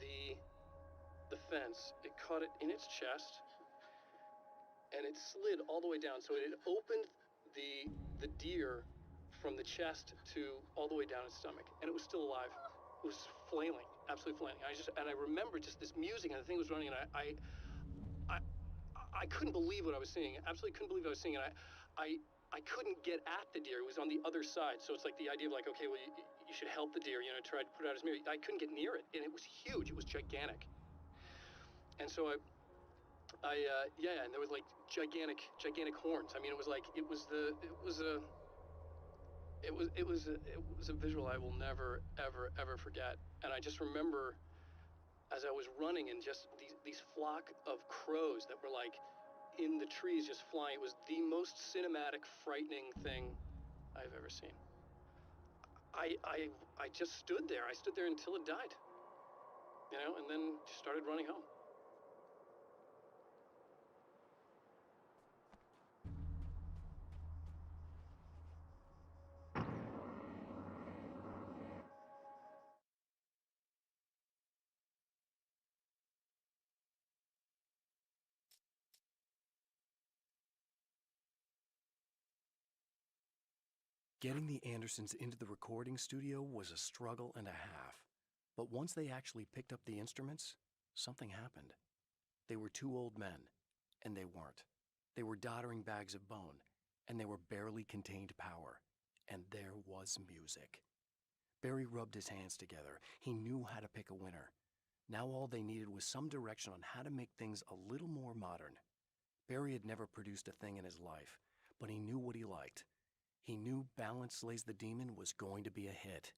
the fence. It caught it in its chest, and it slid all the way down. So it opened the deer from the chest to all the way down its stomach, and it was still alive. It was flailing, absolutely flailing. I remember just this music, and the thing was running, and I couldn't believe what I was seeing. Absolutely couldn't believe what I was seeing, and I couldn't get at the deer. It was on the other side, so it's like the idea of okay, well, you should help the deer, try to put out his mirror. I couldn't get near it, and it was huge. It was gigantic. And so and there was gigantic horns. I mean, it was a visual I will never, ever forget. And I just remember as I was running, and just these flock of crows that were in the trees just flying. It was the most cinematic, frightening thing I've ever seen. I just stood there. I stood there until it died, and then just started running home. Getting the Andersons into the recording studio was a struggle and a half. But once they actually picked up the instruments, something happened. They were two old men, and they weren't. They were doddering bags of bone, and they were barely contained power. And there was music. Barry rubbed his hands together. He knew how to pick a winner. Now all they needed was some direction on how to make things a little more modern. Barry had never produced a thing in his life, but he knew what he liked. He knew Balance Slays the Demon was going to be a hit.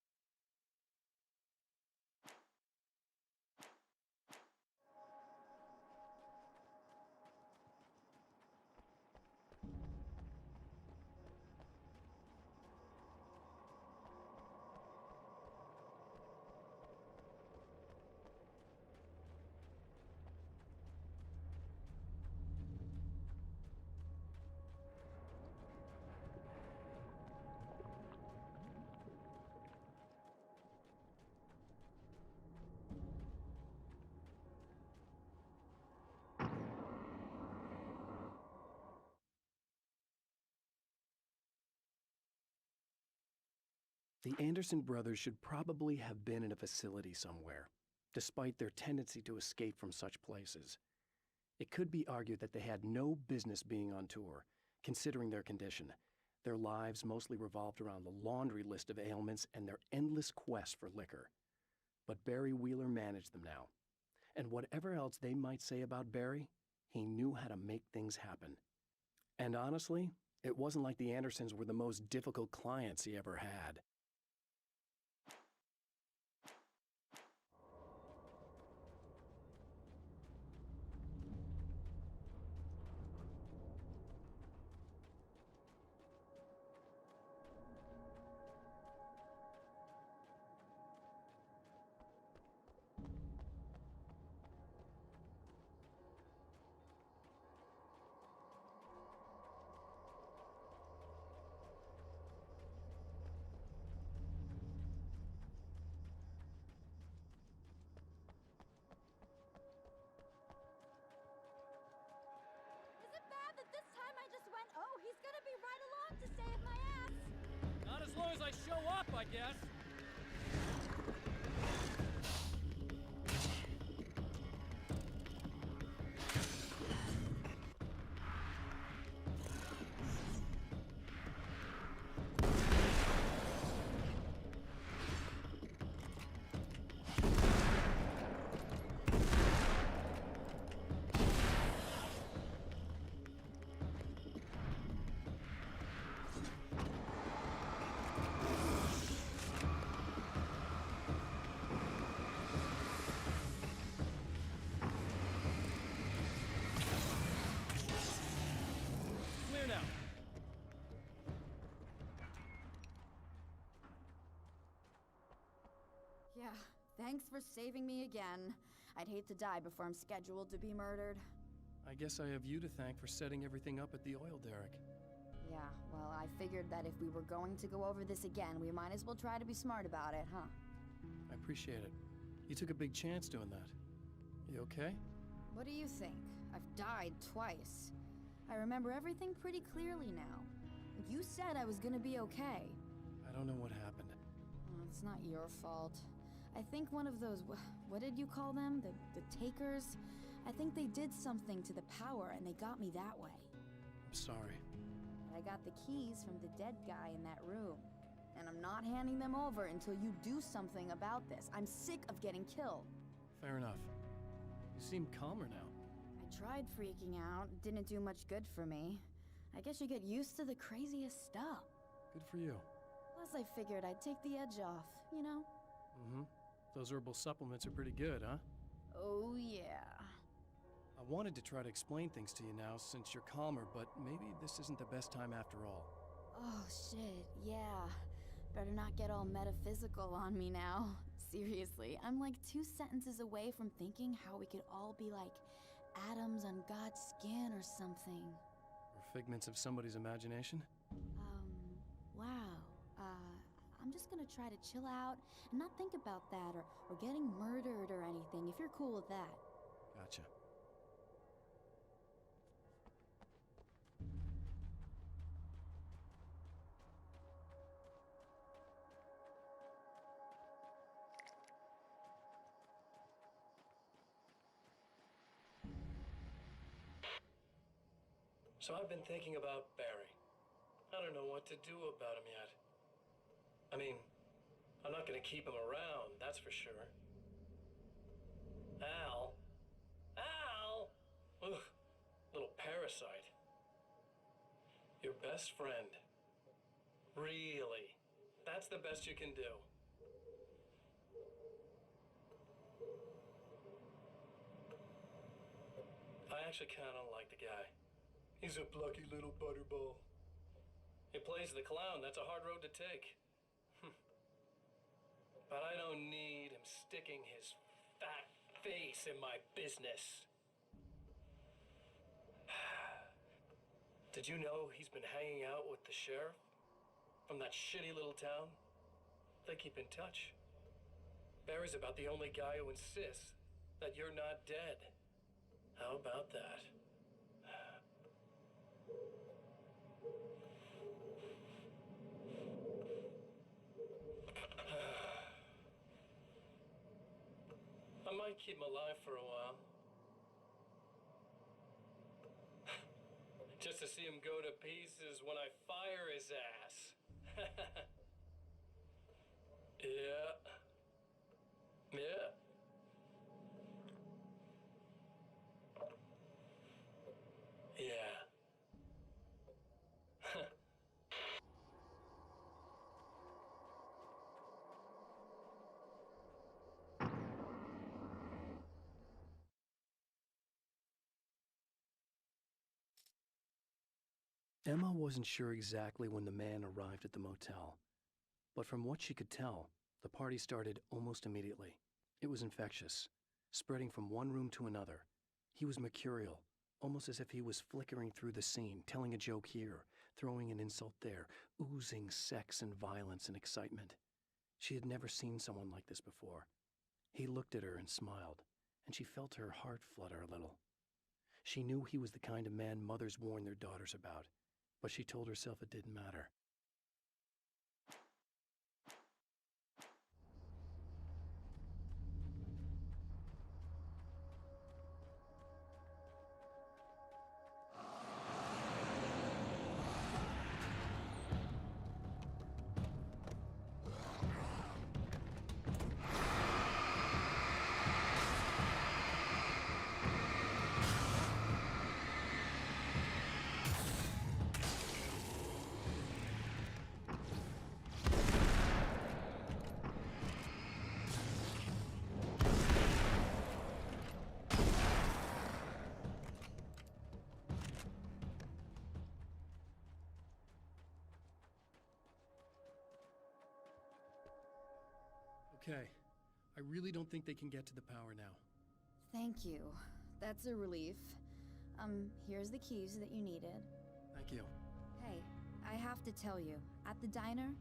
The Anderson brothers should probably have been in a facility somewhere, despite their tendency to escape from such places. It could be argued that they had no business being on tour, considering their condition. Their lives mostly revolved around the laundry list of ailments and their endless quest for liquor. But Barry Wheeler managed them now. And whatever else they might say about Barry, he knew how to make things happen. And honestly, it wasn't like the Andersons were the most difficult clients he ever had. Is it bad that this time I just went, oh, he's gonna be right along to save my ass? Not as long as I show up, I guess. Clear now. Yeah, thanks for saving me again. I'd hate to die before I'm scheduled to be murdered. I guess I have you to thank for setting everything up at the oil derrick. Yeah, well, I figured that if we were going to go over this again, we might as well try to be smart about it, huh? I appreciate it. You took a big chance doing that. You okay? What do you think? I've died twice. I remember everything pretty clearly now. You said I was gonna be okay. I don't know what happened. It's not your fault. I think one of those, what did you call them? The takers? I think they did something to the power and they got me that way. I'm sorry. But I got the keys from the dead guy in that room. And I'm not handing them over until you do something about this. I'm sick of getting killed. Fair enough. You seem calmer now. I tried freaking out. It didn't do much good for me. I guess you get used to the craziest stuff. Good for you. Plus, I figured I'd take the edge off, you know? Mm-hmm. Those herbal supplements are pretty good, huh? Oh, yeah. I wanted to try to explain things to you now since you're calmer, but maybe this isn't the best time after all. Oh, shit, yeah. Better not get all metaphysical on me now. Seriously, I'm like 2 sentences away from thinking how we could all be like atoms on God's skin or something. Or figments of somebody's imagination? Wow. I'm just gonna try to chill out and not think about that or getting murdered or anything, if you're cool with that. Gotcha. So I've been thinking about Barry. I don't know what to do about him yet. I mean, I'm not gonna keep him around, that's for sure. Al? Al? Ugh, little parasite. Your best friend. Really? That's the best you can do. I actually kinda like the guy. He's a plucky little butterball. He plays the clown, that's a hard road to take. But I don't need him sticking his fat face in my business. Did you know he's been hanging out with the sheriff from that shitty little town? They keep in touch. Barry's about the only guy who insists that you're not dead. How about that? I might keep him alive for a while. Just to see him go to pieces when I fire his ass. Yeah. Yeah. Emma wasn't sure exactly when the man arrived at the motel, but from what she could tell, the party started almost immediately. It was infectious, spreading from one room to another. He was mercurial, almost as if he was flickering through the scene, telling a joke here, throwing an insult there, oozing sex and violence and excitement. She had never seen someone like this before. He looked at her and smiled, and she felt her heart flutter a little. She knew he was the kind of man mothers warn their daughters about, but she told herself it didn't matter. Okay, I really don't think they can get to the power now. Thank you. That's a relief. Here's the keys that you needed. Thank you. Hey, I have to tell you, at the diner,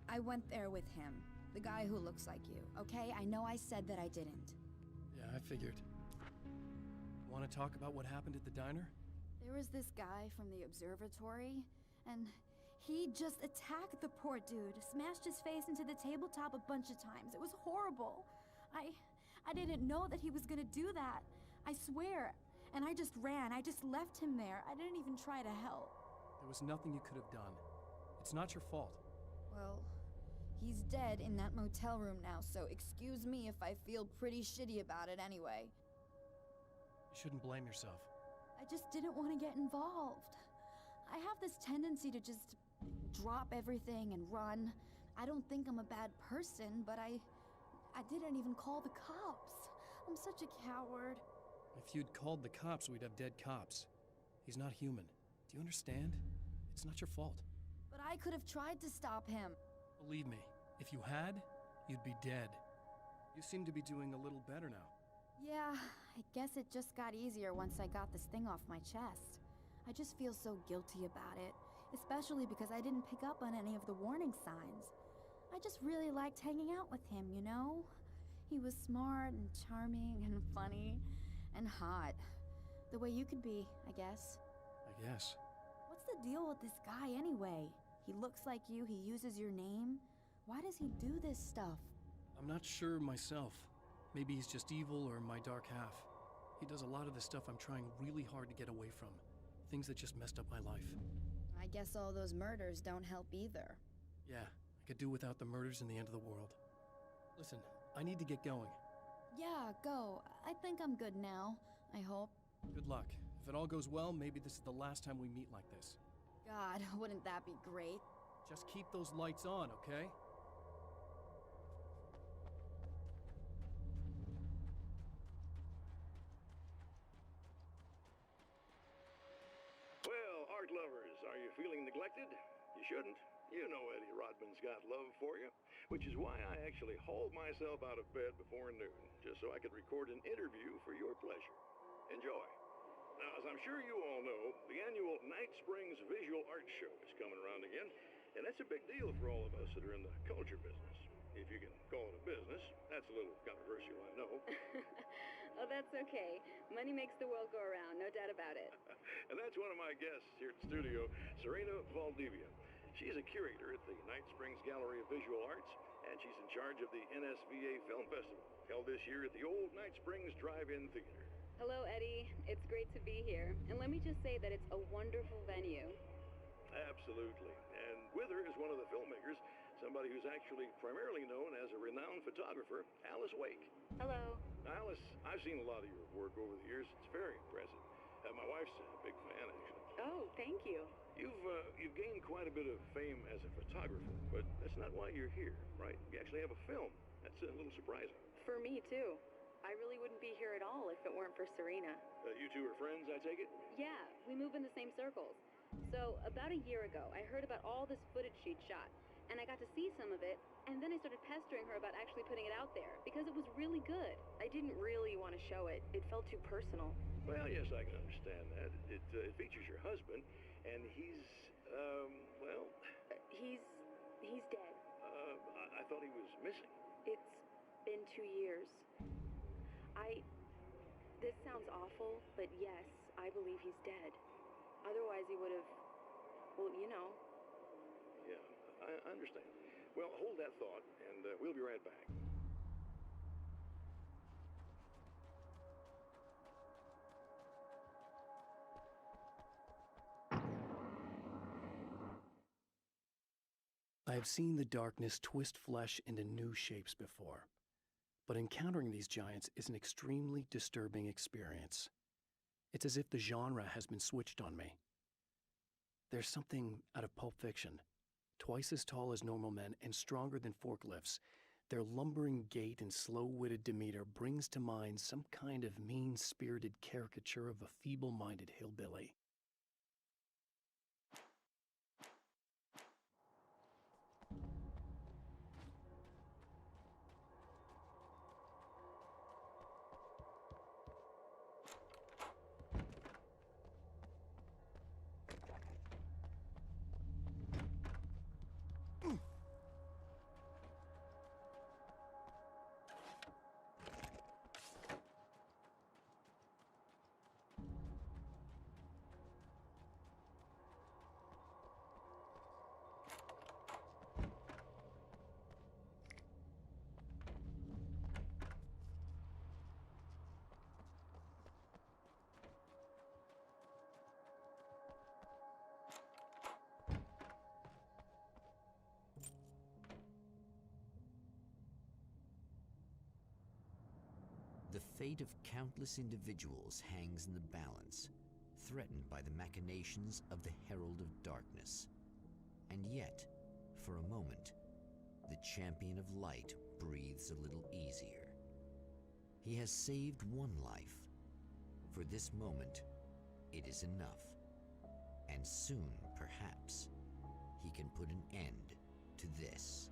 I went there with him. The guy who looks like you, okay? I know I said that I didn't. Yeah, I figured. Want to talk about what happened at the diner? There was this guy from the observatory, and he just attacked the poor dude, smashed his face into the tabletop a bunch of times. It was horrible. I didn't know that he was gonna do that. I swear. And I just ran. I just left him there. I didn't even try to help. There was nothing you could have done. It's not your fault. Well, he's dead in that motel room now, so excuse me if I feel pretty shitty about it anyway. You shouldn't blame yourself. I just didn't want to get involved. I have this tendency to just drop everything and run. I don't think I'm a bad person, but I didn't even call the cops. I'm such a coward. If you'd called the cops, we'd have dead cops. He's not human. Do you understand? It's not your fault. But I could have tried to stop him. Believe me, if you had, you'd be dead. You seem to be doing a little better now. Yeah, I guess it just got easier once I got this thing off my chest. I just feel so guilty about it, especially because I didn't pick up on any of the warning signs. I just really liked hanging out with him, you know? He was smart and charming and funny and hot. The way you could be, I guess. I guess. What's the deal with this guy anyway? He looks like you, he uses your name. Why does he do this stuff? I'm not sure myself. Maybe he's just evil or my dark half. He does a lot of the stuff I'm trying really hard to get away from. Things that just messed up my life. I guess all those murders don't help either. Yeah, I could do without the murders and the end of the world. Listen, I need to get going. Yeah, go. I think I'm good now. I hope. Good luck. If it all goes well, maybe this is the last time we meet like this. God, wouldn't that be great? Just keep those lights on, okay? Well, art lovers, are you feeling neglected? You shouldn't. You know Eddie Rodman's got love for you, which is why I actually hauled myself out of bed before noon, just so I could record an interview for your pleasure. Enjoy. Now, as I'm sure you all know, the annual Night Springs Visual Art Show is coming around again, and that's a big deal for all of us that are in the culture business. If you can call it a business. That's a little controversial, I know. Oh, that's okay. Money makes the world go around, no doubt about it. And that's one of my guests here at the studio, Serena Valdivia. She's a curator at the Night Springs Gallery of Visual Arts, and she's in charge of the NSVA Film Festival, held this year at the old Night Springs Drive-In Theater. Hello, Eddie. It's great to be here. And let me just say that it's a wonderful venue. Absolutely. And with her is one of the filmmakers, somebody who's actually primarily known as a renowned photographer, Alice Wake. Hello. Alice, I've seen a lot of your work over the years. It's very impressive. My wife's a big fan, actually. Oh, thank you. You've gained quite a bit of fame as a photographer, but that's not why you're here, right? You actually have a film. That's a little surprising. For me, too. I really wouldn't be here at all if it weren't for Serena. You two are friends, I take it? Yeah, we move in the same circles. So, about a year ago, I heard about all this footage she'd shot, and I got to see some of it, and then I started pestering her about actually putting it out there, because it was really good. I didn't really want to show it. It felt too personal. Well, yes, I can understand that. It features your husband, and he's, well... He's dead. I thought he was missing. It's been 2 years. This sounds awful, but yes, I believe he's dead. Otherwise he would have, well, you know. Yeah, I understand. Well, hold that thought, and we'll be right back. I have seen the darkness twist flesh into new shapes before, but encountering these giants is an extremely disturbing experience. It's as if the genre has been switched on me. There's something out of Pulp Fiction. Twice as tall as normal men and stronger than forklifts, their lumbering gait and slow-witted demeanor brings to mind some kind of mean-spirited caricature of a feeble-minded hillbilly. The fate of countless individuals hangs in the balance, threatened by the machinations of the Herald of Darkness. And yet, for a moment, the champion of light breathes a little easier. He has saved one life. For this moment, it is enough. And soon, perhaps, he can put an end to this.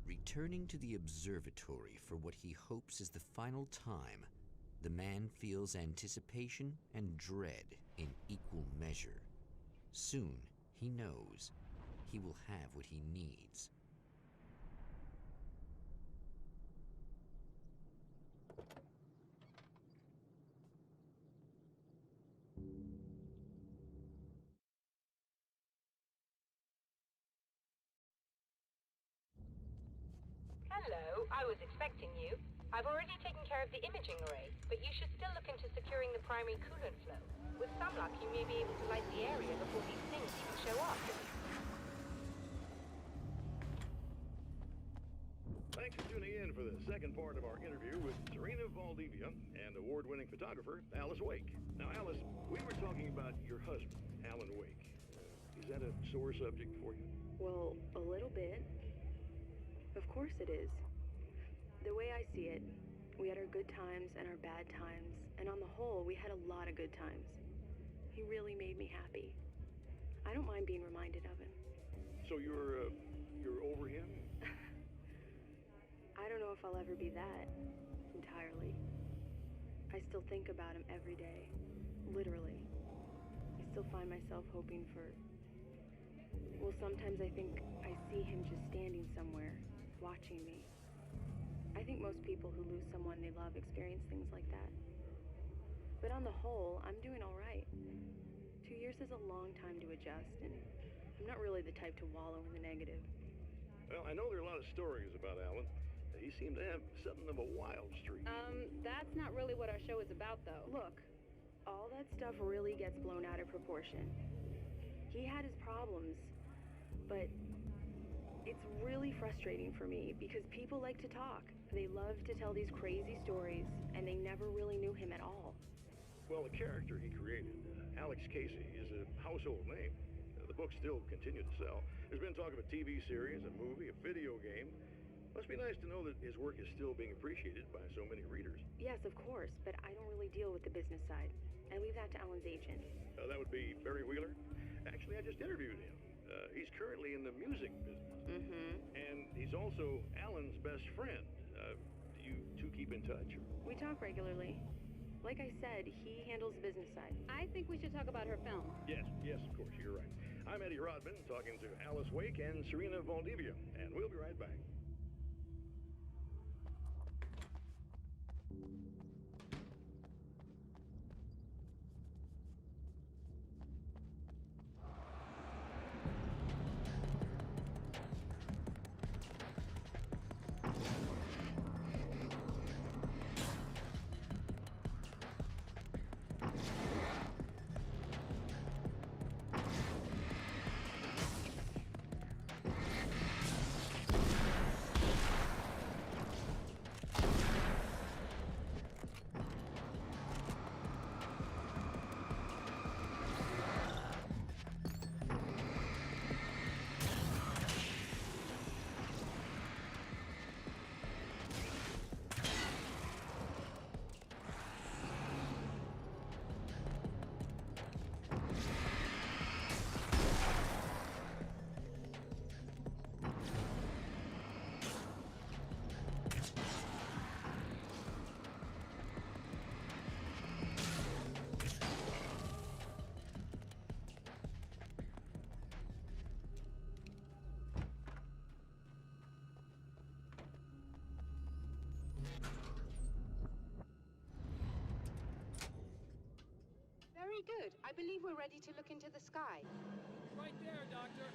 Returning to the observatory for what he hopes is the final time, the man feels anticipation and dread in equal measure. Soon, he knows, he will have what he needs. Hello, I was expecting you. I've already taken care of the imaging array, but you should still look into securing the primary coolant flow. With some luck, you may be able to light the area before these things even show up. Thanks for tuning in for the second part of our interview with Serena Valdivia and award-winning photographer Alice Wake. Now, Alice, we were talking about your husband, Alan Wake. Is that a sore subject for you? Well, a little bit. Of course it is. The way I see it, we had our good times and our bad times, and on the whole, we had a lot of good times. He really made me happy. I don't mind being reminded of him. So you're over him? I don't know if I'll ever be that, entirely. I still think about him every day, literally. I still find myself hoping for... Well, sometimes I think I see him just standing somewhere, watching me. I think most people who lose someone they love experience things like that. But on the whole, I'm doing all right. 2 years is a long time to adjust, and I'm not really the type to wallow in the negative. Well, I know there are a lot of stories about Alan. He seemed to have something of a wild streak. That's not really what our show is about, though. Look, all that stuff really gets blown out of proportion. He had his problems, but it's really frustrating for me because people like to talk. They love to tell these crazy stories, and they never really knew him at all. Well, the character he created, Alex Casey is a household name. The books still continue to sell. There's been talk of a TV series, a movie, a video game. Must be nice to know that his work is still being appreciated by so many readers. Yes, of course, but I don't really deal with the business side. I leave that to Alan's agent. That would be Barry Wheeler. Actually, I just interviewed him. He's currently in the music business. Mm-hmm. And he's also Alan's best friend. Do you two keep in touch? We talk regularly. Like I said, he handles the business side. I think we should talk about her film. Yes, of course, you're right. I'm Eddie Rodman, talking to Alice Wake and Serena Valdivia, and we'll be right back. Very good. I believe we're ready to look into the sky. Right there, Doctor.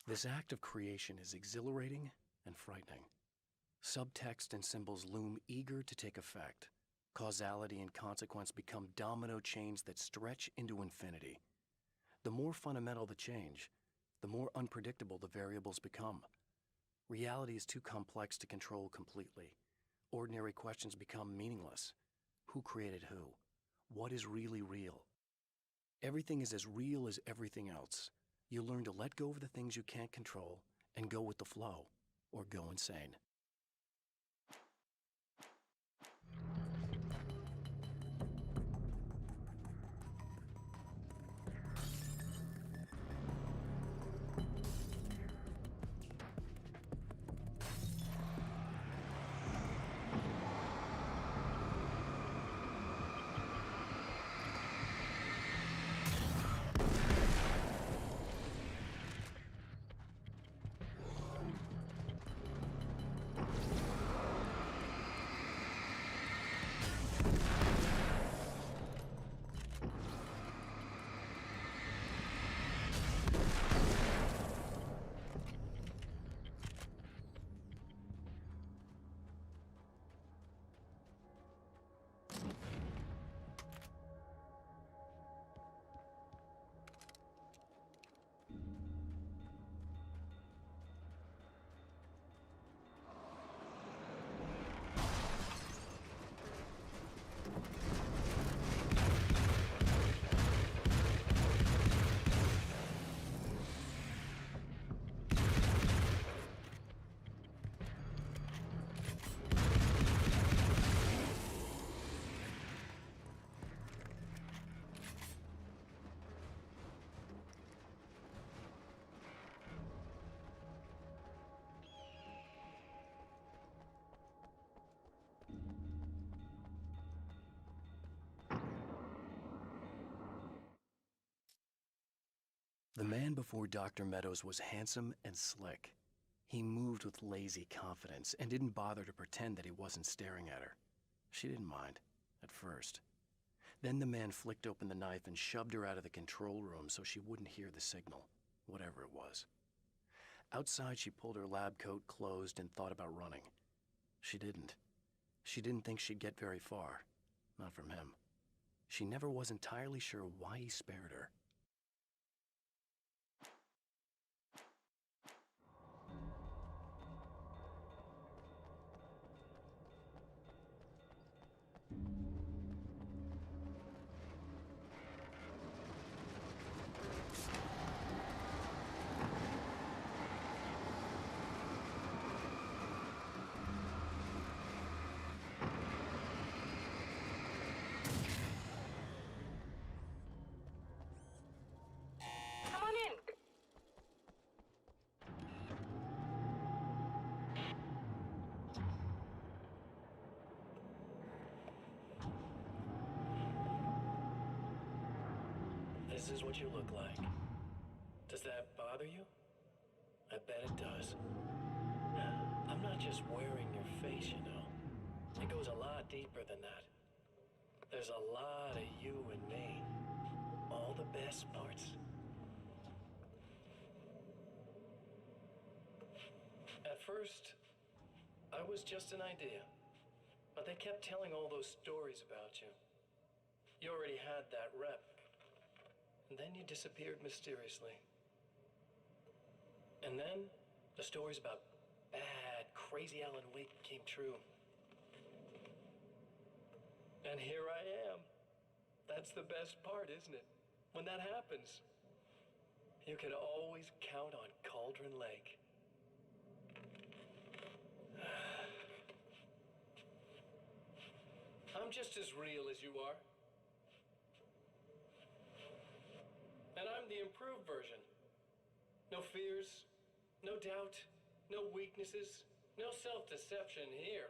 This act of creation is exhilarating and frightening. Subtext and symbols loom eager to take effect. Causality and consequence become domino chains that stretch into infinity. The more fundamental the change, the more unpredictable the variables become. Reality is too complex to control completely. Ordinary questions become meaningless. Who created who? What is really real? Everything is as real as everything else. You learn to let go of the things you can't control and go with the flow, or go insane. The man before Dr. Meadows was handsome and slick. He moved with lazy confidence and didn't bother to pretend that he wasn't staring at her. She didn't mind, at first. Then the man flicked open the knife and shoved her out of the control room so she wouldn't hear the signal, whatever it was. Outside, she pulled her lab coat closed and thought about running. She didn't. She didn't think she'd get very far. Not from him. She never was entirely sure why he spared her. Come on in. This is what you look like. Does that bother you? I bet it does. I'm not just wearing your face, you know. It goes a lot deeper than that. There's a lot of you and me. All the best parts. At first, I was just an idea. But they kept telling all those stories about you. You already had that rep. And then you disappeared mysteriously. And then the stories about bad, crazy Alan Wake came true. And here I am. That's the best part, isn't it? When that happens, you can always count on Cauldron Lake. I'm just as real as you are. And I'm the improved version. No fears, no doubt, no weaknesses, no self-deception here.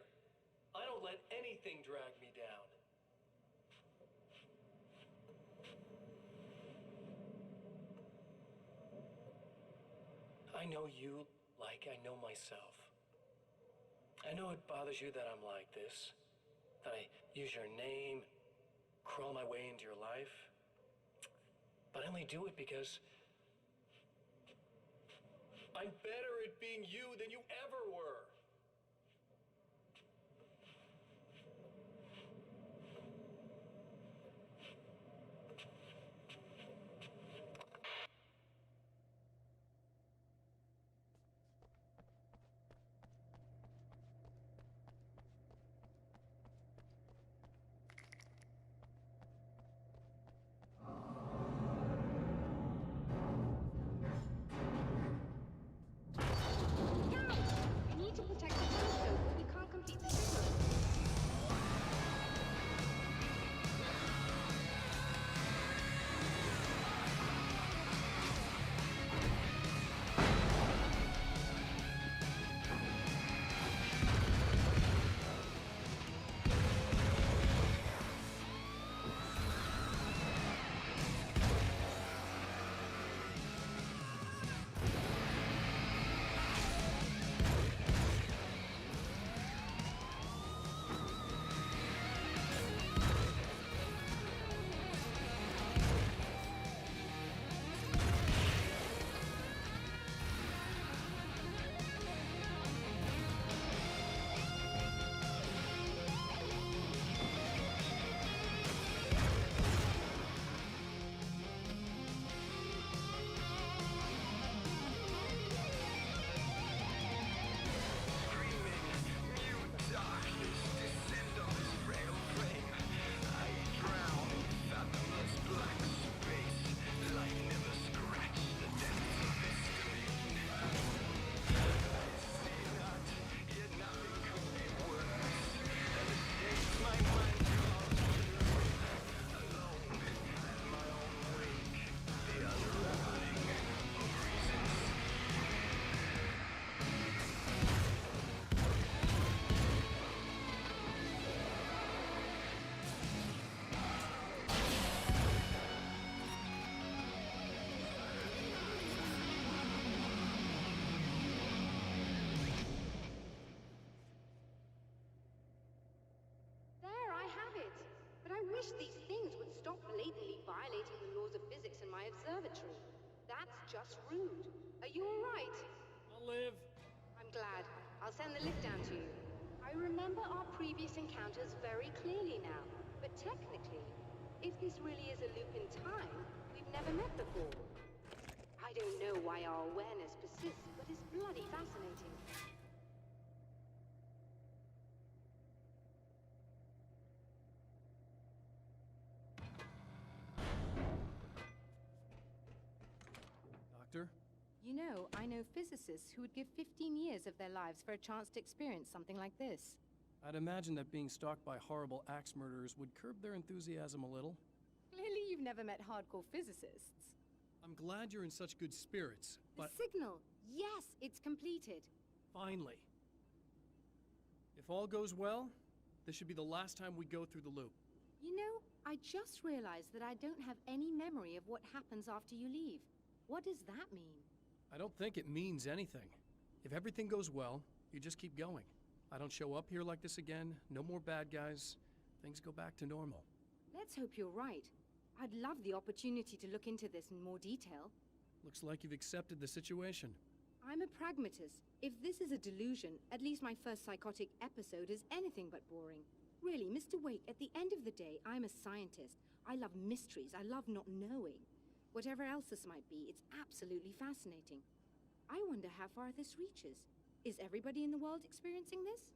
I don't let anything drag me down. I know you like I know myself. I know it bothers you that I'm like this, that I use your name, crawl my way into your life. But I only do it because I'm better at being you than you ever were. I need my observatory. That's just rude. Are you all right? I'll live. I'm glad. I'll send the lift down to you. I remember our previous encounters very clearly now, but technically, if this really is a loop in time, we've never met before. I don't know why our awareness persists, but it's bloody fascinating. Doctor? You know, I know physicists who would give 15 years of their lives for a chance to experience something like this. I'd imagine that being stalked by horrible axe murderers would curb their enthusiasm a little. Clearly you've never met hardcore physicists. I'm glad you're in such good spirits, but... The signal! Yes, it's completed. Finally. If all goes well, this should be the last time we go through the loop. You know, I just realized that I don't have any memory of what happens after you leave. What does that mean? I don't think it means anything. If everything goes well, you just keep going. I don't show up here like this again, no more bad guys. Things go back to normal. Let's hope you're right. I'd love the opportunity to look into this in more detail. Looks like you've accepted the situation. I'm a pragmatist. If this is a delusion, at least my first psychotic episode is anything but boring. Really, Mr. Wake, at the end of the day, I'm a scientist. I love mysteries. I love not knowing. Whatever else this might be, it's absolutely fascinating. I wonder how far this reaches. Is everybody in the world experiencing this?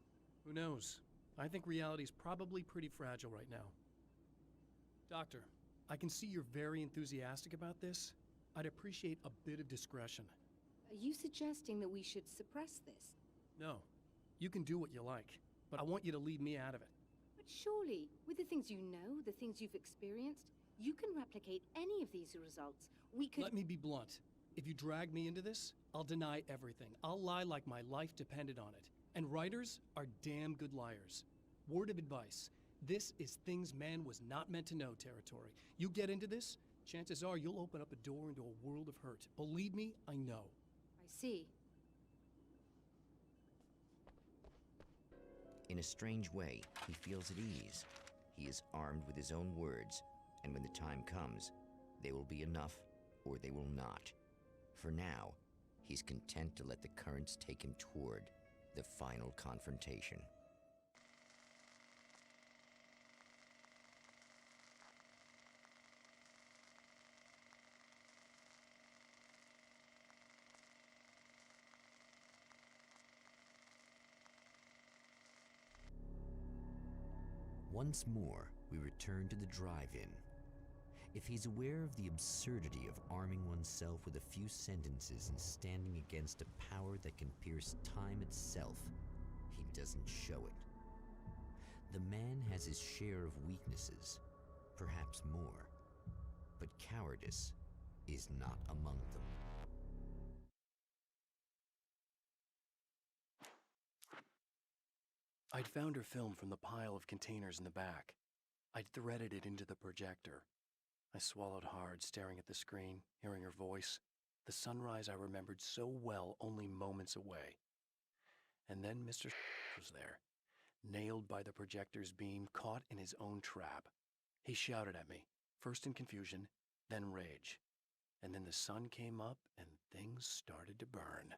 Who knows? I think reality's probably pretty fragile right now. Doctor, I can see you're very enthusiastic about this. I'd appreciate a bit of discretion. Are you suggesting that we should suppress this? No. You can do what you like, but I want you to leave me out of it. But surely, with the things you know, the things you've experienced, you can replicate any of these results. We could— Let me be blunt. If you drag me into this, I'll deny everything. I'll lie like my life depended on it. And writers are damn good liars. Word of advice. This is things man was not meant to know territory. You get into this, chances are you'll open up a door into a world of hurt. Believe me, I know. I see. In a strange way, he feels at ease. He is armed with his own words, and when the time comes, they will be enough or they will not. For now, he's content to let the currents take him toward the final confrontation. Once more, we return to the drive-in. If he's aware of the absurdity of arming oneself with a few sentences and standing against a power that can pierce time itself, he doesn't show it. The man has his share of weaknesses, perhaps more, but cowardice is not among them. I'd found her film from the pile of containers in the back. I'd threaded it into the projector. I swallowed hard, staring at the screen, hearing her voice, the sunrise I remembered so well only moments away. And then Mr. was there, nailed by the projector's beam, caught in his own trap. He shouted at me, first in confusion, then rage. And then the sun came up and things started to burn.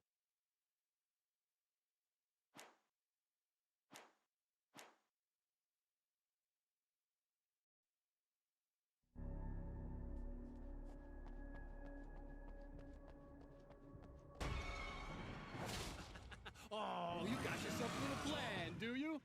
Oh, you got yourself a little plan, do you?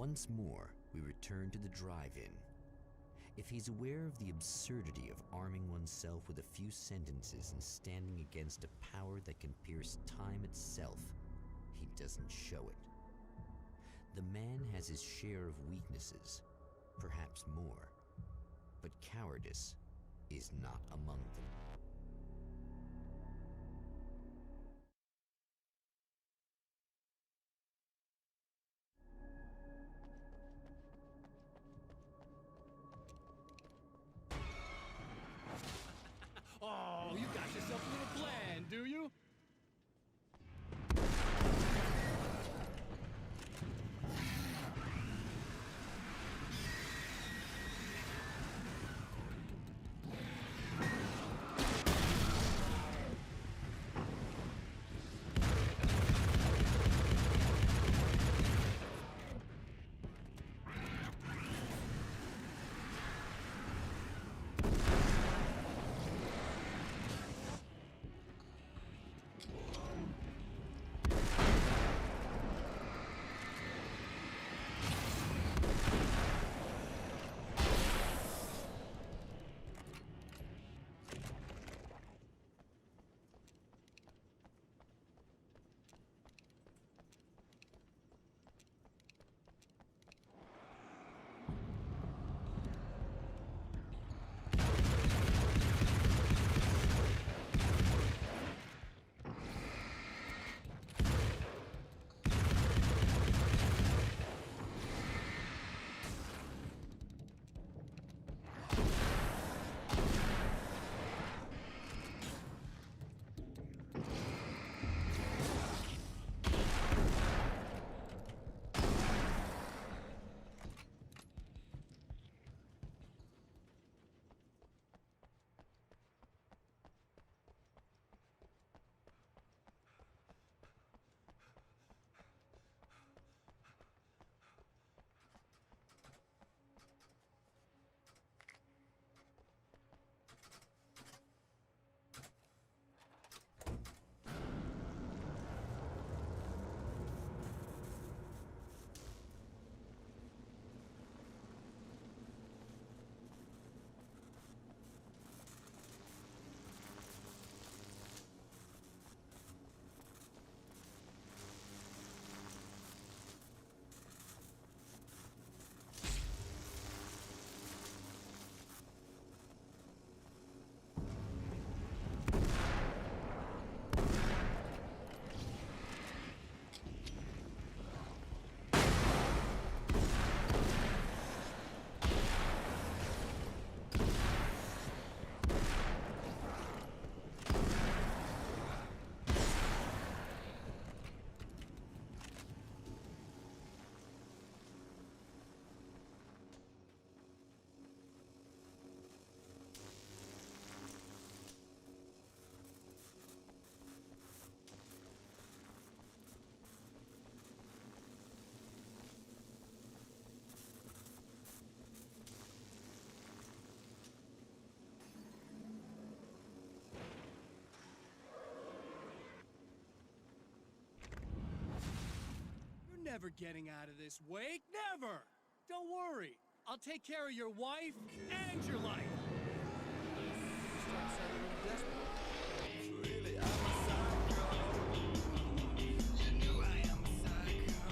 Once more, we return to the drive-in. If he's aware of the absurdity of arming oneself with a few sentences and standing against a power that can pierce time itself, he doesn't show it. The man has his share of weaknesses, perhaps more, but cowardice is not among them. Oh, you got yourself a little plan, do you? Never getting out of this, Wake. Never! Don't worry. I'll take care of your wife and your life. Start to sound a little desperate. Really, I'm a psycho. You knew I am a psycho.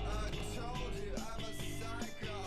I told you I'm a psycho.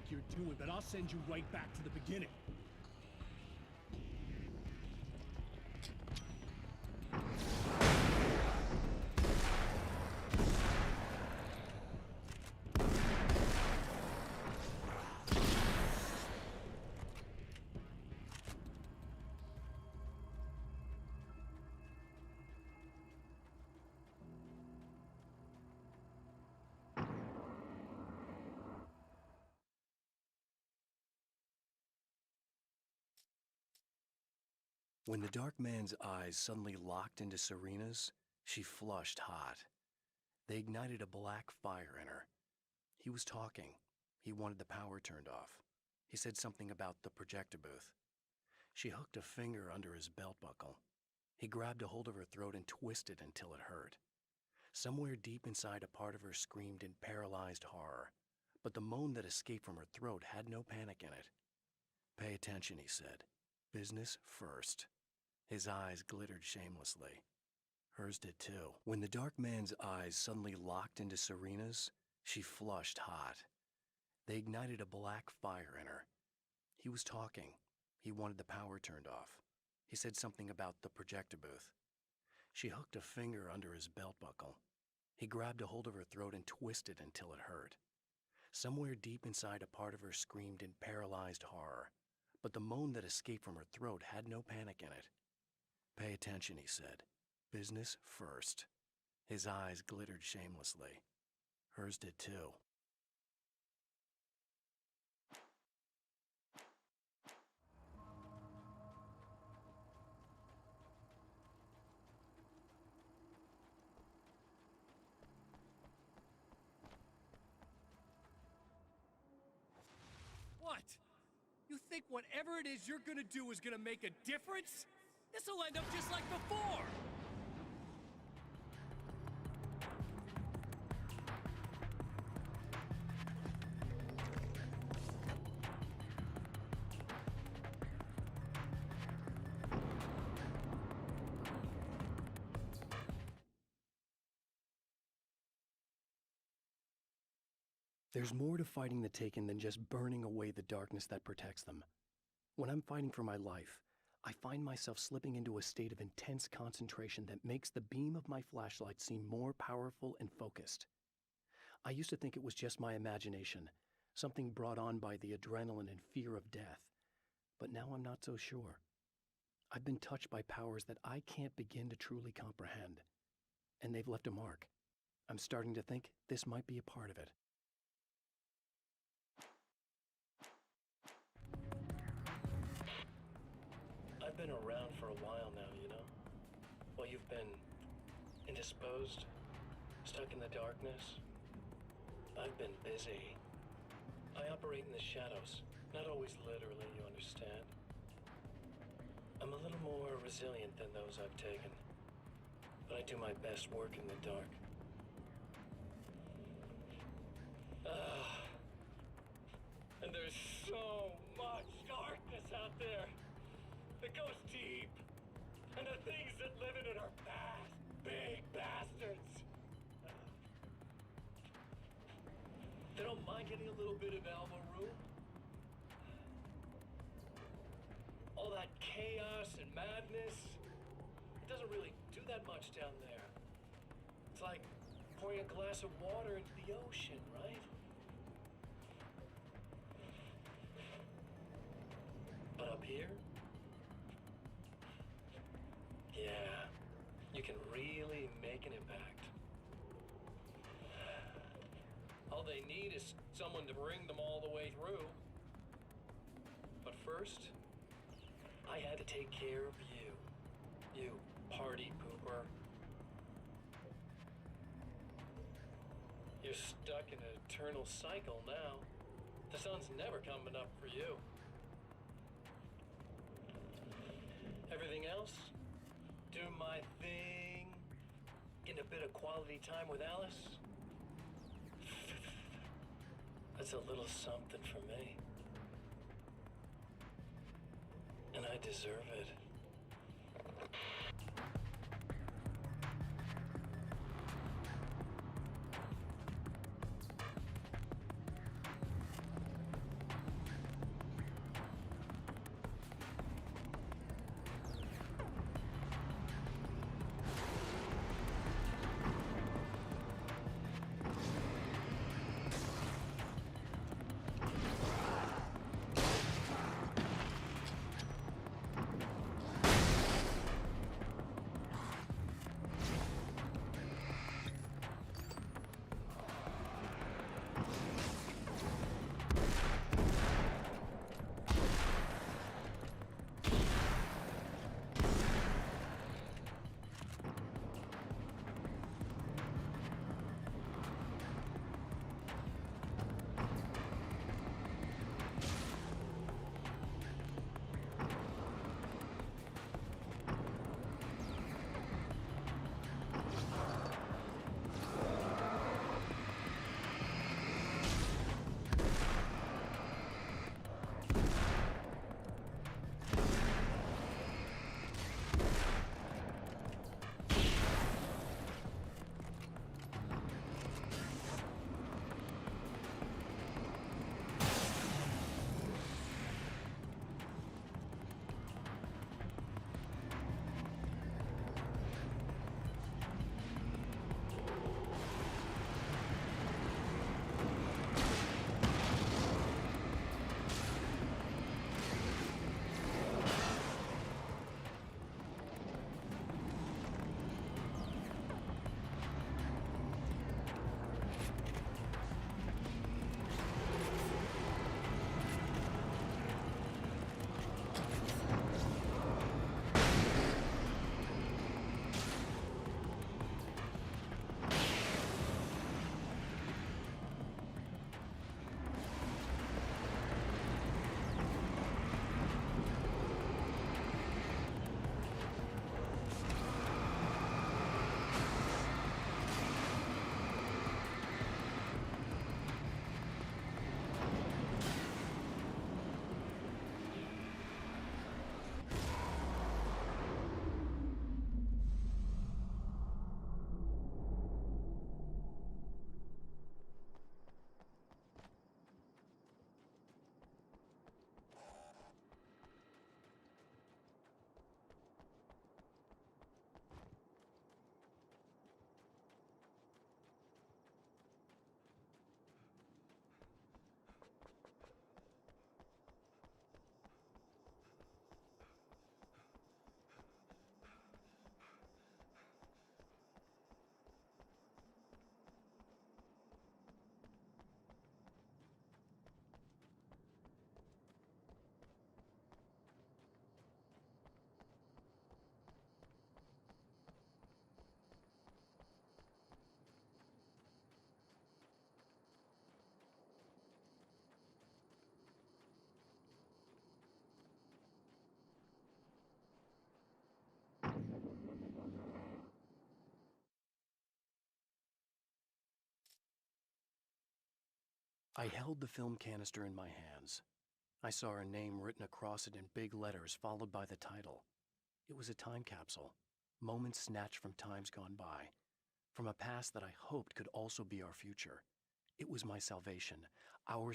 you're doing, but I'll send you right back to the beginning. When the dark man's eyes suddenly locked into Serena's, she flushed hot. They ignited a black fire in her. He was talking. He wanted the power turned off. He said something about the projector booth. She hooked a finger under his belt buckle. He grabbed a hold of her throat and twisted until it hurt. Somewhere deep inside, a part of her screamed in paralyzed horror, but the moan that escaped from her throat had no panic in it. "Pay attention," he said. "Business first." His eyes glittered shamelessly. Hers did too. When the dark man's eyes suddenly locked into Serena's, she flushed hot. They ignited a black fire in her. He was talking. He wanted the power turned off. He said something about the projector booth. She hooked a finger under his belt buckle. He grabbed a hold of her throat and twisted until it hurt. Somewhere deep inside, a part of her screamed in paralyzed horror, but the moan that escaped from her throat had no panic in it. "Pay attention," he said. "Business first." His eyes glittered shamelessly. Hers did too. What? You think whatever it is you're gonna do is gonna make a difference? This'll end up just like before! There's more to fighting the Taken than just burning away the darkness that protects them. When I'm fighting for my life, I find myself slipping into a state of intense concentration that makes the beam of my flashlight seem more powerful and focused. I used to think it was just my imagination, something brought on by the adrenaline and fear of death. But now I'm not so sure. I've been touched by powers that I can't begin to truly comprehend. And they've left a mark. I'm starting to think this might be a part of it. I've been around for a while now, you know? While you've been indisposed, stuck in the darkness, I've been busy. I operate in the shadows, not always literally, you understand? I'm a little more resilient than those I've taken, but I do my best work in the dark. And there's so much darkness out there. It goes deep. And the things that live in it are bad, big bastards. They don't mind getting a little bit of elbow room. All that chaos and madness, it doesn't really do that much down there. It's like pouring a glass of water into the ocean, right? But up here, yeah, you can really make an impact. All they need is someone to bring them all the way through. But first, I had to take care of you. You party pooper. You're stuck in an eternal cycle now. The sun's never coming up for you. Everything else? Do my thing. Get a bit of quality time with Alice. That's a little something for me. And I deserve it. I held the film canister in my hands. I saw her name written across it in big letters, followed by the title. It was a time capsule, moments snatched from times gone by, from a past that I hoped could also be our future. It was my salvation, our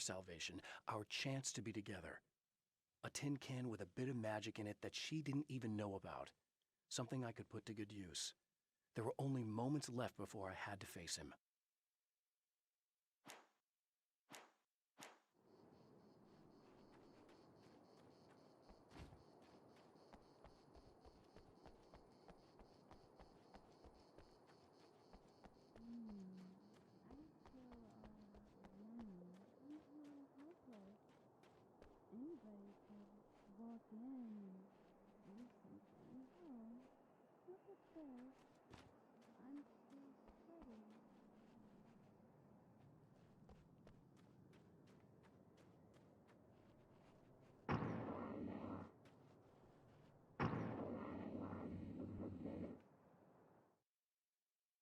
chance to be together. A tin can with a bit of magic in it that she didn't even know about, something I could put to good use. There were only moments left before I had to face him. Anybody could walk in and do something. Oh, look at this. I'm so pretty.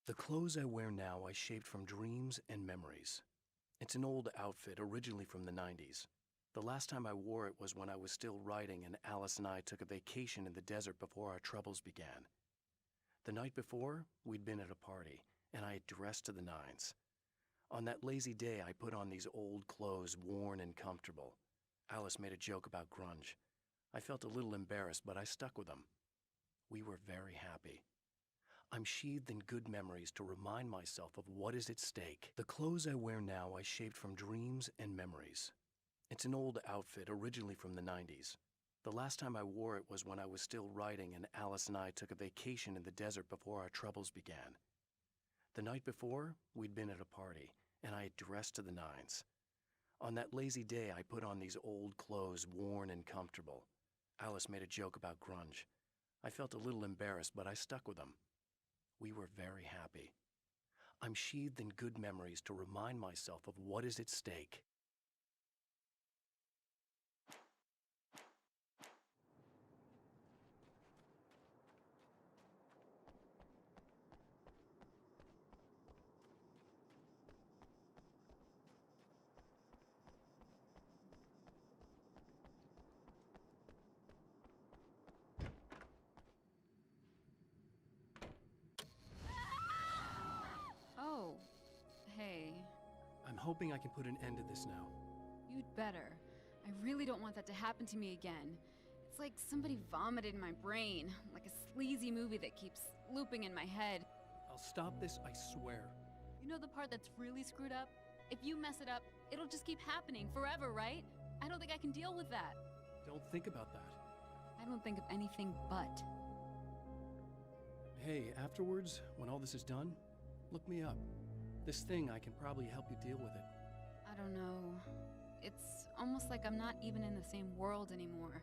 The clothes I wear now I shaped from dreams and memories. It's an old outfit, originally from the 90s. The last time I wore it was when I was still writing and Alice and I took a vacation in the desert before our troubles began. The night before, we'd been at a party, and I had dressed to the nines. On that lazy day, I put on these old clothes, worn and comfortable. Alice made a joke about grunge. I felt a little embarrassed, but I stuck with them. We were very happy. I'm sheathed in good memories to remind myself of what is at stake. The clothes I wear now I shaped from dreams and memories. It's an old outfit, originally from the 90s. The last time I wore it was when I was still writing and Alice and I took a vacation in the desert before our troubles began. The night before, we'd been at a party, and I had dressed to the nines. On that lazy day, I put on these old clothes, worn and comfortable. Alice made a joke about grunge. I felt a little embarrassed, but I stuck with them. We were very happy. I'm sheathed in good memories to remind myself of what is at stake. Oh, hey. I'm hoping I can put an end to this now. You'd better. I really don't want that to happen to me again. It's like somebody vomited in my brain, like a sleazy movie that keeps looping in my head. I'll stop this, I swear. You know the part that's really screwed up? If you mess it up, it'll just keep happening forever, right? I don't think I can deal with that. Don't think about that. I don't think of anything but. Hey, afterwards, when all this is done, look me up. This thing, I can probably help you deal with it. I don't know. It's almost like I'm not even in the same world anymore.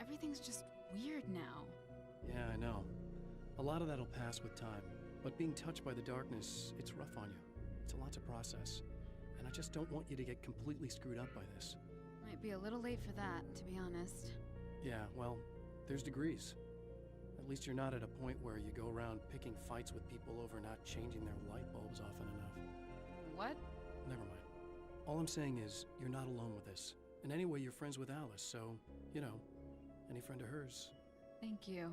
Everything's just weird now. Yeah, I know. A lot of that'll pass with time. But being touched by the darkness, it's rough on you. It's a lot to process. And I just don't want you to get completely screwed up by this. Might be a little late for that, to be honest. Yeah, well, there's degrees. At least you're not at a point where you go around picking fights with people over not changing their light bulbs often enough. What? Never mind. All I'm saying is, you're not alone with this. And anyway, you're friends with Alice, so, you know, any friend of hers. Thank you.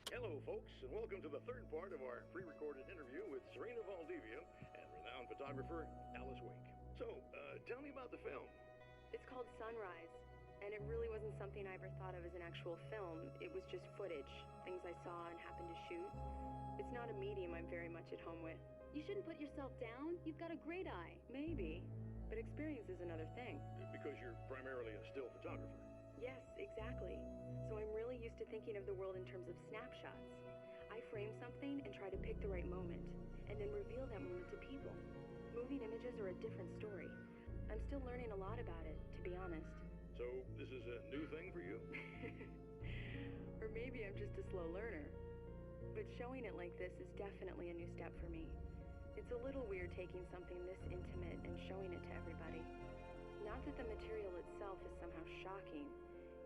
Hello, folks, and welcome to the third part of our pre-recorded interview with Serena Valdivia and renowned photographer Alice Wake. So, tell me about the film. It's called Sunrise, and it really wasn't something I ever thought of as an actual film. It was just footage, things I saw and happened to shoot. It's not a medium I'm very much at home with. You shouldn't put yourself down. You've got a great eye. Maybe, but experience is another thing. Because you're primarily a still photographer. Yes, exactly. So I'm really used to thinking of the world in terms of snapshots. I frame something and try to pick the right moment, and then reveal that moment to people. Moving images are a different story. I'm still learning a lot about it, to be honest. So, this is a new thing for you? Or maybe I'm just a slow learner. But showing it like this is definitely a new step for me. It's a little weird taking something this intimate and showing it to everybody. Not that the material itself is somehow shocking.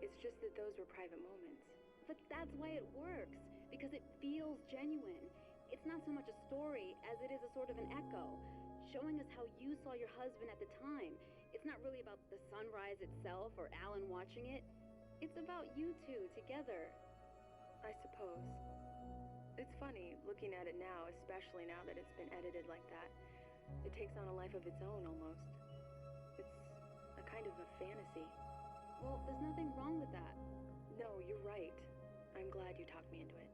It's just that those were private moments. But that's why it works. Because because it feels genuine. It's not so much a story as it is a sort of an echo, showing us how you saw your husband at the time. It's not really about the sunrise itself or Alan watching it. It's about you two together. I suppose. It's funny, looking at it now, especially now that it's been edited like that. It takes on a life of its own, almost. It's a kind of a fantasy. Well, there's nothing wrong with that. No, you're right. I'm glad you talked me into it.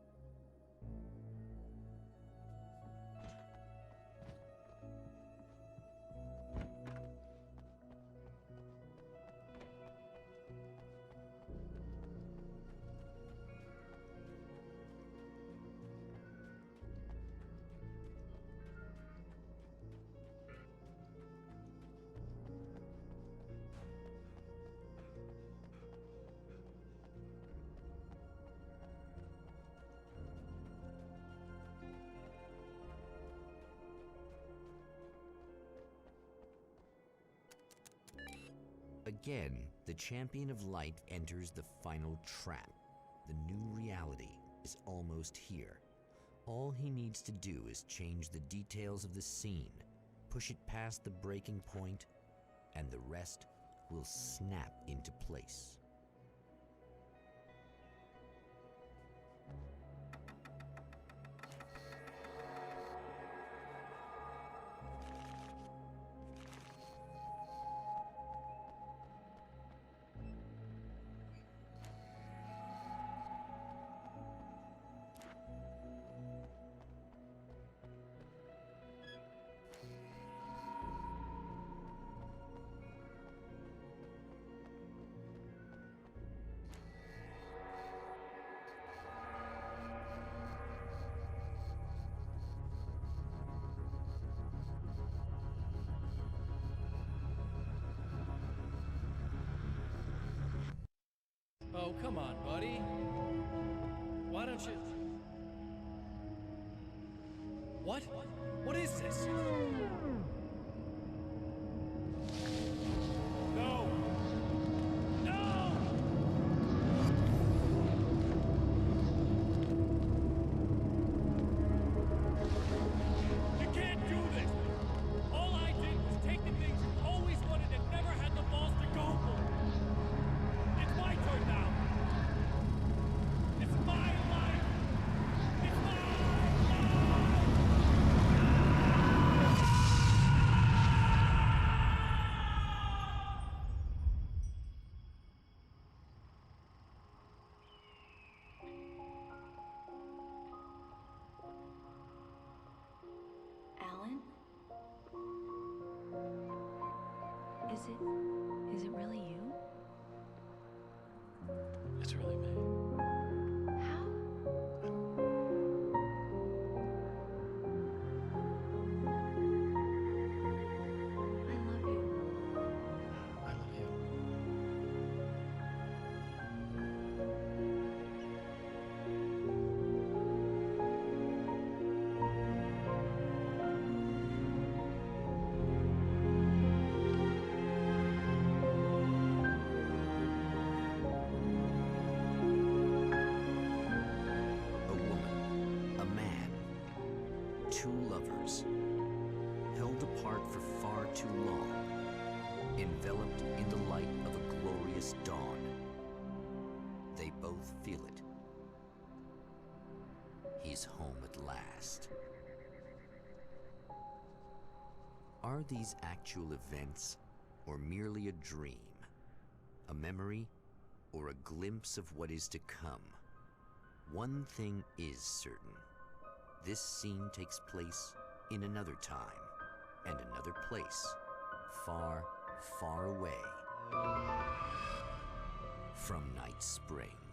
Again, the champion of light enters the final trap. The new reality is almost here. All he needs to do is change the details of the scene, push it past the breaking point, and the rest will snap into place. Oh, come on, buddy. Why don't you... What? What is this? No! No! You can't do this! All I did was take the things you always wanted and never had the balls to go for. It's my turn now! It's my life! It's my life! Alan? Is it really you? It's really me. How? I love you. I love you. A woman, a man, two lovers, held apart for far too long, enveloped in the light of a glorious dawn. They both feel it. He's home at last. Are these actual events, or merely a dream? A memory, or a glimpse of what is to come? One thing is certain. This scene takes place in another time and another place, far, far away from Night Springs.